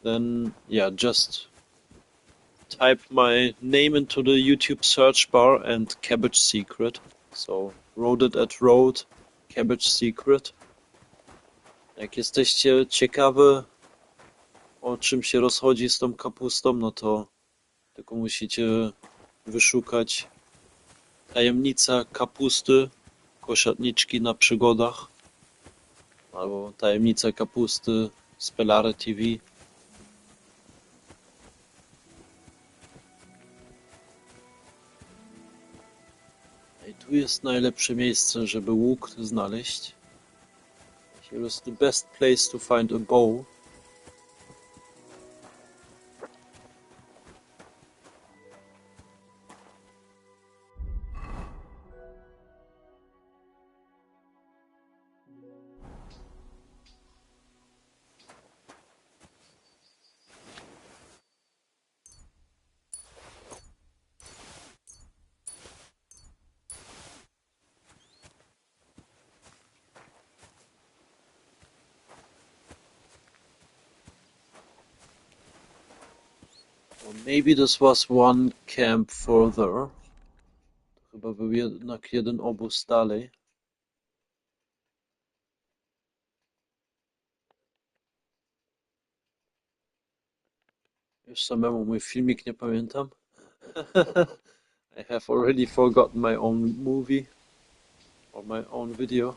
then yeah, just type my name into the YouTube search bar and cabbage secret. So Rodent at Road, cabbage secret. Jak jesteście ciekawe, o czym się rozchodzi z tą kapustą, no to tylko musicie wyszukać tajemnica kapusty, kosiarniczki na przygodach, albo tajemnica kapusty SpelareTV. I tu jest najlepsze miejsce, żeby łuk znaleźć. Here is the best place to find a bow. Or maybe this was one camp further. To chyba był jednak jeden obóz dalej. Już samemu mój filmik nie pamiętam. I have already forgotten my own movie or my own video.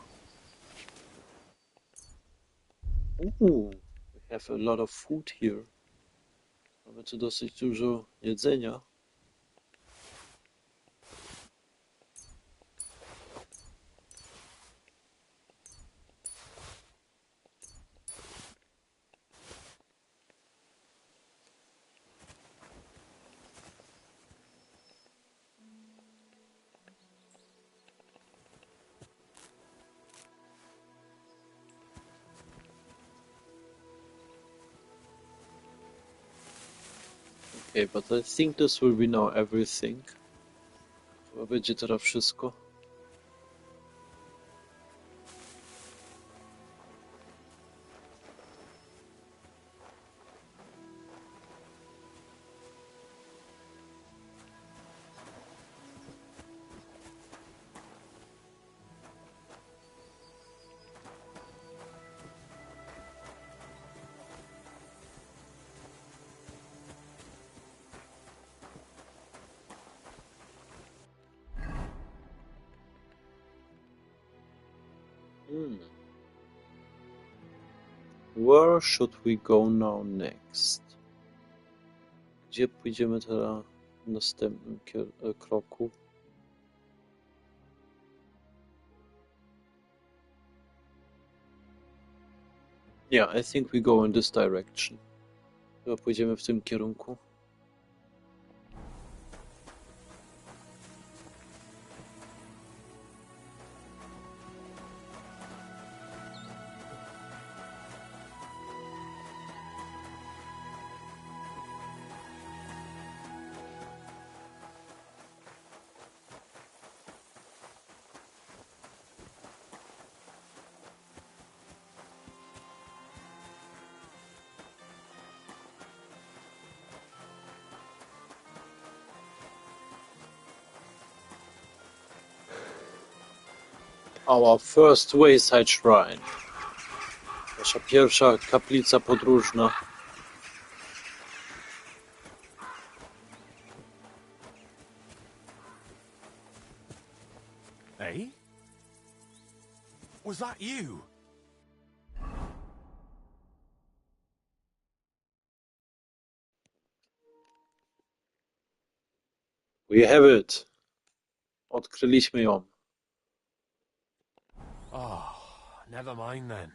Ooh, we have a lot of food here. Mamy tu dosyć dużo jedzenia. Okay, but I think this will be now everything. Chyba będzie teraz wszystko. Where should we go now next? Gdzie pójdziemy teraz w następnym kroku? Yeah, I think we go in this direction. Chyba pójdziemy w tym kierunku. Our first wayside shrine. Nasza pierwsza kaplica podróżna. Hey? Was that you? We have it. Odkryliśmy ją. Oh, never mind then.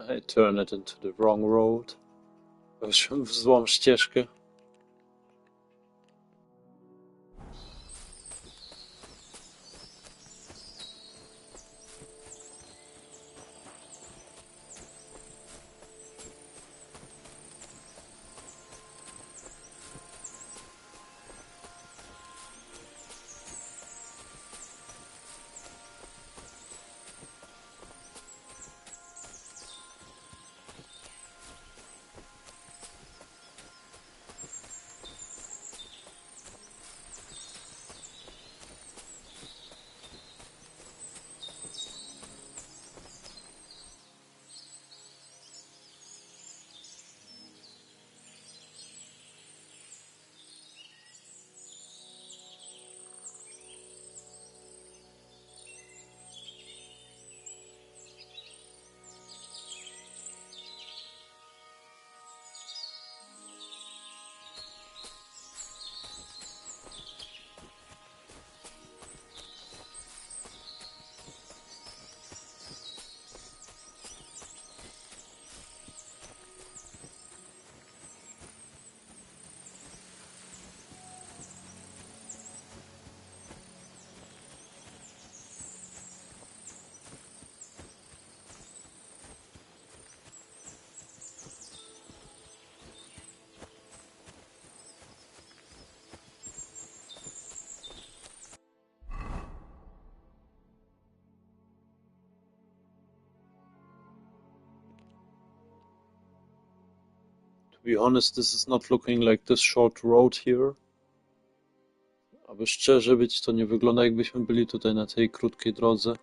I turned it into the wrong road. Weszłem w złą ścieżkę. To be honest, this is not looking like this short road here. Aby szczerze być, to nie wygląda, jakbyśmy byli tutaj na tej krótkiej drodze.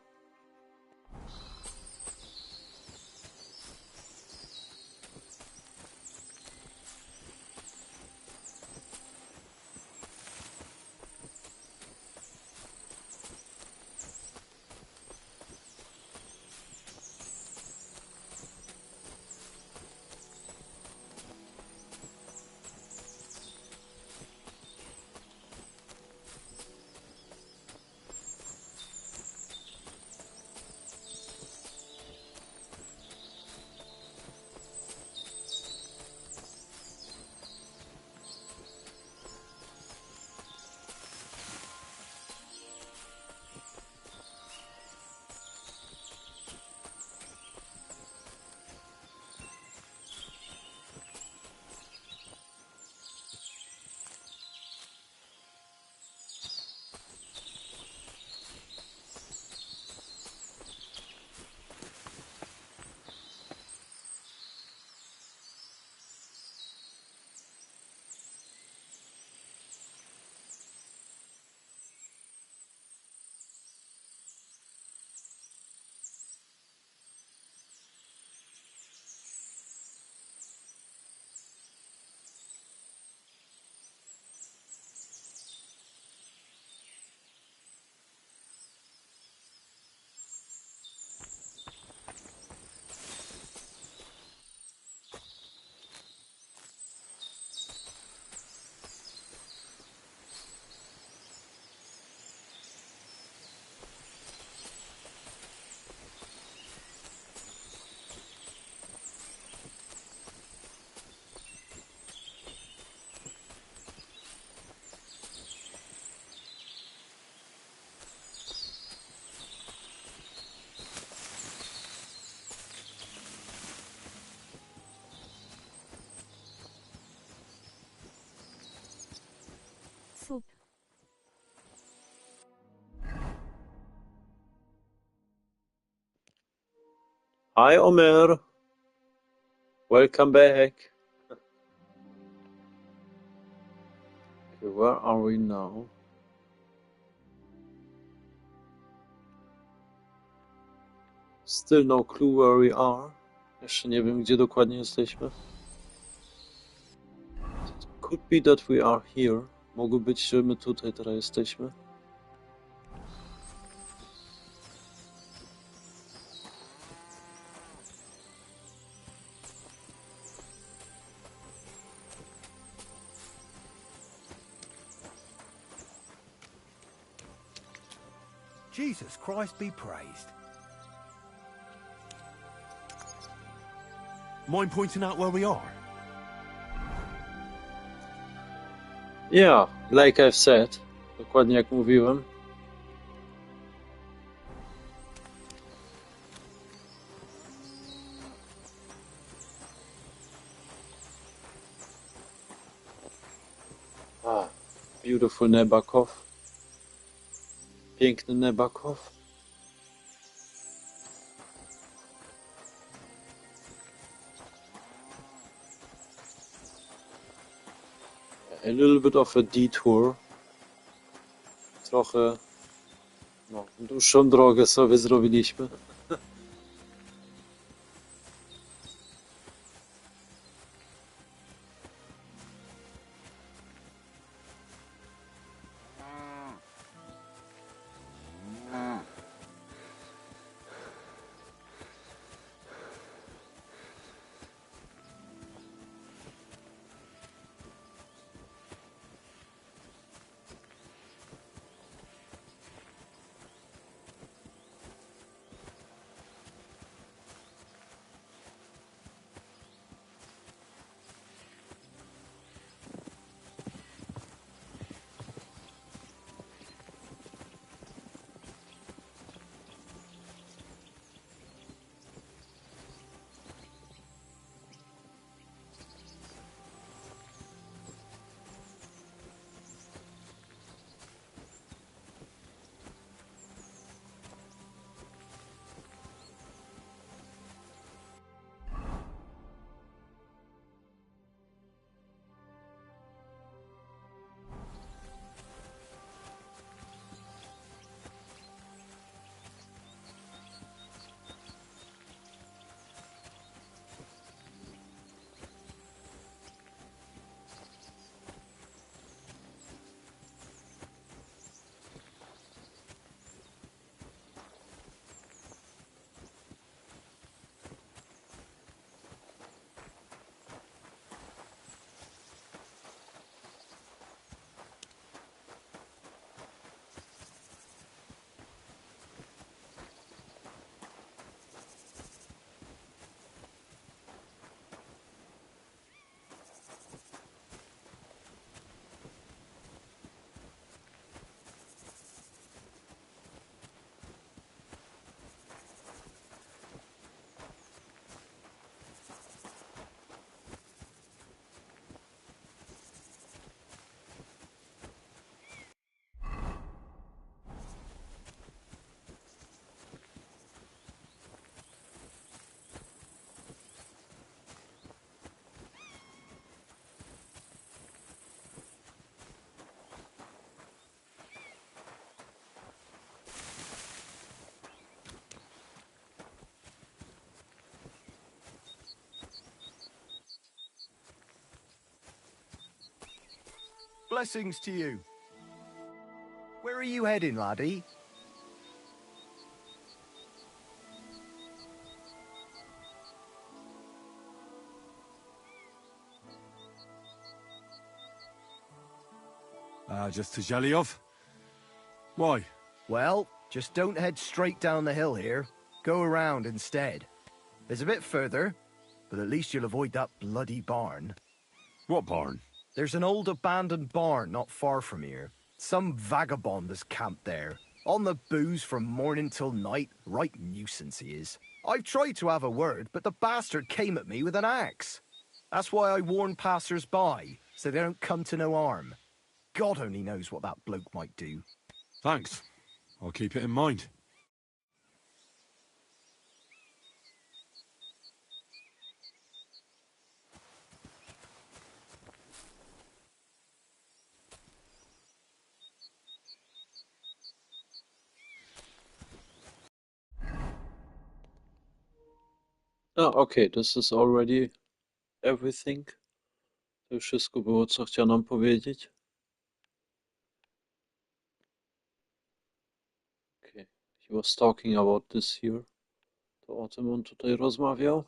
Sup. Hi, Omer. Welcome back. Okay, where are we now? Still no clue where we are. Jeszcze nie wiem, gdzie dokładnie jesteśmy. It could be that we are here. Mogło być, że my tutaj teraz jesteśmy. Jesus Christ be praised. Mind pointing out where we are? Yeah, like I've said. Dokładnie jak mówiłem. Beautiful Nebakow. Piękny Nebakow. A little bit of a detour. Trochę dłuższą drogę sobie zrobiliśmy. Blessings to you. Where are you heading, laddie? Just to Zhelyov. Why? Well, just don't head straight down the hill here. Go around instead. There's a bit further, but at least you'll avoid that bloody barn. What barn? There's an old abandoned barn not far from here. Some vagabond has camped there. On the booze from morning till night. Right nuisance he is. I've tried to have a word, but the bastard came at me with an axe. That's why I warn passers-by, so they don't come to no harm. God only knows what that bloke might do. Thanks. I'll keep it in mind. Oh, okay, this is already everything. To już wszystko było, co chciał nam powiedzieć. Okay. He was talking about this here. To o tym on tutaj rozmawiał.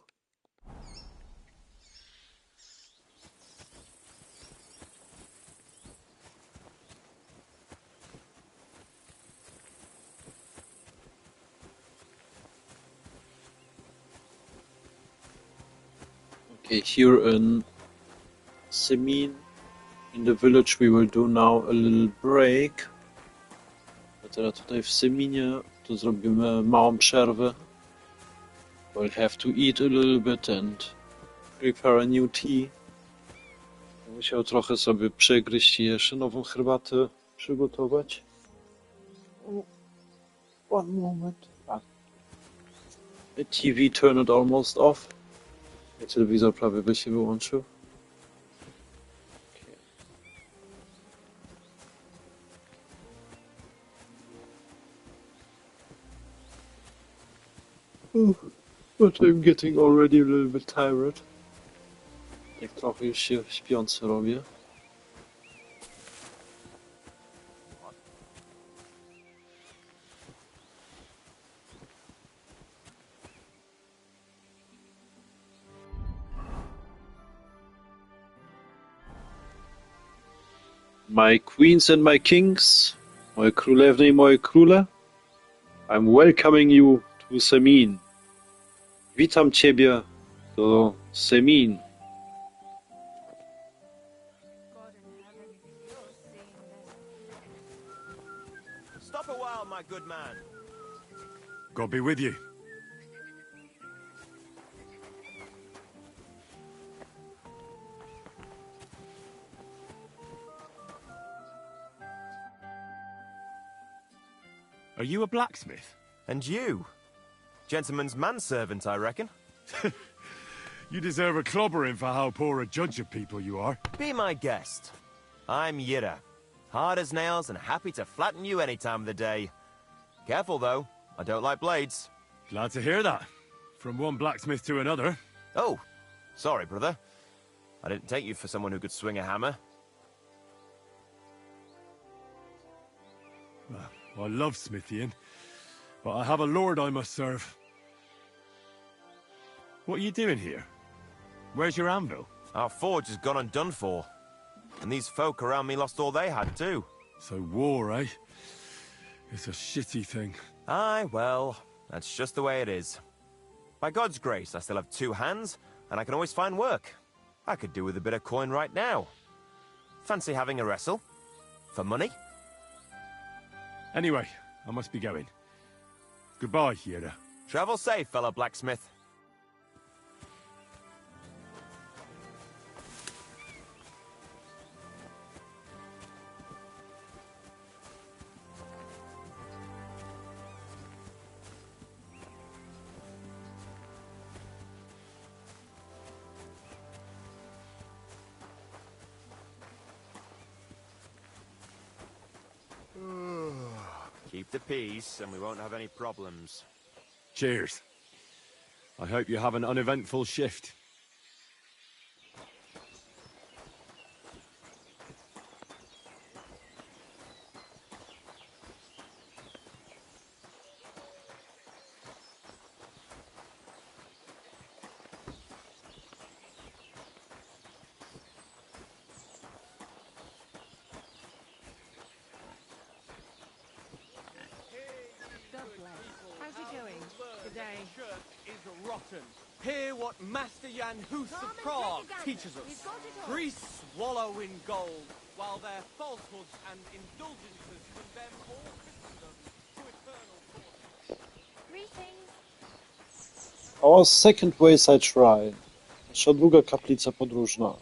Okay, here in Semin, in the village, we will do now a little break. A teraz tutaj w Seminie to zrobimy małą przerwę. We'll have to eat a little bit and prepare a new tea. Musiał trochę sobie przegryźć i jeszcze nową herbatę przygotować. One moment. The TV turned almost off. Telewizor prawie by się wyłączył. Okay. But I'm getting already a little bit tired. Tak trochę już się śpiący robię. My queens and my kings, moje królewny i moje króle, I'm welcoming you to Semin. Witam ciebie do Semin. Stop a while, my good man. God be with you. Are you a blacksmith? And you? Gentleman's manservant, I reckon. You deserve a clobbering for how poor a judge of people you are. Be my guest. I'm Yira. Hard as nails and happy to flatten you any time of the day. Careful, though. I don't like blades. Glad to hear that. From one blacksmith to another. Oh, sorry, brother. I didn't take you for someone who could swing a hammer. Well, I love smithying, but I have a lord I must serve. What are you doing here? Where's your anvil? Our forge has gone undone for. And these folk around me lost all they had, too. So war, eh? It's a shitty thing. Aye, well, that's just the way it is. By God's grace, I still have 2 hands, and I can always find work. I could do with a bit of coin right now. Fancy having a wrestle? For money? Anyway, I must be going. Goodbye, Yira. Travel safe, fellow blacksmith. Keep the peace, and we won't have any problems. Cheers. I hope you have an uneventful shift. How's it going today? Is rotten. Hear what Master Jan Hus of Prague teaches us. 3 swallow in gold, while their falsehoods and indulgences condemn all Christendom to eternal torture. Greetings. Our second wayside shrine. Nasza druga kaplica podróżna.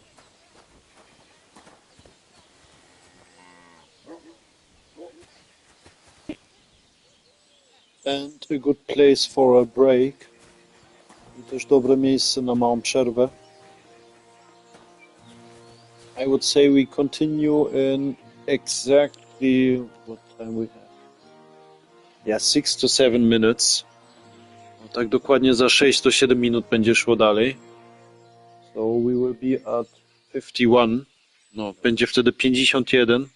And a good place for a break. I też dobre miejsce na małą przerwę. I would say we continue in exactly what time we have. Yeah, 6 to 7 minutes. No, tak dokładnie za 6 do 7 minut będzie szło dalej. So we will be at 51. No, będzie wtedy 51.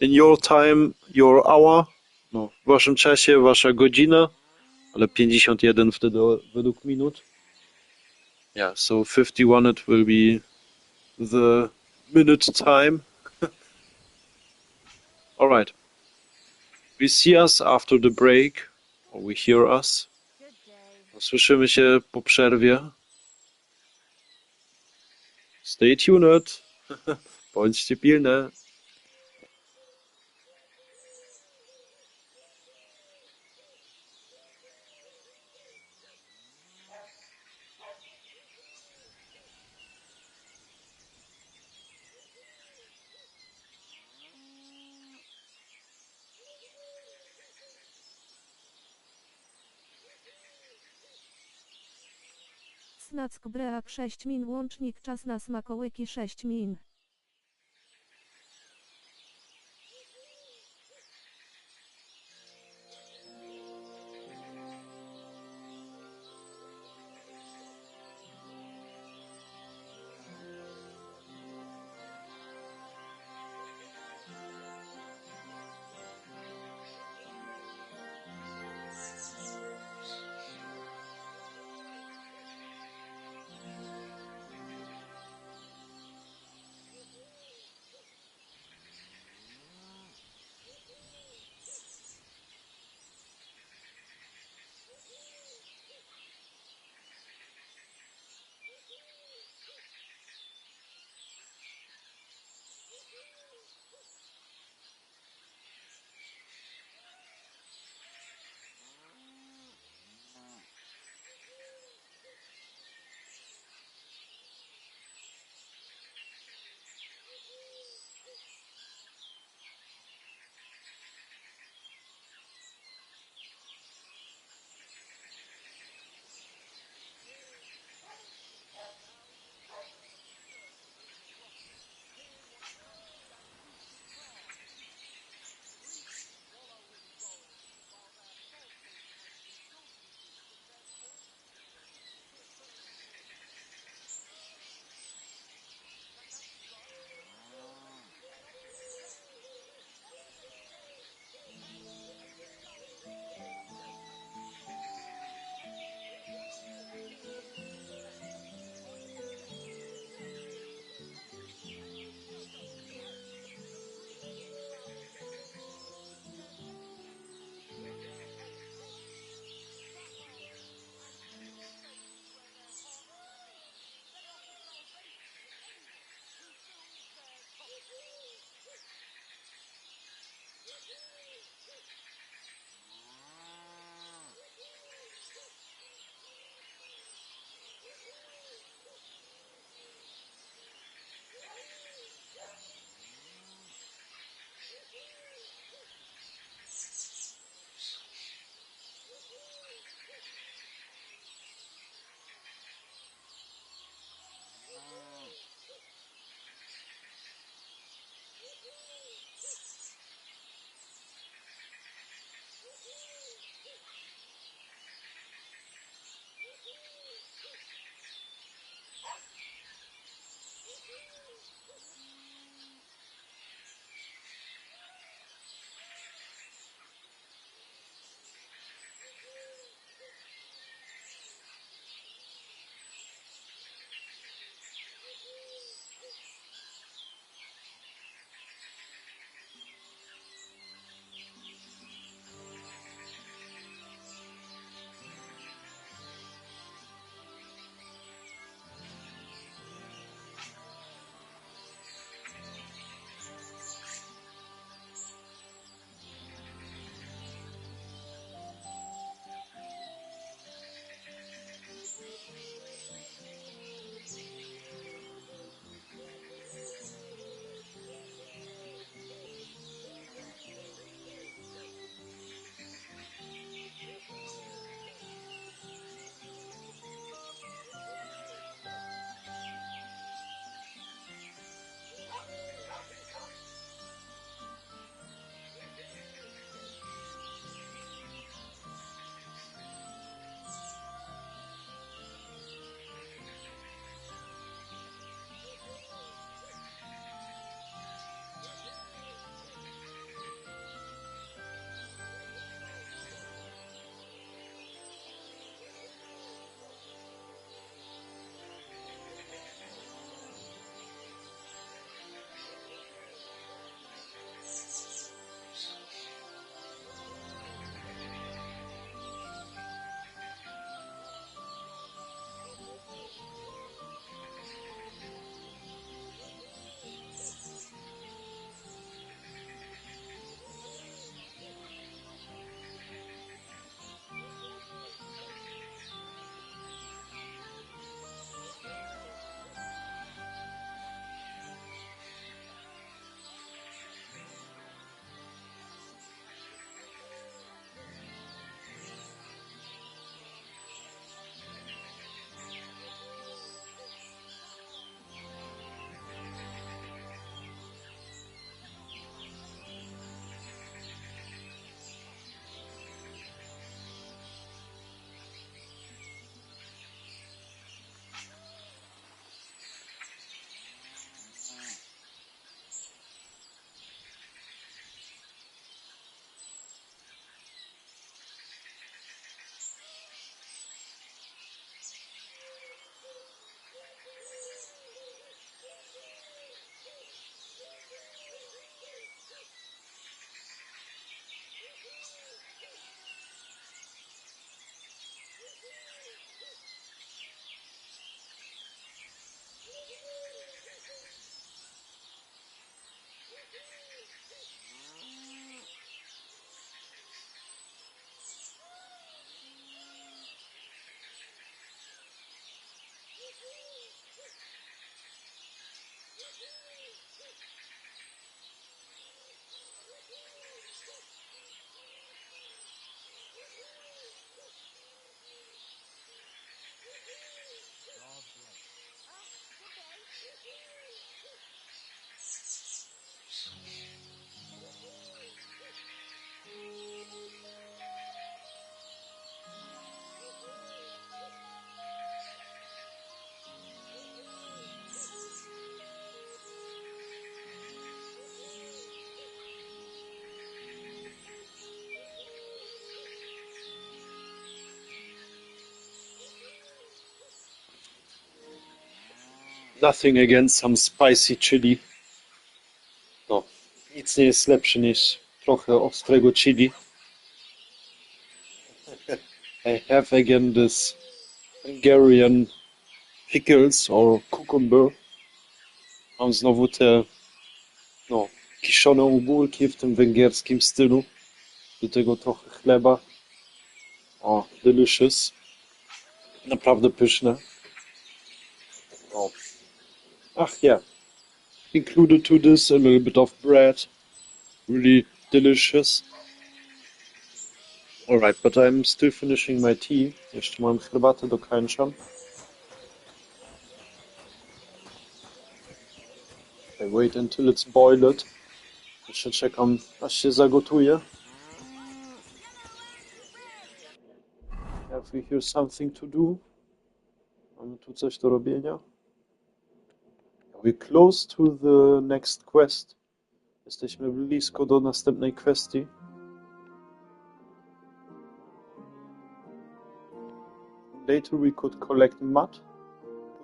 In your time, your hour. No, w waszym czasie, wasza godzina, ale 51 wtedy według minut. Yeah, so 51 it will be the minute time. Alright. We see us after the break, or we hear us. Słyszymy się po przerwie. Stay tuned. Bądźcie pilne. Snack break 6 min. Łącznik czas na smakołyki 6 min. Nothing against some spicy chili. No, nic nie jest lepsze niż trochę ostrego chili. I have again this Hungarian pickles or cucumber. Mam znowu te, no, kiszone ogórki w tym węgierskim stylu. Do tego trochę chleba. O, delicious. Naprawdę pyszne. O. Ach, yeah. Included to this a little bit of bread. Really delicious. Alright, but I'm still finishing my tea. Jeszcze mam herbatę, dokończam. I wait until it's boiled. Jeszcze czekam, aż się zagotuje. Have we here something to do? Mamy tu coś do robienia? We're close to the next quest. Jesteśmy blisko do następnej kwestii. Later we could collect mud.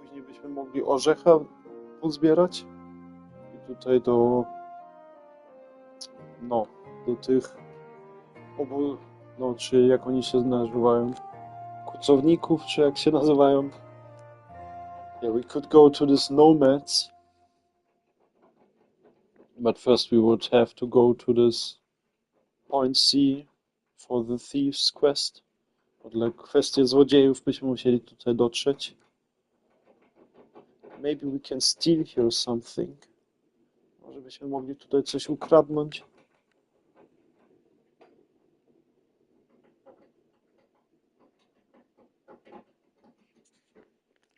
Później byśmy mogli orzecha pozbierać. I tutaj do... No, do tych... No, czy jak oni się nazywają? Kucowników, czy jak się nazywają? Yeah, we could go to these nomads. But first we would have to go to this point C for the thieves quest. Dla kwestii złodziejów byśmy musieli tutaj dotrzeć. Maybe we can steal here something. Może byśmy mogli tutaj coś ukradnąć.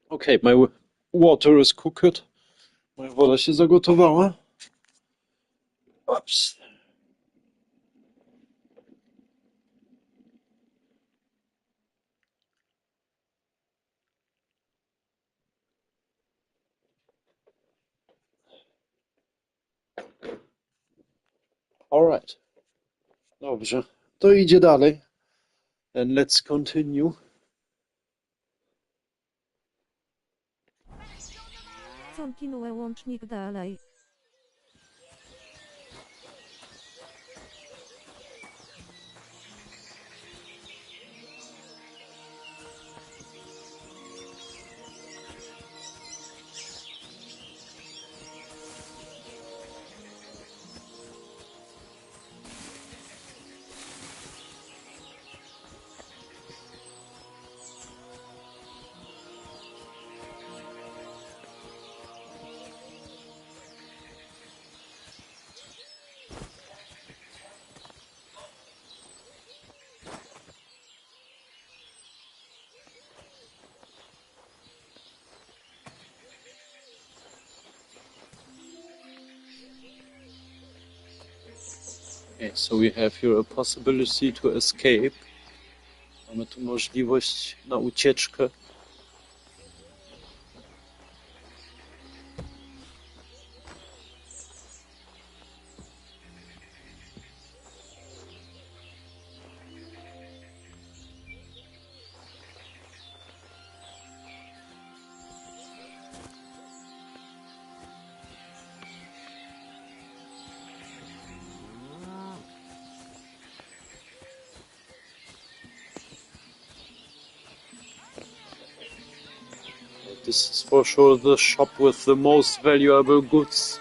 Okay, my water is cooked. Moja woda się zagotowała. Oops. Alright. Dobrze. To idzie dalej. And let's continue. Continue łącznik dalej. Okay, so we have here a possibility to escape. Mamy tu możliwość na ucieczkę. This is for sure the shop with the most valuable goods.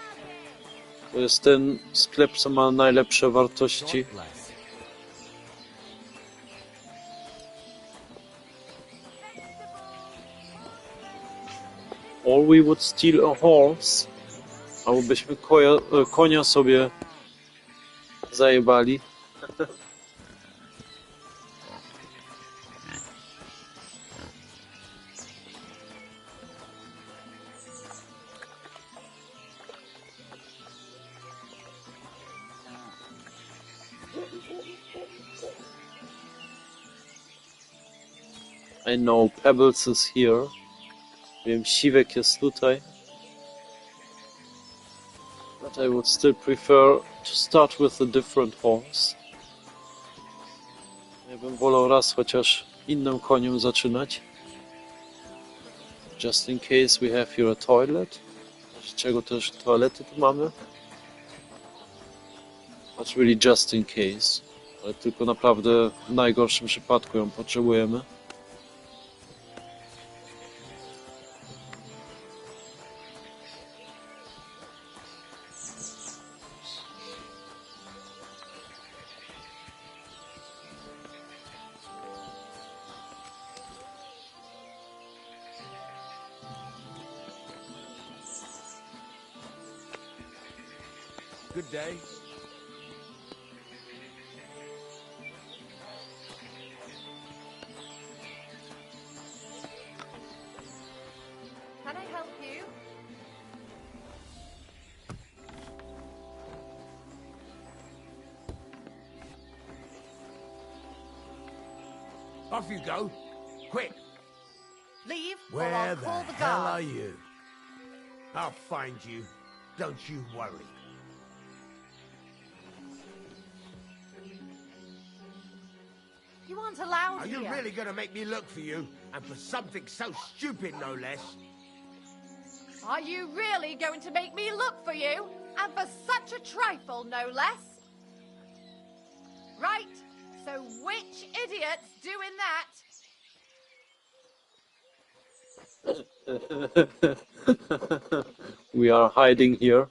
To jest ten sklep, co ma najlepsze wartości. Or we would steal a horse. Albo byśmy konia sobie zajebali. I know Pebbles is here. Wiem, Siwek jest tutaj. But I would still prefer to start with a different horse. Ja bym wolał raz chociaż innym koniem zaczynać. Just in case we have here a toilet. Czego też toalety tu mamy? That's really just in case. Ale tylko naprawdę w najgorszym przypadku ją potrzebujemy. Good day. Can I help you? Off you go. Quick. Leave, or Where I'll the call the hell guard. are you? I'll find you. Don't you worry. You aren't allowed Are here. you really going to make me look for you? And for something so stupid, no less? Are you really going to make me look for you? And for such a trifle, no less? Right, so which idiot's doing that? We are hiding here.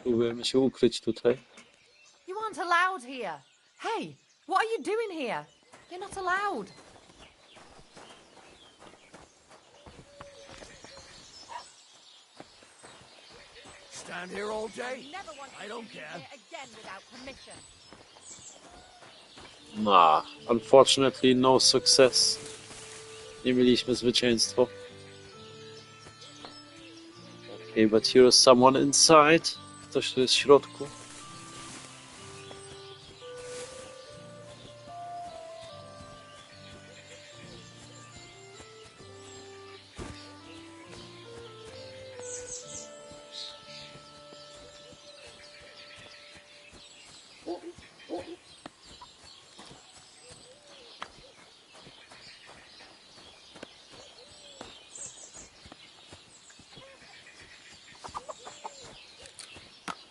Próbujemy się ukryć tutaj. You aren't allowed here. Hey, what are you doing here? You're not allowed. Stand here all day? Never want I don't care. here again without permission. Nah, unfortunately no success. Nie mieliśmy zwycięstwa. Okay, but here is someone inside. Ktoś tu jest w środku.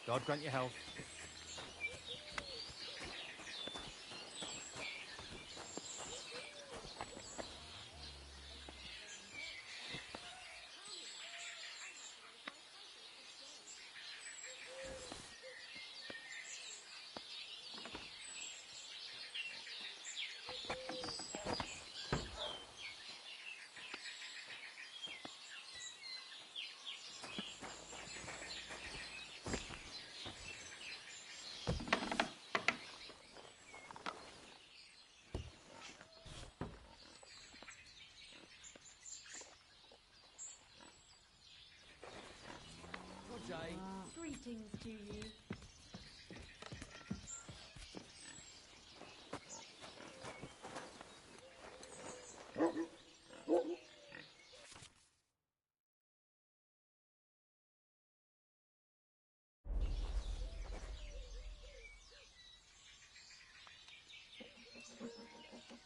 God grant you health. Greetings to you.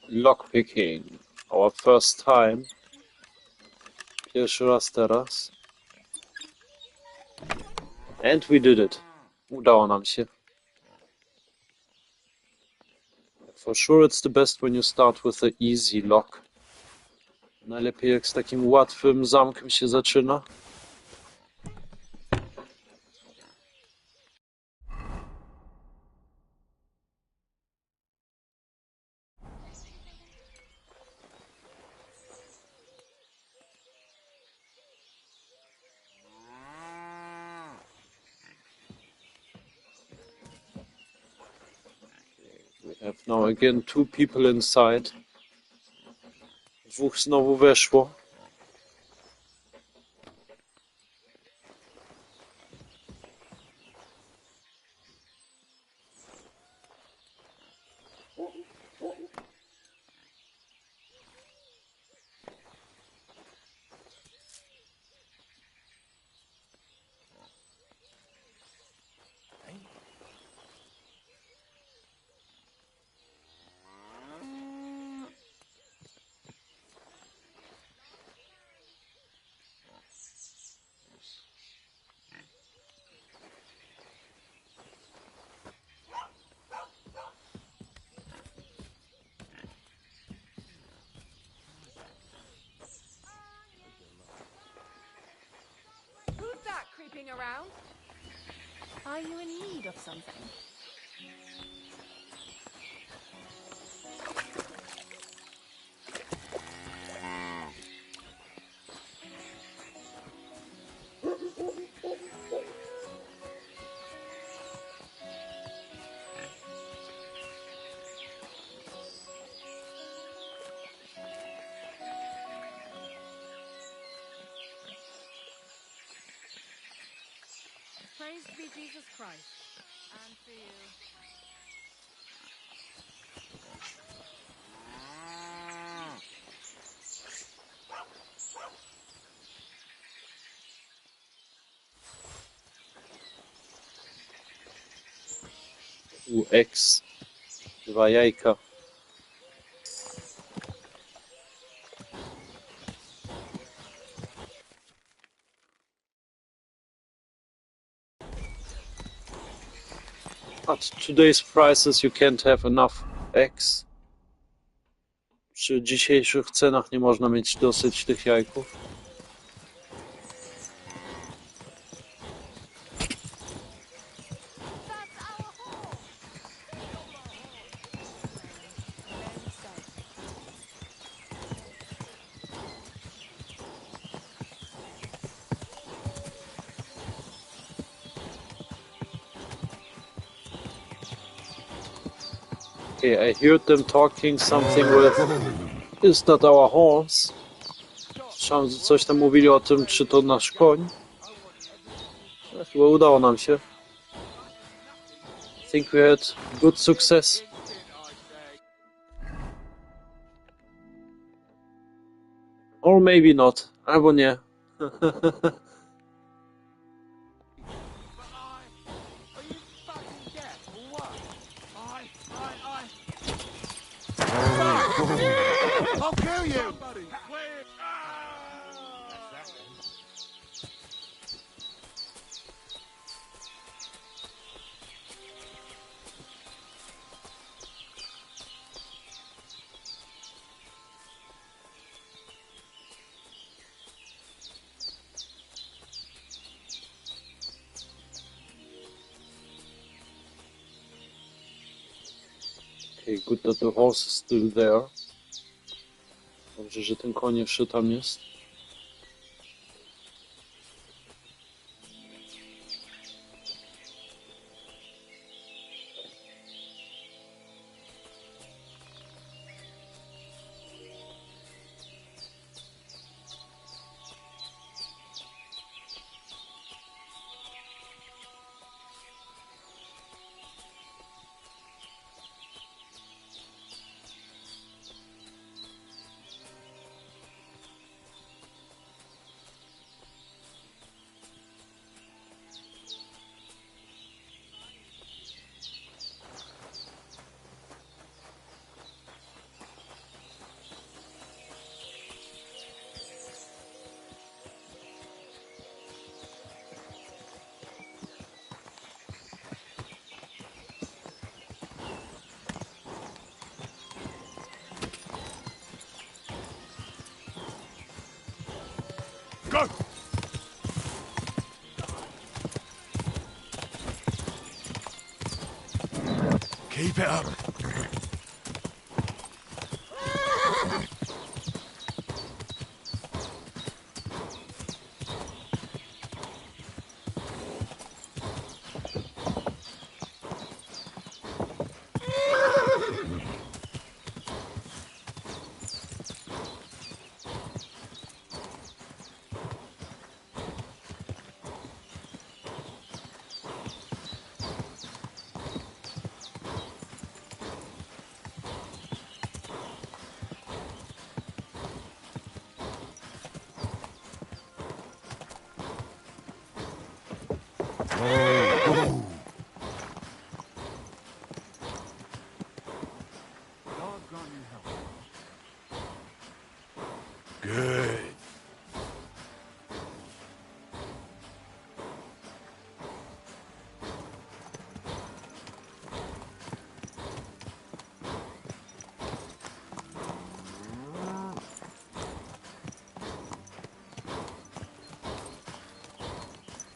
Lockpicking. Our first time. Pierwszy raz teraz. And we did it. Udało nam się. For sure it's the best when you start with the easy lock. Najlepiej jak z takim łatwym zamkiem się zaczyna. We have now again 2 people inside. Dwóch znowu weszło. Are you in need of something? Praise be Jesus Christ. And for you. X. 2 jajka. At today's prices you can't have enough eggs. Przy dzisiejszych cenach nie można mieć dosyć tych jajków. Okay, I heard them talking something with... Is that our horse? Słyszałem, że coś tam mówili o tym, czy to nasz koń. Chyba udało nam się. I think we had good success. Or maybe not. Albo nie. I'll kill you! Okay, good that the horse is still there. Dobrze, że ten koń jeszcze tam jest. Go! Keep it up. Good.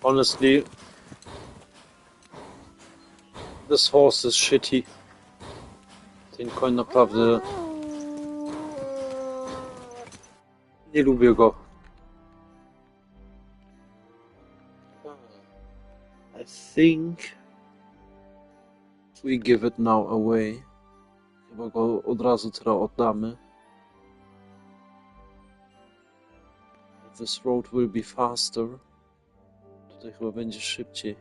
Honestly, This horse is shitty. Ten koń naprawdę... Nie lubię go. I think we give it now away. Chyba go od razu teraz oddamy. This road will be faster. Tutaj chyba będzie szybciej.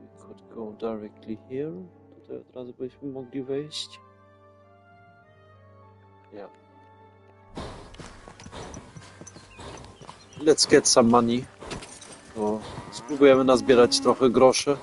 We could go directly here. Tutaj od razu byśmy mogli wejść. Yeah. Let's get some money. To spróbujemy nazbierać trochę groszy.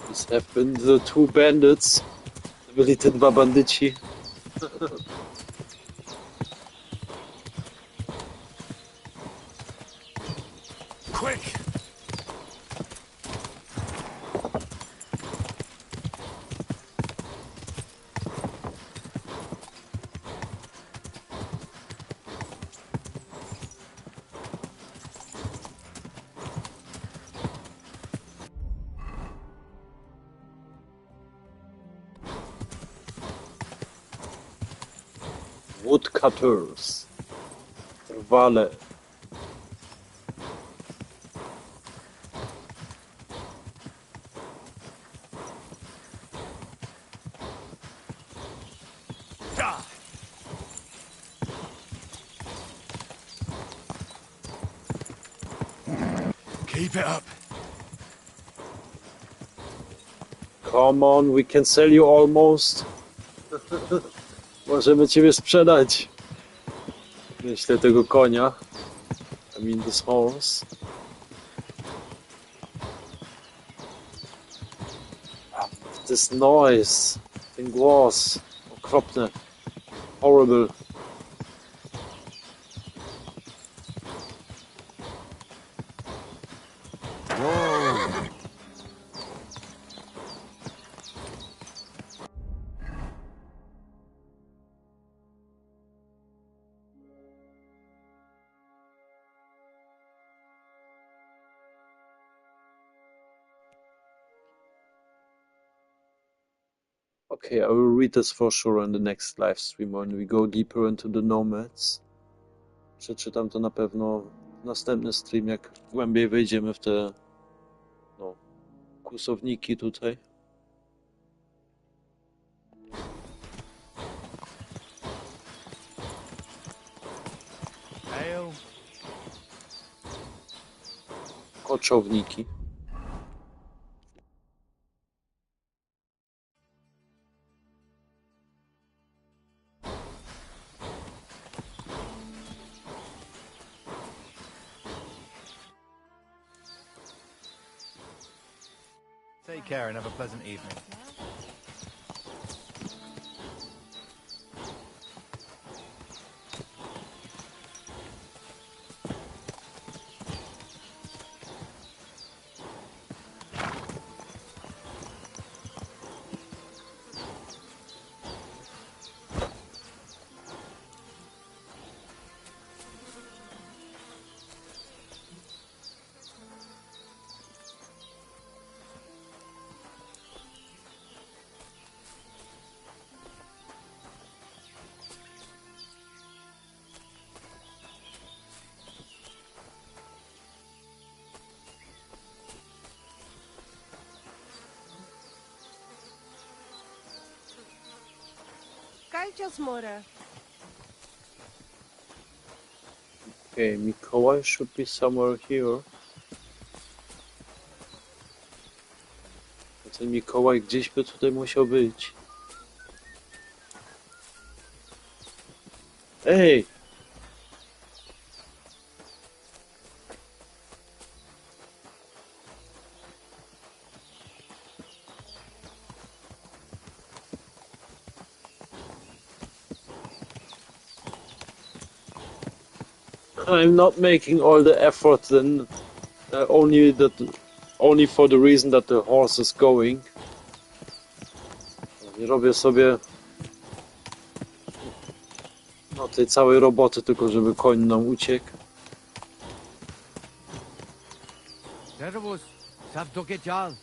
This have been the two bandits. Byli te dwa bandyci. Quick! Woodcutters. Rwale. Keep it up. Come on, we can sell you almost. Możemy ciebie sprzedać. Myślę tego konia. I mean this horse. This noise. Ten głos. Okropne. Horrible. Okay, I will read this for sure in the next live stream when we go deeper into the nomads. Przeczytam to na pewno w następny stream, jak głębiej wejdziemy w te kłusowniki tutaj. Koczowniki. Take care and have a pleasant evening. Okay, Mikołaj should be somewhere here. Ten Mikołaj gdzieś by tutaj musiał być. Ej! I'm not making all the effort then, only for the reason that the horse is going. Nie robię sobie tej całej roboty, tylko żeby koń nam uciekł. Servus, Savdogetal.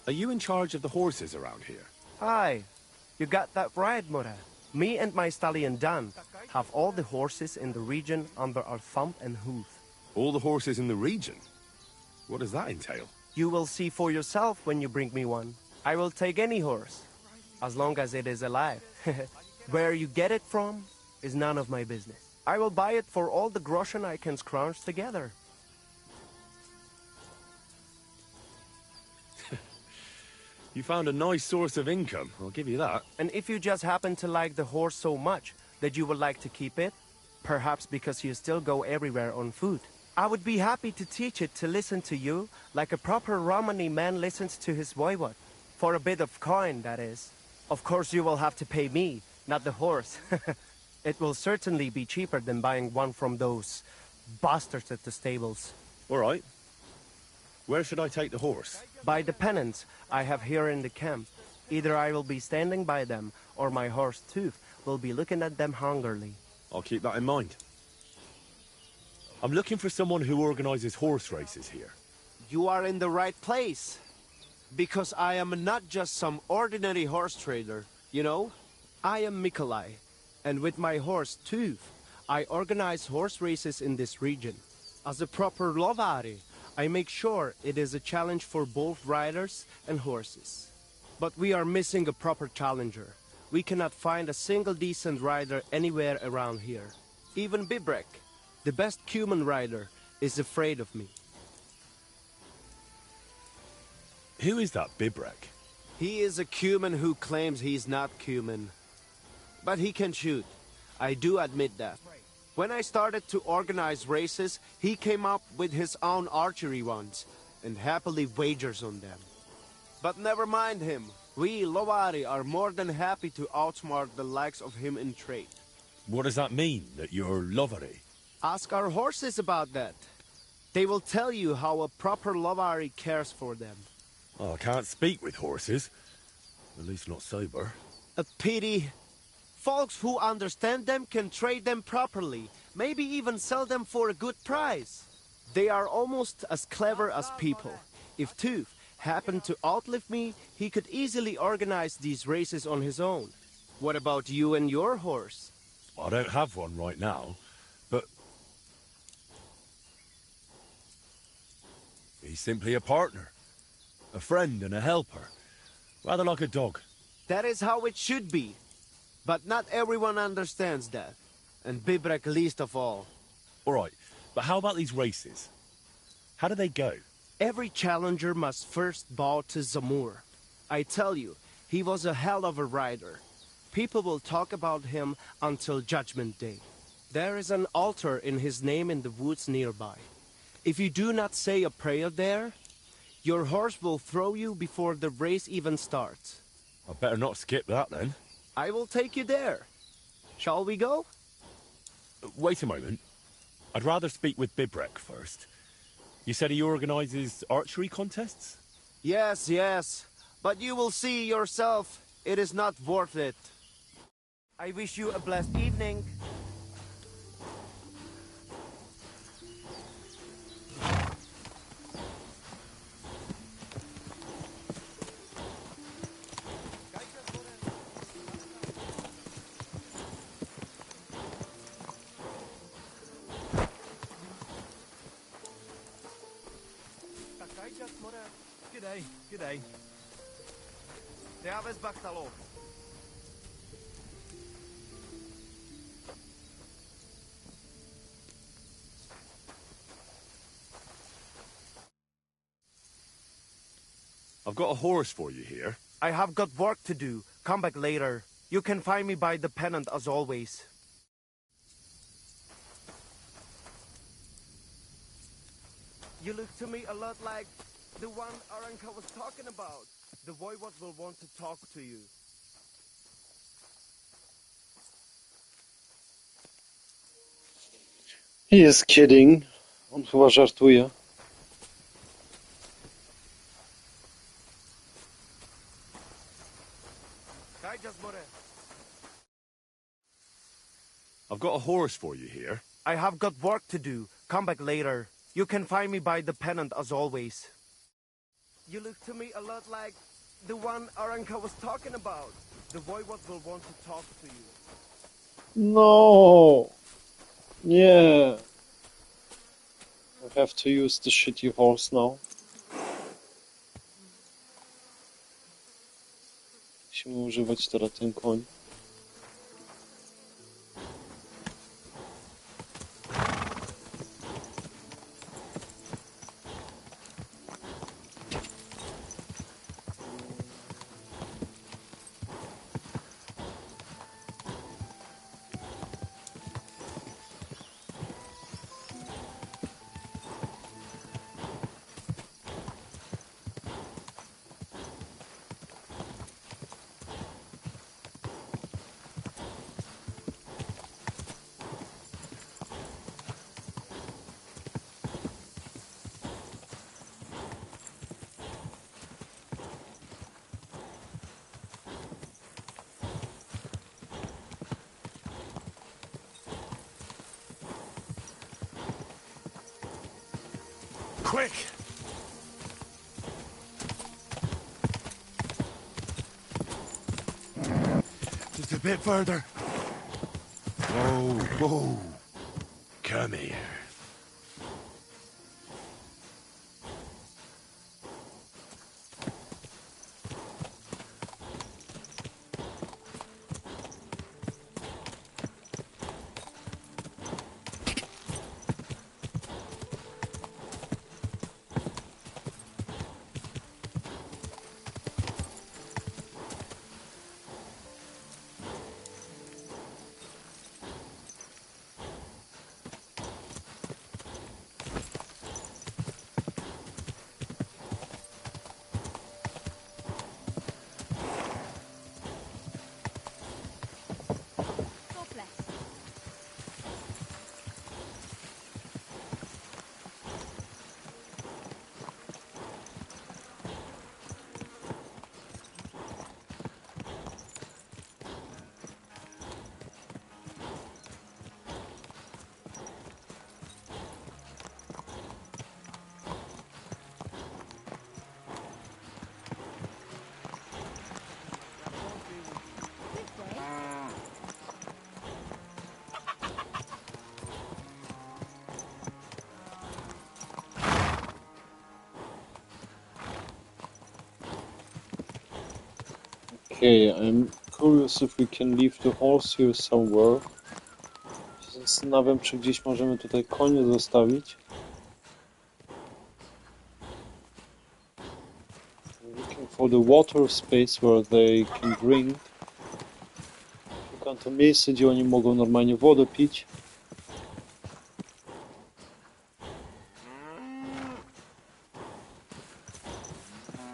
Are you in charge of the horses around here? Aye, you got that right, Mora. Me and my stallion Dan have all the horses in the region under our thumb and hoof. All the horses in the region? What does that entail? You will see for yourself when you bring me one. I will take any horse, as long as it is alive. Where you get it from is none of my business. I will buy it for all the groschen I can scrounge together. You found a nice source of income, I'll give you that. And if you just happen to like the horse so much that you would like to keep it, perhaps because you still go everywhere on foot, I would be happy to teach it to listen to you like a proper Romani man listens to his voivod. For a bit of coin, that is. Of course you will have to pay me, not the horse. It will certainly be cheaper than buying one from those bastards at the stables. All right. Where should I take the horse? By the pennants I have here in the camp. Either I will be standing by them, or my horse Tooth will be looking at them hungrily. I'll keep that in mind. I'm looking for someone who organizes horse races here. You are in the right place. Because I am not just some ordinary horse trader, you know? I am Mikolai, and with my horse Tooth, I organize horse races in this region. As a proper lovari, I make sure it is a challenge for both riders and horses. But we are missing a proper challenger. We cannot find a single decent rider anywhere around here. Even Bibrek, the best human rider, is afraid of me. Who is that Bibrek? He is a human who claims he's not human. But he can shoot. I do admit that. When I started to organize races, he came up with his own archery ones, and happily wagers on them. But never mind him. We, Lovari, are more than happy to outsmart the likes of him in trade. What does that mean, that you're Lovari? Ask our horses about that. They will tell you how a proper Lovari cares for them. Oh, I can't speak with horses. At least not sober. A pity. Folks who understand them can trade them properly, maybe even sell them for a good price. They are almost as clever as people. If Tooth happened to outlive me, he could easily organize these races on his own. What about you and your horse? I don't have one right now, but he's simply a partner, a friend and a helper, rather like a dog. That is how it should be. But not everyone understands that, and Bibrek least of all. All right, but how about these races? How do they go? Every challenger must first bow to Zamur. I tell you, he was a hell of a rider. People will talk about him until Judgment Day. There is an altar in his name in the woods nearby. If you do not say a prayer there, your horse will throw you before the race even starts. I better not skip that then. I will take you there. Shall we go? Wait a moment. I'd rather speak with Bibrek first. You said he organizes archery contests? Yes, yes. But you will see yourself, it is not worth it. I wish you a blessed evening. G'day, g'day. Deaves Baktalo. I've got a horse for you here. I have got work to do. Come back later. You can find me by the pennant as always. You look to me a lot like the one Aranka was talking about. The boy what will want to talk to you. He is kidding. On chyba żartuje. I've got a horse for you here. I have got work to do. Come back later. You can find me by the pennant as always. You look to me a lot like the one Aranka was talking about. The boy what will want to talk to you. No! Nie! I have to use the shitty horse now. Musimy używać teraz ten koń. Quick! Just a bit further. Whoa, whoa. Come here. Okay, I'm curious if we can leave the horse here somewhere. Zastanawiam, czy gdzieś możemy tutaj konie zostawić. I'm looking for the water space where they can drink. Szukam to miejsce, gdzie oni mogą normalnie wodę pić.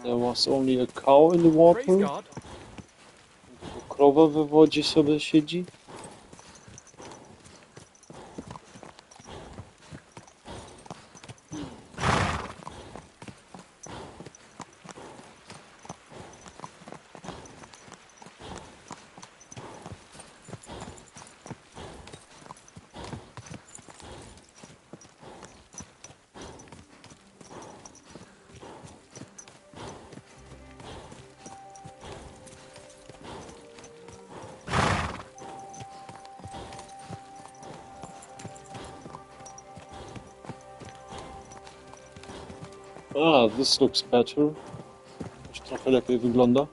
There was only a cow in the water. Krowa we wodzie sobie siedzi. Ah, this looks better. Już trochę lepiej wygląda.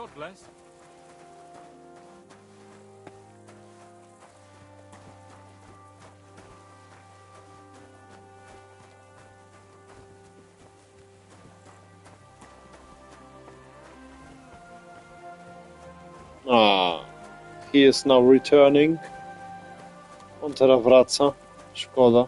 God bless. Ah, he is now returning. On teraz wraca. Szkoda.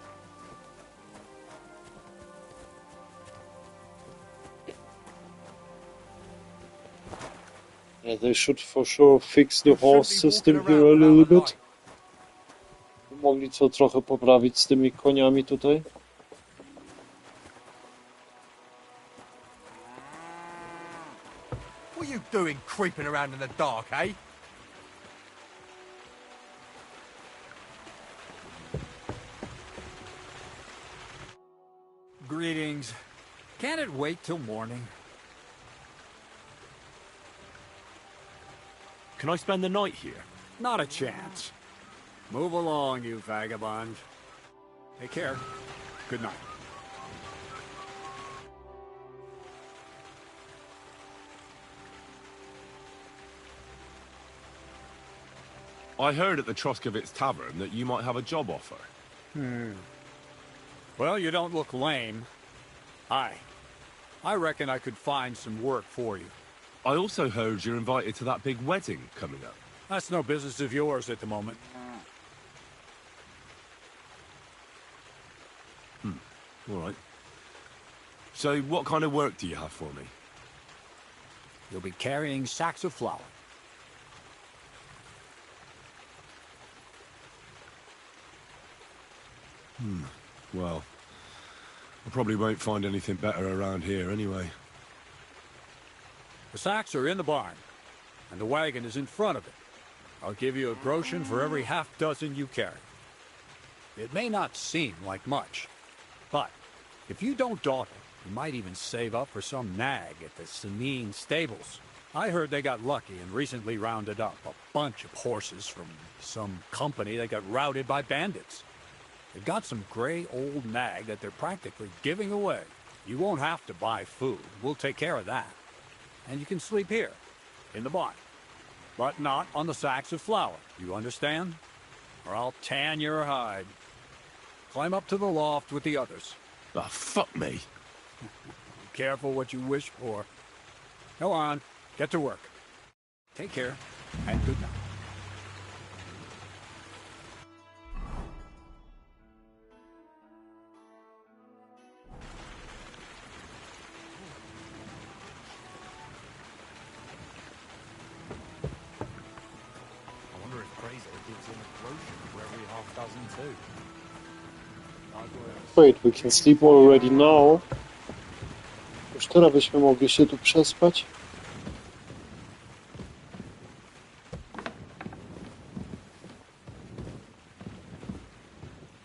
Yeah, they should for sure fix the horse system here a little bit. Mogli co trochę poprawić z tymi koniami tutaj. What are you doing creeping around in the dark, eh? Greetings. Can't it wait till morning? Can I spend the night here? Not a chance. Move along, you vagabond. Take care. Good night. I heard at the Turystyka tavern that you might have a job offer. Well, you don't look lame. Hi. I reckon I could find some work for you. I also heard you're invited to that big wedding coming up. That's no business of yours at the moment. All right. So what kind of work do you have for me? You'll be carrying sacks of flour. Well, I probably won't find anything better around here anyway. The sacks are in the barn, and the wagon is in front of it. I'll give you a groschen for every half dozen you carry. It may not seem like much, but if you don't dawdle, you might even save up for some nag at the Sanine stables. I heard they got lucky and recently rounded up a bunch of horses from some company that got routed by bandits. They've got some gray old nag that they're practically giving away. You won't have to buy food. We'll take care of that. And you can sleep here, in the barn. But not on the sacks of flour. You understand? Or I'll tan your hide. Climb up to the loft with the others. Ah, fuck me. Be careful what you wish for. Go on, get to work. Take care, and good night. Wait, we can sleep already now. Już teraz byśmy mogli się tu przespać.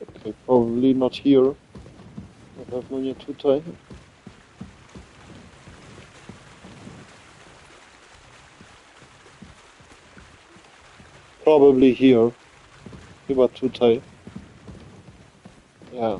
Okay, probably not here. Na pewno nie tutaj. Probably here. Chyba tutaj. Yeah.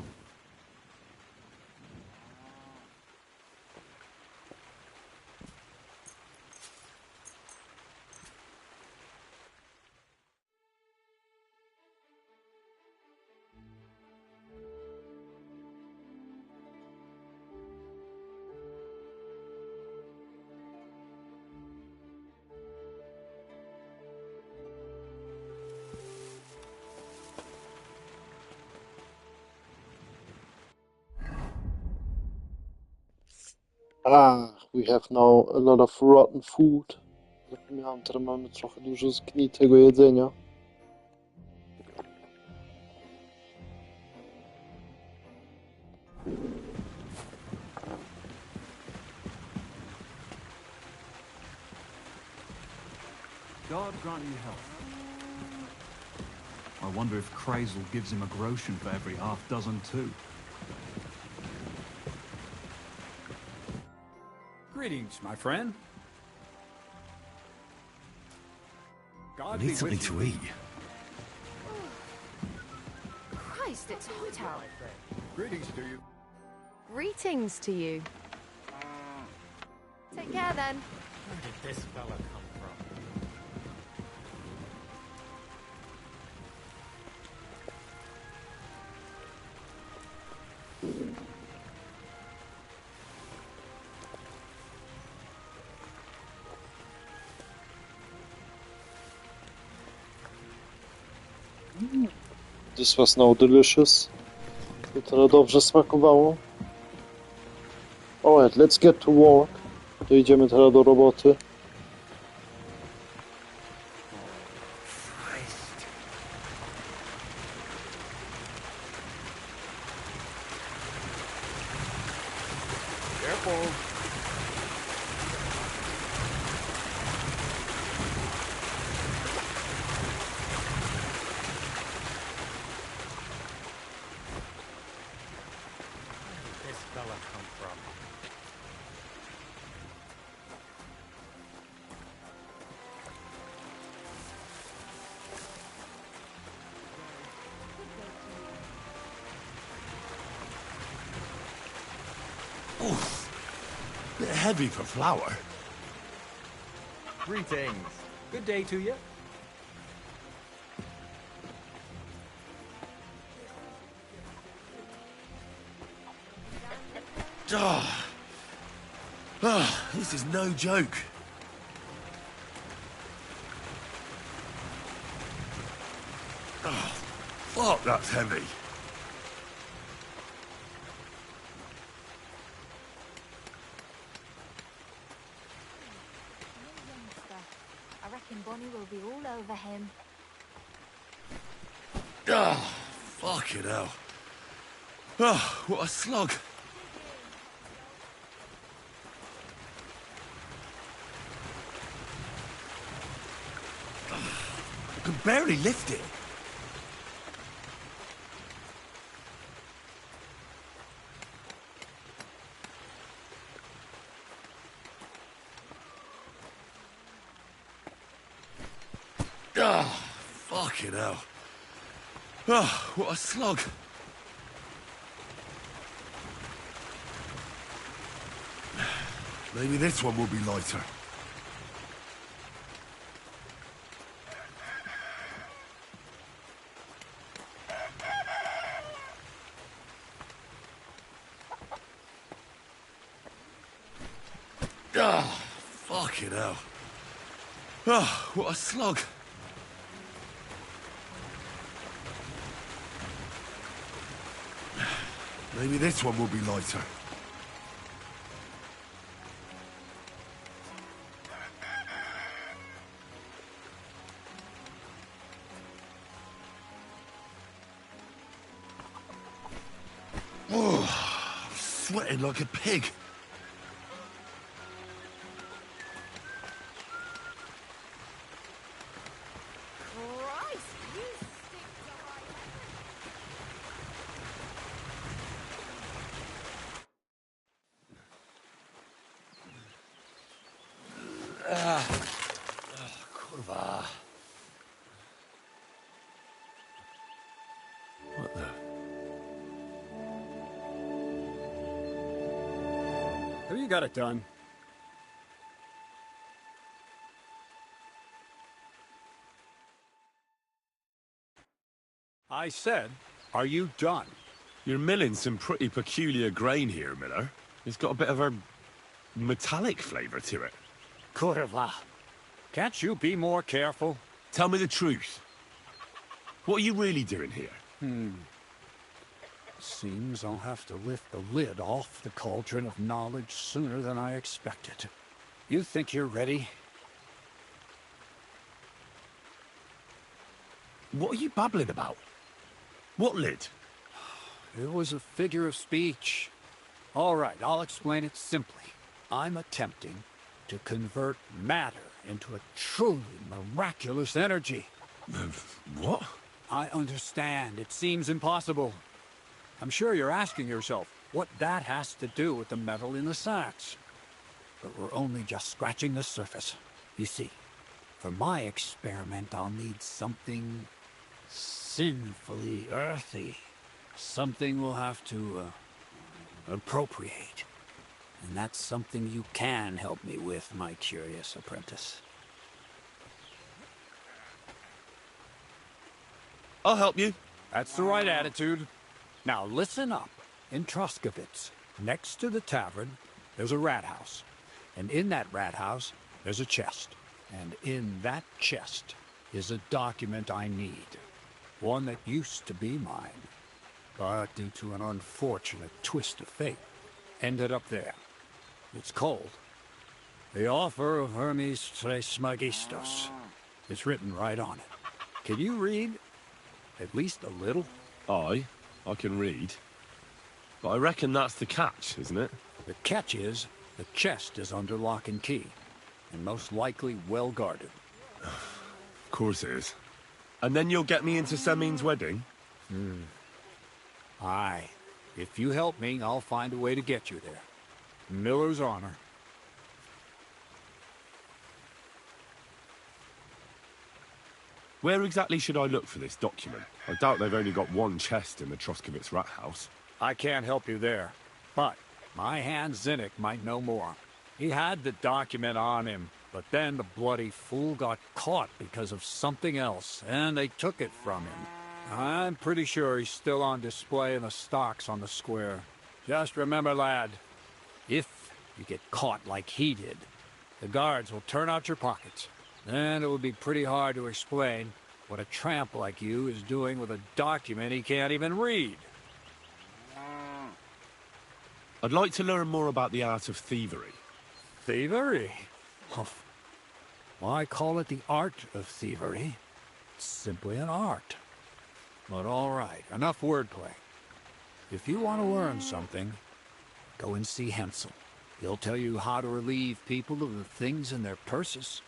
We have now a lot of rotten food. Zapomniałem, teraz mamy trochę dużo zgnitego jedzenia. God grant you health. I wonder if Crazel gives him a groschen for every half dozen too. Greetings, my friend. I need something to eat. Christ, it's hot out. Greetings to you. Greetings to you. Take care then. Where did this fella come from? This was now delicious. To teraz dobrze smakowało. Alright, let's get to work. To idziemy teraz do roboty. Careful. Where did this fella come from? Oof. Bit heavy for flour. Greetings. Good day to you. This is no joke. Fuck, that's heavy. I reckon Bonnie will be all over him. Fucking hell. Oh, what a slog. I can barely lift it. Fucking hell. Oh, what a slog. Maybe this one will be lighter. Fucking hell. Oh, what a slog. Maybe this one will be lighter. Oh, I'm sweating like a pig. Kurwa. What the? Have you got it done? I said, are you done? You're milling some pretty peculiar grain here, Miller. It's got a bit of a metallic flavour to it. Kurwa. Can't you be more careful? Tell me the truth. What are you really doing here? Seems I'll have to lift the lid off the cauldron of knowledge sooner than I expected. You think you're ready? What are you babbling about? What lid? It was a figure of speech. All right, I'll explain it simply. I'm attempting to convert matter into a truly miraculous energy. What? I understand. It seems impossible. I'm sure you're asking yourself what that has to do with the metal in the sacks. But we're only just scratching the surface. You see, for my experiment, I'll need something sinfully earthy. Something we'll have to appropriate. And that's something you can help me with, my curious apprentice. I'll help you. That's the right attitude. Now listen up. In Turystyka, next to the tavern, there's a rat house. And in that rat house, there's a chest. And in that chest is a document I need. One that used to be mine. But due to an unfortunate twist of fate, ended up there. It's called The Offer of Hermes Trismegistos. It's written right on it. Can you read? At least a little? I can read. But I reckon that's the catch, isn't it? The catch is, the chest is under lock and key. And most likely well guarded. Of course it is. And then you'll get me into Semin's wedding? Aye. If you help me, I'll find a way to get you there. Miller's honor. Where exactly should I look for this document? I doubt they've only got one chest in the Turystyka rat house. I can't help you there. But my hand Zinnik might know more. He had the document on him, but then the bloody fool got caught because of something else, and they took it from him. I'm pretty sure he's still on display in the stocks on the square. Just remember, lad, if you get caught like he did, the guards will turn out your pockets. Then it will be pretty hard to explain what a tramp like you is doing with a document he can't even read. I'd like to learn more about the art of thievery. Thievery? Why call it the art of thievery? It's simply an art. But all right, enough wordplay. If you want to learn something, go and see Hensel. He'll tell you how to relieve people of the things in their purses,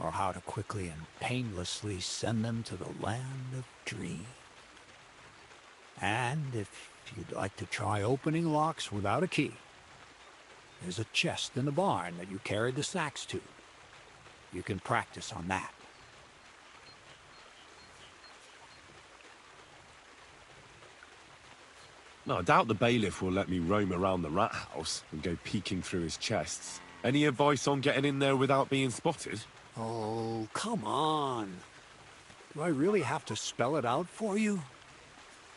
or how to quickly and painlessly send them to the land of dreams. And if you'd like to try opening locks without a key, there's a chest in the barn that you carried the sacks to. You can practice on that. No, I doubt the bailiff will let me roam around the rat house and go peeking through his chests. Any advice on getting in there without being spotted? Oh, come on. Do I really have to spell it out for you?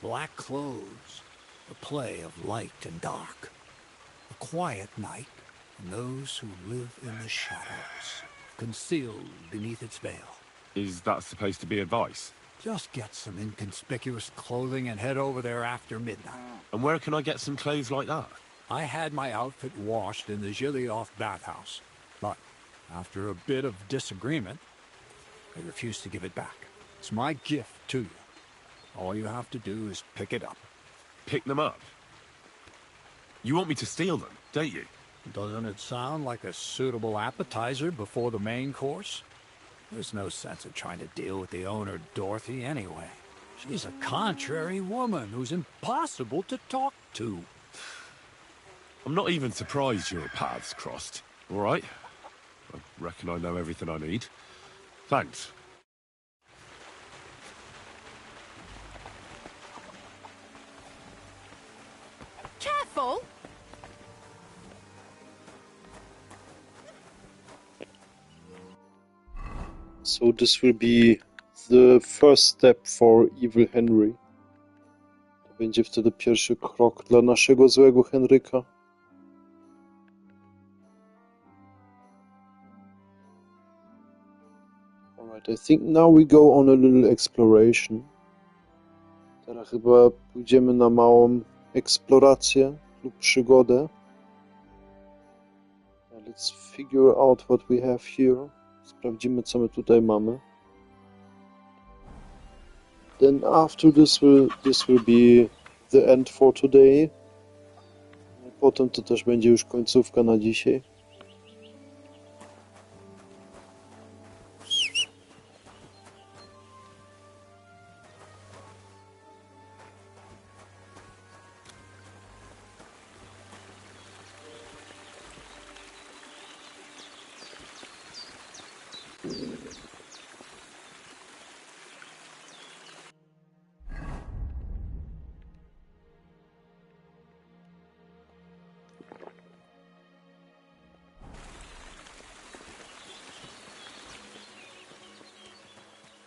Black clothes, the play of light and dark. A quiet night, and those who live in the shadows, concealed beneath its veil. Is that supposed to be advice? Just get some inconspicuous clothing and head over there after midnight. And where can I get some clothes like that? I had my outfit washed in the Zhilyoff bathhouse, but after a bit of disagreement, I refused to give it back. It's my gift to you. All you have to do is pick it up. Pick them up? You want me to steal them, don't you? Doesn't it sound like a suitable appetizer before the main course? There's no sense of trying to deal with the owner, Dorothy, anyway. She's a contrary woman who's impossible to talk to. I'm not even surprised your paths crossed, all right? I reckon I know everything I need. Thanks. Careful! So this will be the first step for evil Henry. To będzie wtedy pierwszy krok dla naszego złego Henryka. Alright, I think now we go on a little exploration. Teraz chyba pójdziemy na małą eksplorację lub przygodę. Let's figure out what we have here. Sprawdzimy, co my tutaj mamy. Then after this will be the end for today. Potem to też będzie już końcówka na dzisiaj.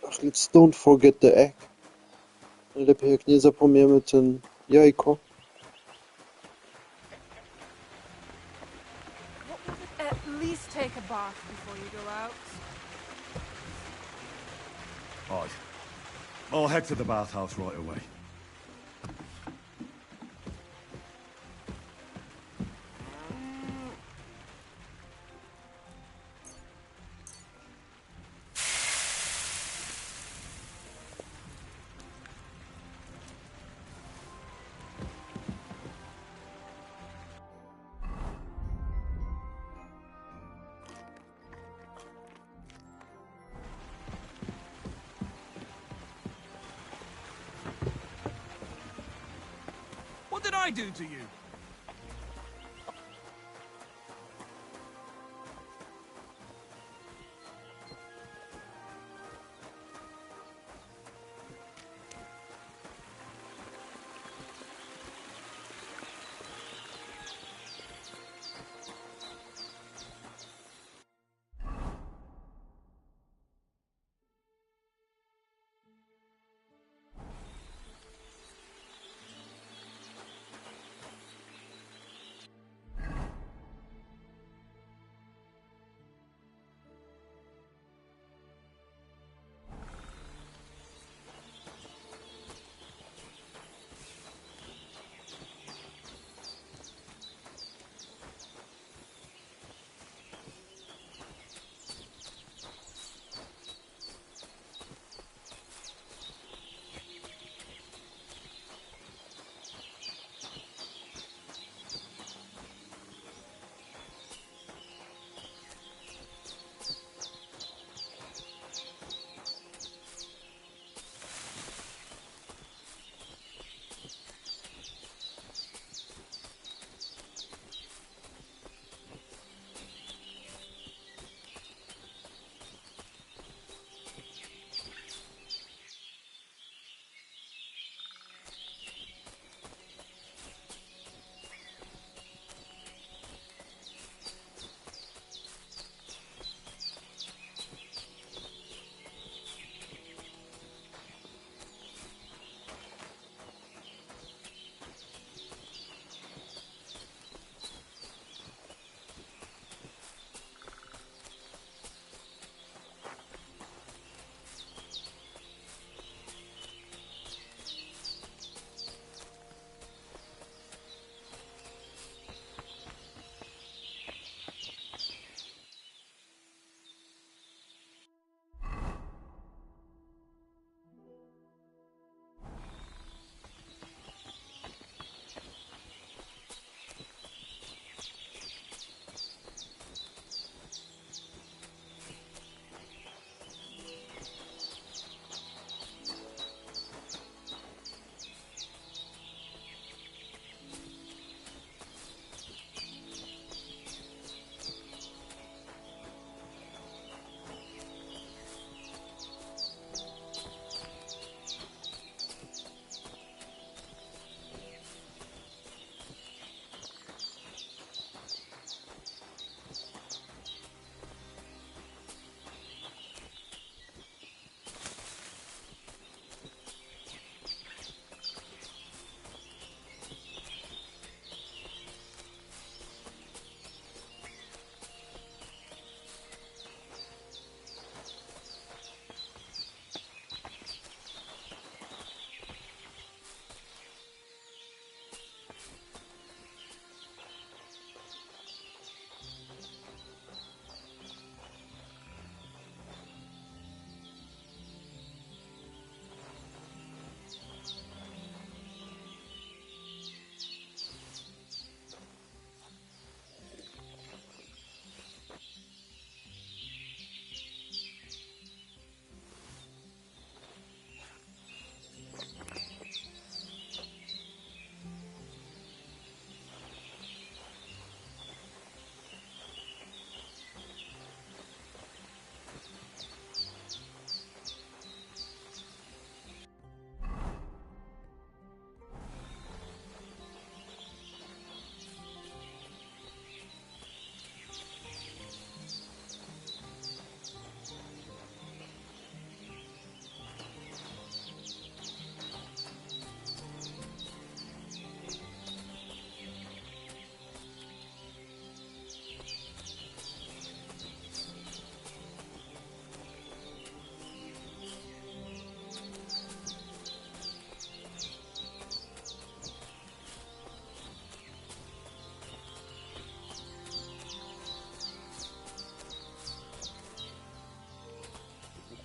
Ach, let's don't forget the egg. Najlepiej jak nie zapomniemy ten jajko. At least take a bath before you go out. Right. I'll head to the bathhouse right away. What did I do to you?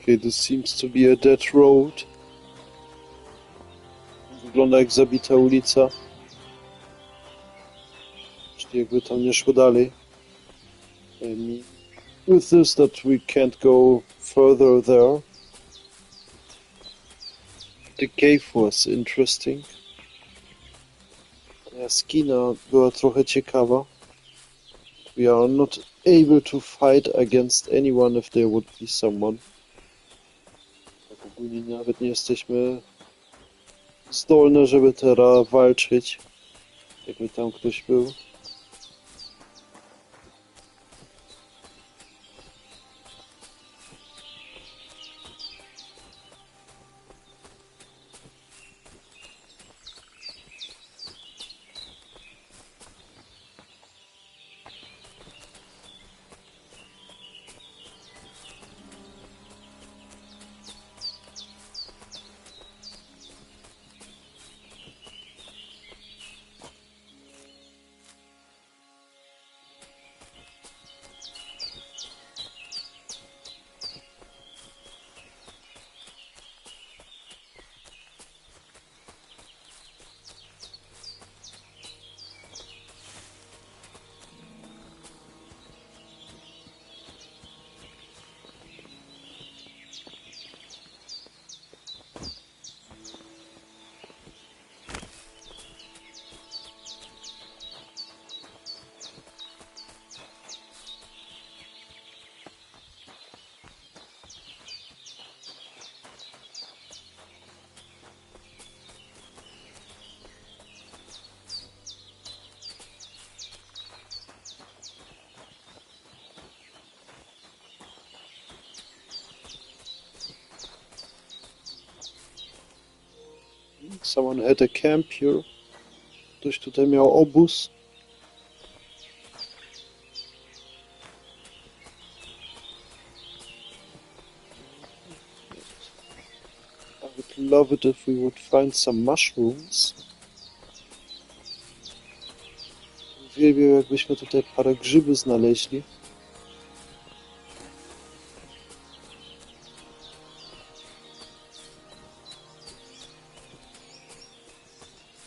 Okay, this seems to be a dead road. Wygląda jak zabita ulica. Czyli jakby tam nie szło dalej. With this that we can't go further there. The cave was interesting. Jaskina była trochę ciekawa. We are not able to fight against anyone if there would be someone. Tak ogólnie nawet nie jesteśmy zdolne, żeby teraz walczyć, jakby tam ktoś był. Someone had a camp here. Ktoś tutaj miał obóz. I would love it if we would find some mushrooms. Uwielbiam, jakbyśmy tutaj parę grzyby znaleźli.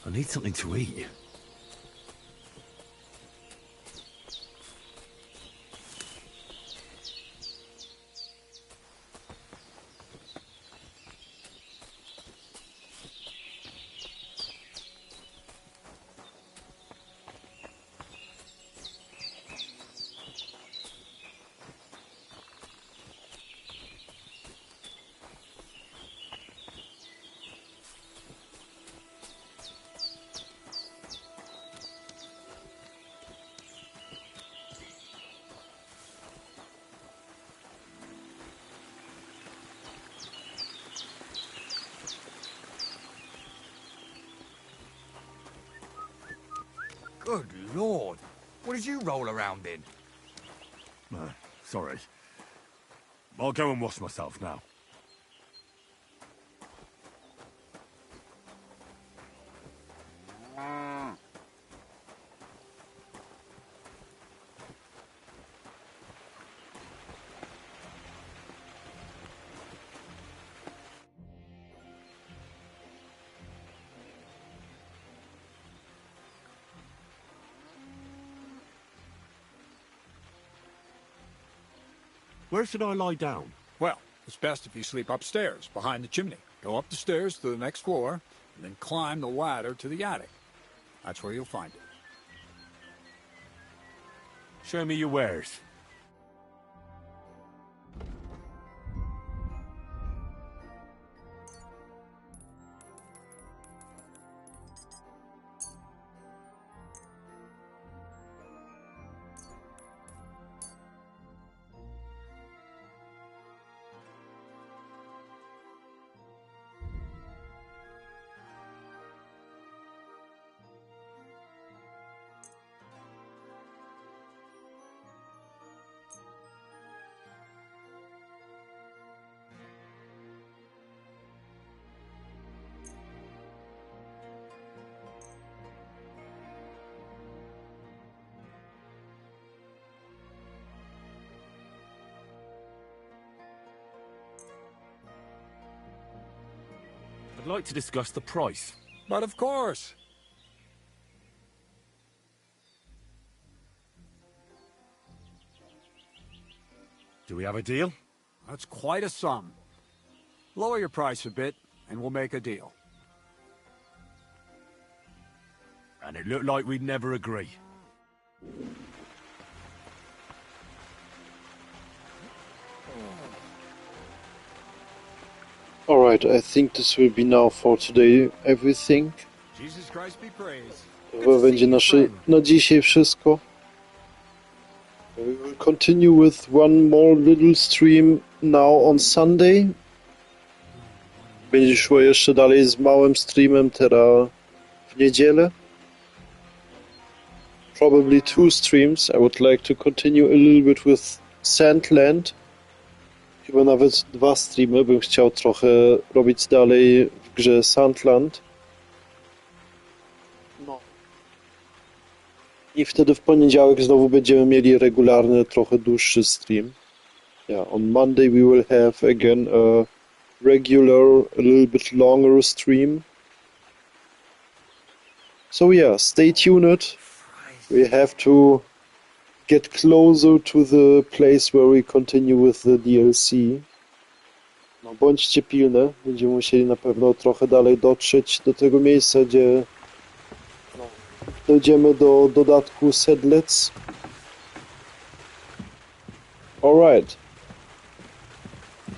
I need something to eat. Good Lord. What did you roll around in? Sorry. I'll go and wash myself now. Where should I lie down? Well, it's best if you sleep upstairs, behind the chimney. Go up the stairs to the next floor, and then climb the ladder to the attic. That's where you'll find it. Show me your wares. like to discuss the price. But of course. Do we have a deal? That's quite a sum. Lower your price a bit, and we'll make a deal. And it looked like we'd never agree. Alright, I think this will be now for today everything. Jesus Christ be praised. To chyba będzie na dzisiaj wszystko. We will continue with one more little stream now on Sunday. Będzie szło jeszcze dalej z małym streamem teraz w niedzielę. Probably 2 streams. I would like to continue a little bit with Sandland. Chyba nawet 2 streamy bym chciał trochę robić dalej w grze Sandland. No. I wtedy w poniedziałek znowu będziemy mieli regularny, trochę dłuższy stream. Yeah, on Monday we will have again a regular, a little bit longer stream. So yeah, stay tuned. We have to get closer to the place where we continue with the DLC. No bądźcie pilne, będziemy musieli na pewno trochę dalej dotrzeć do tego miejsca, gdzie dojdziemy do dodatku Sedlec. Alright.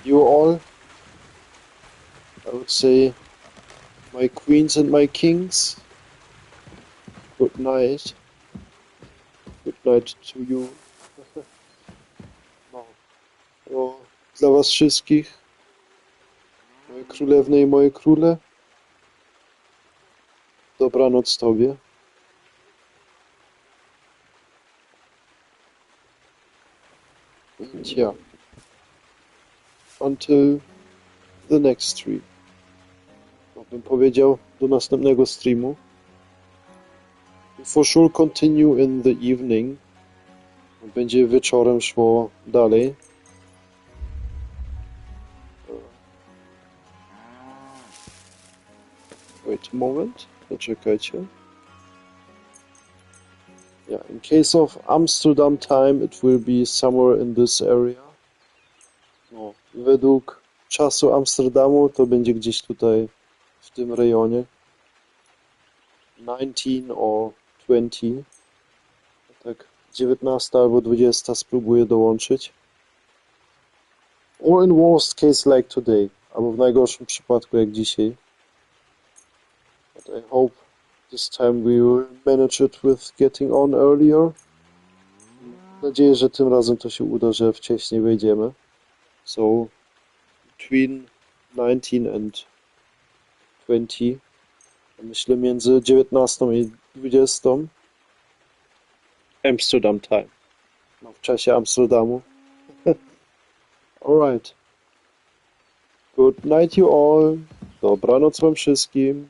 You all, I would say, my queens and my kings, good night. Good night to you. No. O, dla was wszystkich, moje królewne i moje króle, dobranoc tobie. And yeah, until the next stream. No, bym powiedział, do następnego streamu. For sure continue in the evening. Będzie wieczorem szło dalej. Wait a moment. Poczekajcie. Yeah, in case of Amsterdam time, it will be somewhere in this area. No, według czasu Amsterdamu to będzie gdzieś tutaj w tym rejonie. 19 or 20. Tak, 19 albo 20 spróbuję dołączyć. Or in worst case like today. Albo w najgorszym przypadku jak dzisiaj. But I hope this time we will manage it with getting on earlier. Mam nadzieję, że tym razem to się uda, że wcześniej wejdziemy. So, between 19 and 20. Myślę między 19 i 20. Amsterdam time. No, w czasie Amsterdamu. Alright. Good night you all. Dobranoc wam wszystkim.